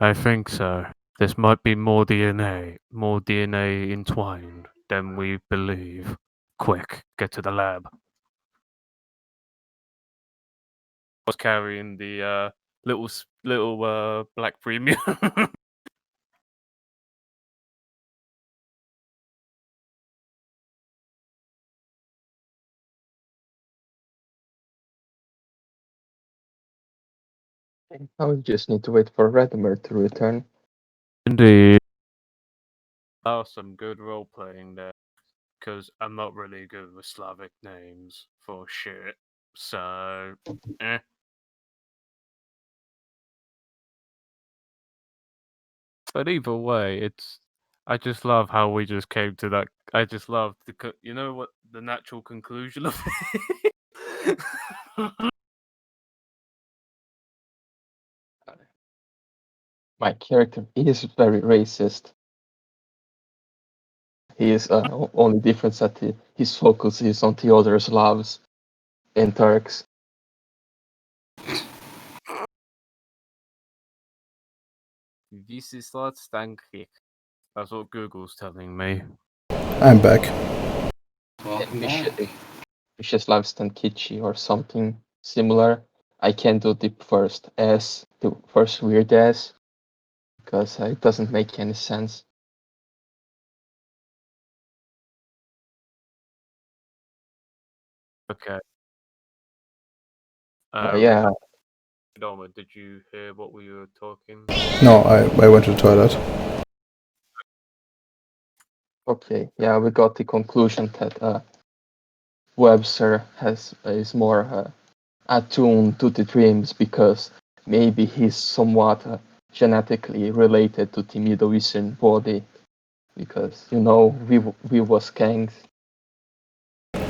I think so. This might be more DNA entwined than we believe. Quick, get to the lab. Was carrying the little black premium. Now we just need to wait for Radimer to return. Indeed. Oh, some good role playing there. Because I'm not really good with Slavic names for shit. So, eh. But either way, I just love how we just came to that. I just love you know what the natural conclusion of it. My character is very racist. He is only difference that his focus is on the other Slavs and Turks. This is not stanky. That's what Google's telling me. I'm back. Welcome And back. Vyacheslav Stankichi or something similar. I can do the first S, the first weird S, because it doesn't make any sense. Okay. Yeah, Doma, did you hear what we were talking? No, I went to the toilet. okay. Yeah, we got the conclusion that Webster is more attuned to the dreams because maybe he's somewhat genetically related to the Middle Eastern body because we was gangs.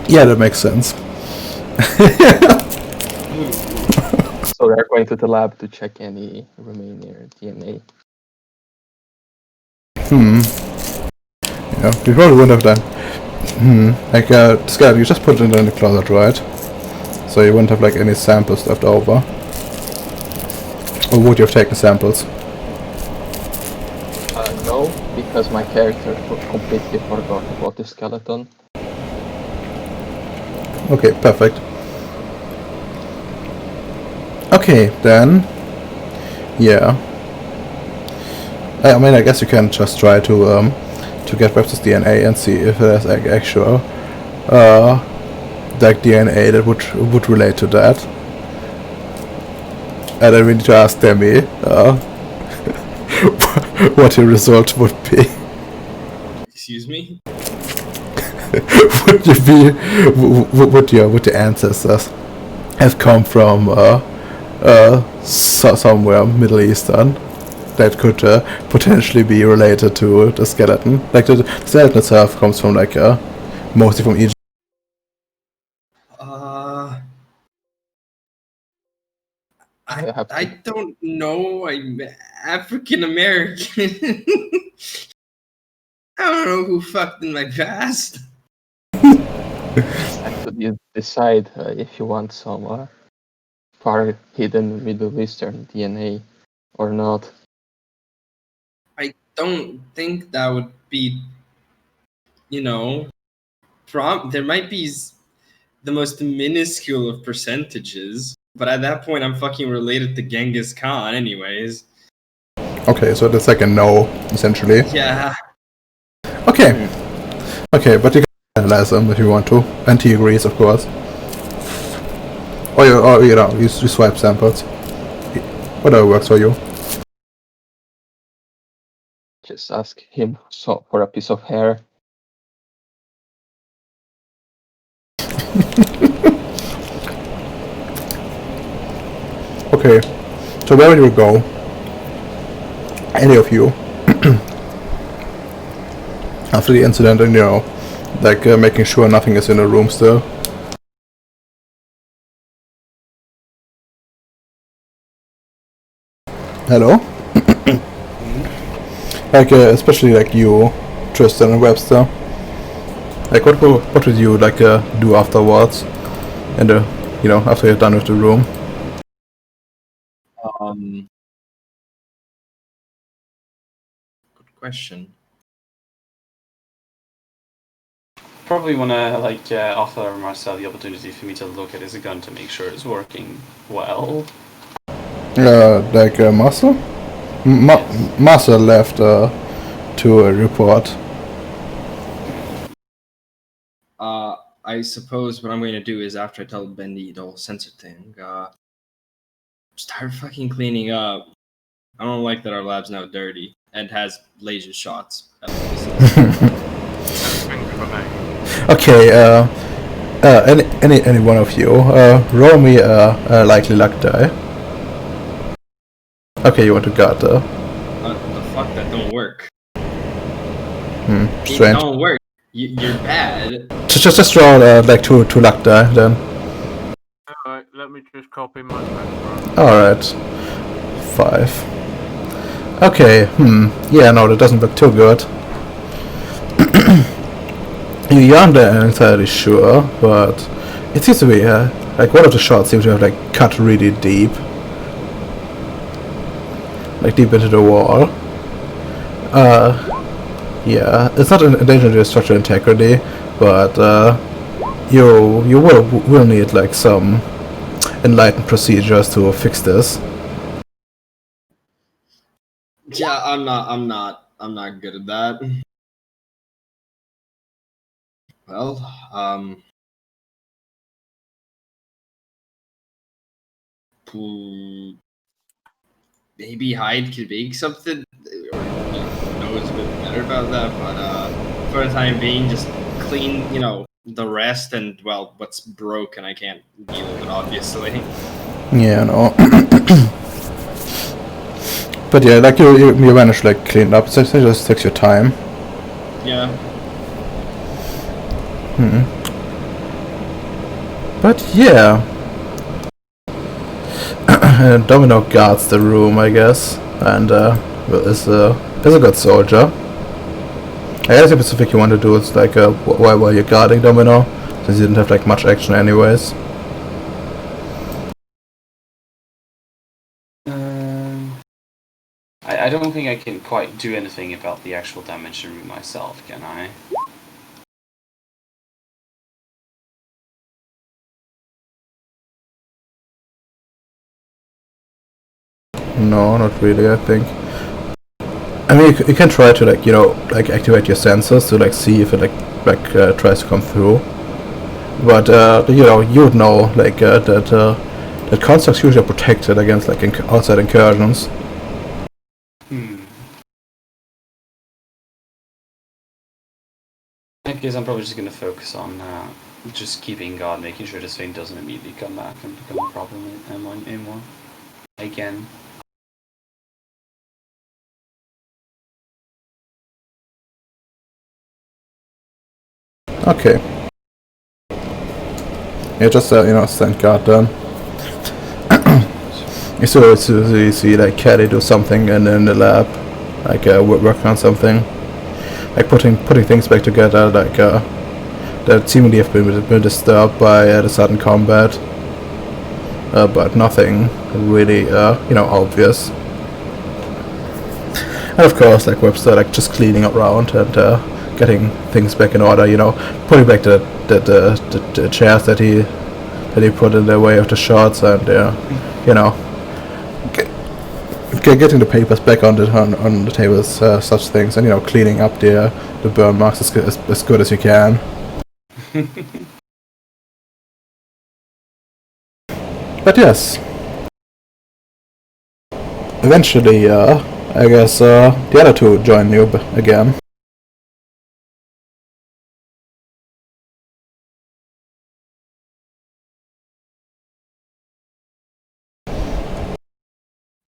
Yeah, that makes sense. So we're going to the lab to check any remaining DNA. Yeah, we probably wouldn't have done. Like, Scarlet, you just put it in the closet, right? So you wouldn't have, like, any samples left over. Or would you have taken samples? No, because my character completely forgot about the skeleton. Okay, perfect. Okay, then. Yeah. I mean, I guess you can just try to get Webster's DNA and see if there's like actual like DNA that would relate to that. And then we need to ask Demi what the result would be. Excuse me? Would would the ancestors have come from somewhere Middle Eastern that could potentially be related to the skeleton? Like the skeleton itself comes from like mostly from Egypt. I don't know. I'm African American. I don't know who fucked in my past. Have to decide if you want some far hidden Middle Eastern DNA or not. I don't think that would be, there might be the most minuscule of percentages, but at that point, I'm fucking related to Genghis Khan, anyways. Okay, so that's like a no, essentially. Yeah. Okay. Okay, but you can analyze them if you want to. And he agrees, of course. Or you swipe samples. Whatever works for you. Just ask him for a piece of hair. Okay, so where will you go? Any of you? After the incident, and like making sure nothing is in the room still. Hello? Like, especially like you, Tristan and Webster. Like, what would you like do afterwards? And after you're done with the room. Good question. Probably want to offer Marcel the opportunity for me to look at his gun to make sure it's working well. Master? Yes. Master left to report. I suppose what I'm going to do is after I tell Bendy the whole sensor thing, start fucking cleaning up. I don't like that our lab's now dirty and has laser shots. Okay, any one of you, roll me a likely luck die. Okay, you want to guard The fuck, that don't work. It Strange. don't work. You're bad. Just roll like two luck die then. Alright, let me just copy my phone. Alright. 5. Okay, yeah, no, that doesn't look too good. You aren't entirely sure, but it seems to be, like, one of the shots seems to have, like, cut really deep. Like, deep into the wall. Yeah, it's not in danger to your structural integrity, but, you will need, like, some enlightened procedures to fix this. Yeah, I'm not good at that. Well, maybe Hyde could make something, or knows a bit better about that. But for the time being, just clean, the rest, and well, what's broken, I can't deal with it, obviously. Yeah, no. But yeah, like you managed to like clean it up. So it just takes your time. Yeah. But yeah, Domino guards the room, I guess, and is a good soldier. I guess the specific you want to do is like while you're guarding Domino, since you didn't have like much action anyways. I don't think I can quite do anything about the actual damage to the room myself, can I? No, not really. I think. I mean, you can try to like activate your sensors to like see if it tries to come through. But you would know like that constructs usually are protected against like outside incursions. I guess I'm probably just going to focus on just keeping guard, making sure this thing doesn't immediately come back and become a problem anymore. Again. Okay. Yeah, just stand guard then. You see like Caddy do something and in the lab, like working on something, like putting things back together, like that seemingly have been disturbed by the sudden combat, but nothing really obvious. And of course, like Webster, like just cleaning around and getting things back in order, putting back the chairs that he put in the way of the shots, and getting the papers back on the tables, such things, and cleaning up the burn marks as good as you can. But yes, eventually, I guess the other two join you again.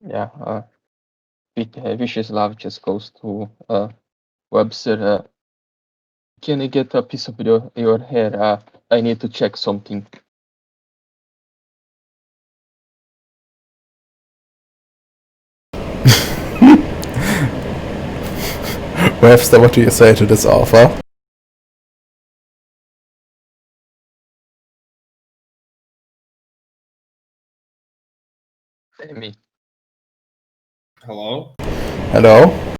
Yeah, Vicious Love just goes to Webster. Can I get a piece of your hair? I need to check something. Webster, what do you say to this offer? Amy. Hello? Hello?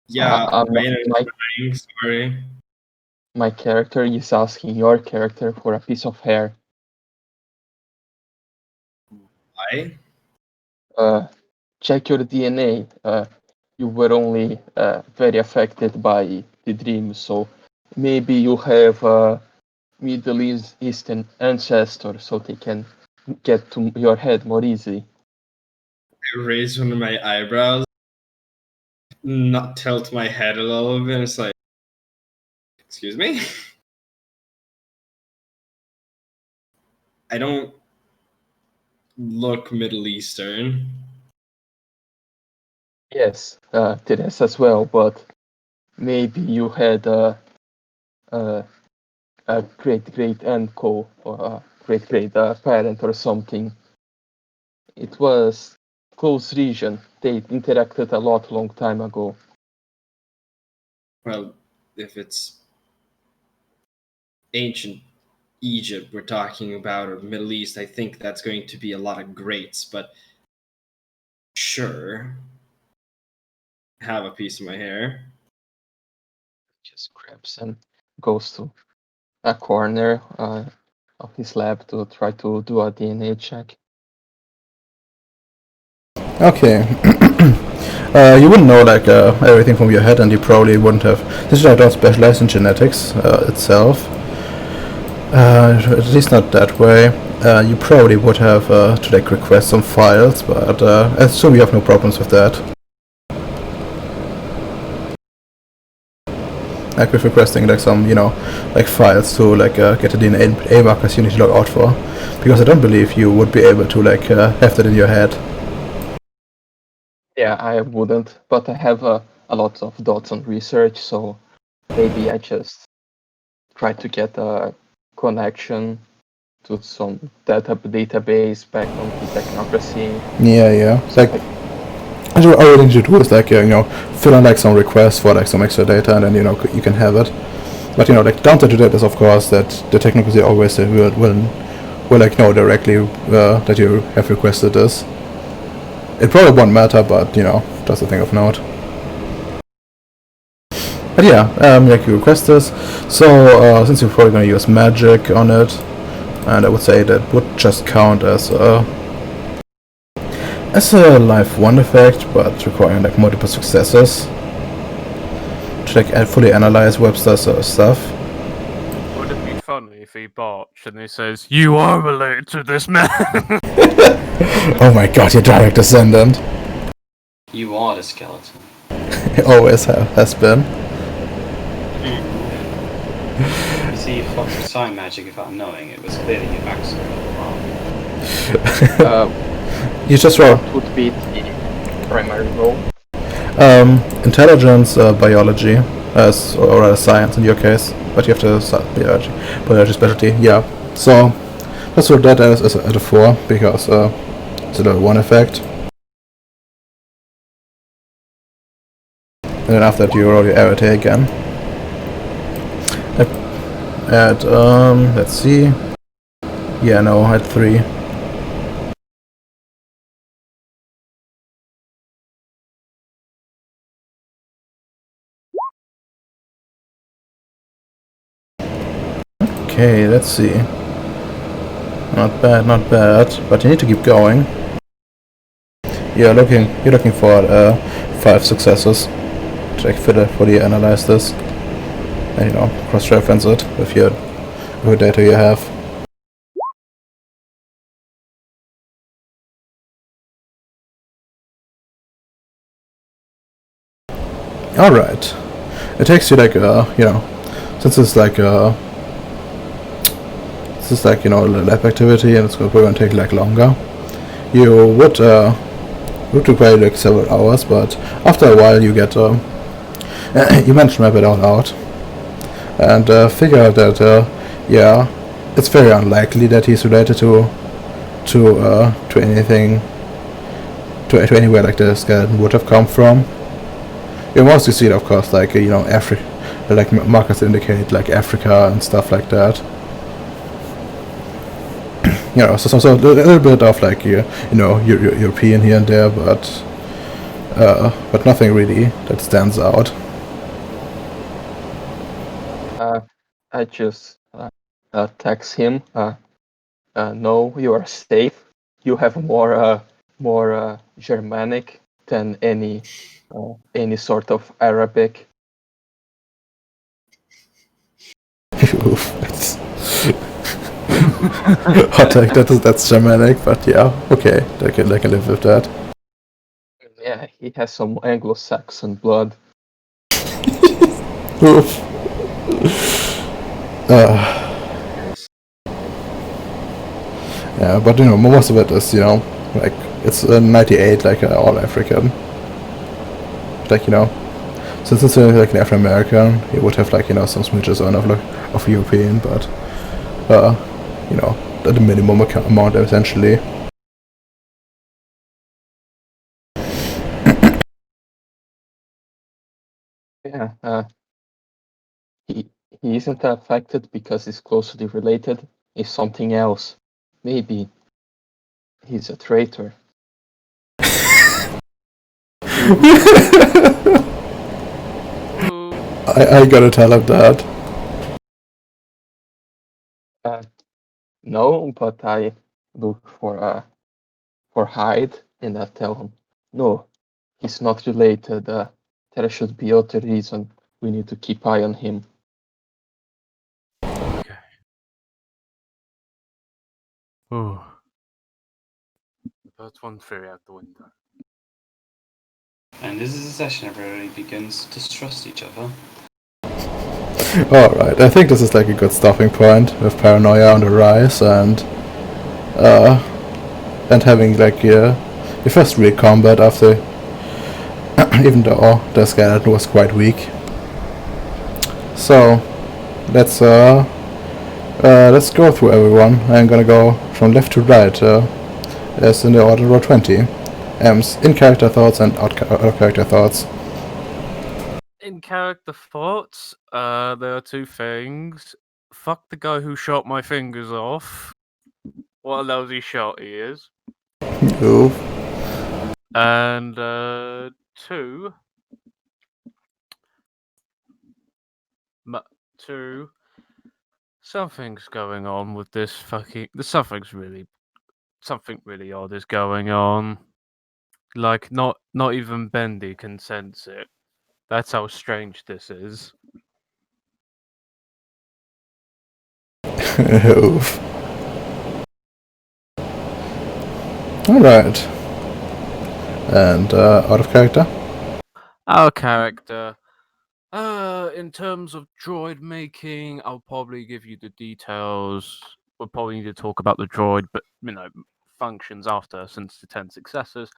Yeah, Uh, my internet's my, dying, sorry. my character is asking your character for a piece of hair. Why? Check your DNA. You were only very affected by the dream, so maybe you have Middle Eastern ancestor, so they can get to your head more easily. I raised one of my eyebrows, not tilt my head a little bit, and it's like, excuse me? I don't look Middle Eastern. Yes, Teres as well, but maybe you had a great uncle or a great parent or something. It was close region. They interacted a long time ago. Well, if it's ancient Egypt we're talking about, or Middle East, I think that's going to be a lot of greats, but sure. Have a piece of my hair. Just grabs and goes to a corner of his lab to try to do a DNA check. Okay. You wouldn't know like everything from your head, and you probably wouldn't have. Since I don't specialize in genetics itself, at least not that way. You probably would have to like request some files, but I assume you have no problems with that. Like with requesting like some, like files to like get the DNA markers you need to log out for, because I don't believe you would be able to like have that in your head. Yeah, I wouldn't, but I have a lot of dots on research, so maybe I just try to get a connection to some database back on the technocracy. Yeah. Like, all you need to do is like fill in like some requests for like some extra data, and then you can have it. But like downside to that is of course that the technocracy always will like know directly that you have requested this. It probably won't matter, but just a thing of note. But yeah, like you request this, so since you're probably gonna use magic on it, and I would say that would just count as a life 1 effect, but requiring like multiple successes to like fully analyze Webster's stuff. Would it be funny if he botched and he says, "You are related to this man"? Oh my god, your direct descendant. You are the skeleton. It always has been. You see, you fucked with sign magic without knowing. It was clearly your backstory all along. You just roll. What would be the primary role? Intelligence, biology, or science in your case, but you have to biology specialty. Yeah. So let's roll that as at a 4 because it's a level 1 effect. And then after that you roll your arity again. At let's see. Yeah, no, at 3. Okay, let's see. Not bad, but you need to keep going. You're looking for 5 successes to like fully analyze this, and cross-reference it with your data you have. All right, it takes you like since it's like this is like lab activity, and it's probably gonna take like longer. You would require like several hours, but after a while you get you manage to map it all out and figure out that yeah, it's very unlikely that he's related to anything, to anywhere like the skeleton would have come from. You mostly see it, of course, like Africa, like markers indicate like Africa and stuff like that. So a little bit of like European here and there, but nothing really that stands out. I just text him. No, you are safe. You have more Germanic than any sort of Arabic. It's hot take. That's Germanic, but yeah, okay, I can live with that. Yeah, he has some Anglo-Saxon blood. Oof. Yeah, but most of it is like it's 98 like all African. Like since it's like an African American, he would have like some smooches on of European, but at the minimum amount essentially. Yeah, he isn't affected because he's closely related. It's something else. Maybe he's a traitor. I gotta tell him that. No, but I look for Hyde and I tell him, no, he's not related. There should be other reason. We need to keep eye on him. Okay. Oh. That's one theory out the window. And this is a session everybody begins to distrust each other. Alright, I think this is like a good stopping point with paranoia on the rise and having like your first real combat after even though the skeleton was quite weak. So let's go through everyone. I'm gonna go from left to right as in the order row 20. In character thoughts and out character thoughts. In character thoughts, there are two things. Fuck the guy who shot my fingers off. What a lousy shot he is. Oof. And two, something's going on with this fucking. Something really odd is going on. Like not even Bendy can sense it. That's how strange this is. Oof. Alright. And out of character? Our character. In terms of droid making, I'll probably give you the details. We'll probably need to talk about the droid, but functions after since the 10 successors.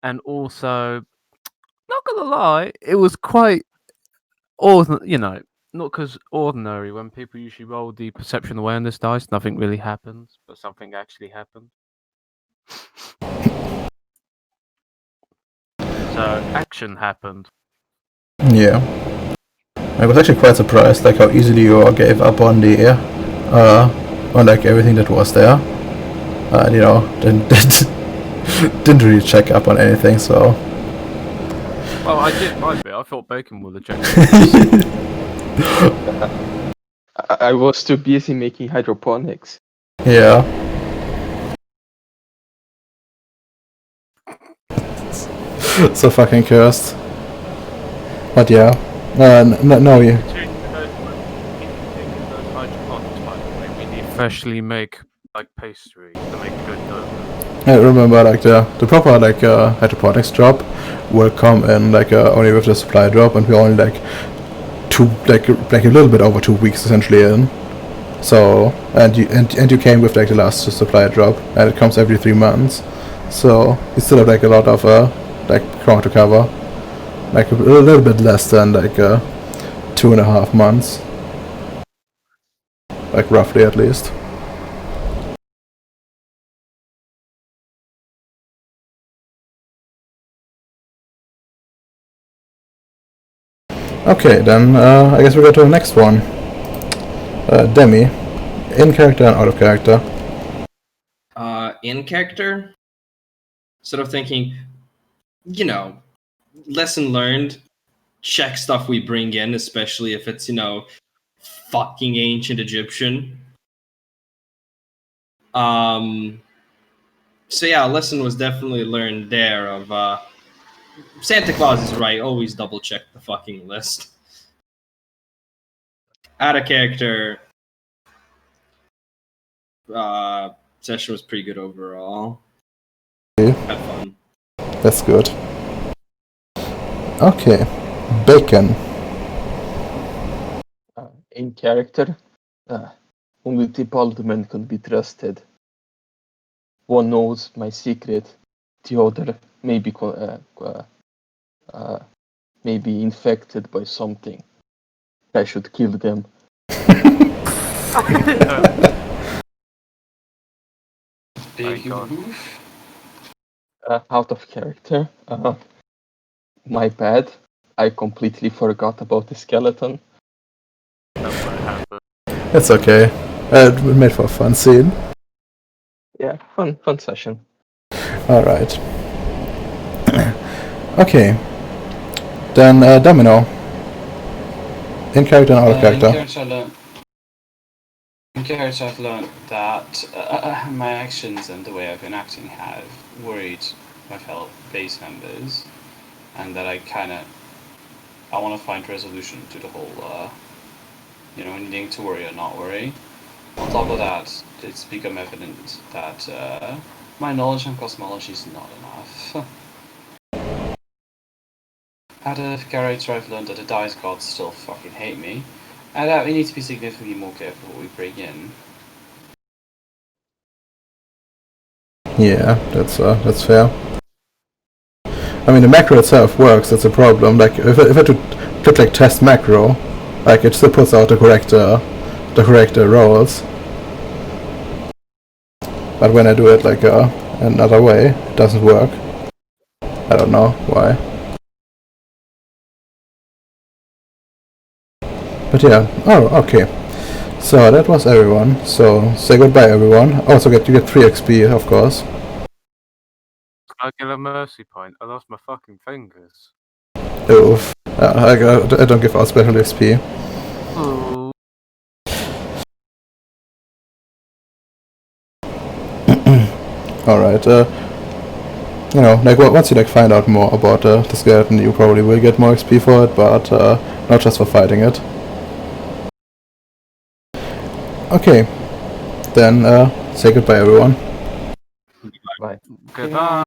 And also, not gonna lie, it was quite ordinary. Not because ordinary. When people usually roll the perception awareness dice, nothing really happens, but something actually happened. So action happened. Yeah. I was actually quite surprised like how easily you all gave up on the on like everything that was there. And didn't really check up on anything, so Well, I did my bit. I thought Bacon would have checked. I was too busy making hydroponics. yeah. So fucking cursed. But yeah. No, you. We freshly make like pastry to make good dough. I remember like the proper like hydroponics drop will come in like only with the supply drop, and we're only like a little bit over 2 weeks essentially in. So and you came with like the last supply drop, and it comes every 3 months. So you still have like a lot of like ground to cover, like a little bit less than like 2.5 months, like roughly at least. Okay, then I guess we go to the next one. Demi, in character and out of character. In character, sort of thinking, you know, lesson learned. Check stuff we bring in, especially if it's, fucking ancient Egyptian. So yeah, a lesson was definitely learned there of Santa Claus is right, always double check the fucking list. Out of character, session was pretty good overall. Okay. Had fun. That's good. Okay, Bacon. In character, only Tipalderman can be trusted. One knows my secret, the other may be maybe infected by something. I should kill them. Big God. move. Out of character, my bad. I completely forgot about the skeleton. That won't happen. It's okay. We made for a fun scene. Yeah, fun session. Alright. Okay. Then Domino. In character and out of character. In character, I've learned that my actions and the way I've been acting have worried my fellow base members, and that I want to find resolution to the whole, needing to worry or not worry. On top of that, it's become evident that my knowledge on cosmology is not enough. Out of character, I've learned that the dice gods still fucking hate me, and that we need to be significantly more careful what we bring in. Yeah, that's fair. I mean, the macro itself works. That's a problem. Like, if I click like test macro, like it still puts out the correct rolls. But when I do it like another way, it doesn't work. I don't know why. But yeah. Oh, okay. So that was everyone. So say goodbye, everyone. Also, you get 3 XP, of course. Can I get a mercy point? I lost my fucking fingers. Oof. I don't give out special XP. Oh. Alright, like once you find out more about the skeleton, you probably will get more XP for it, but not just for fighting it. Okay, then say goodbye, everyone. Bye. Goodbye.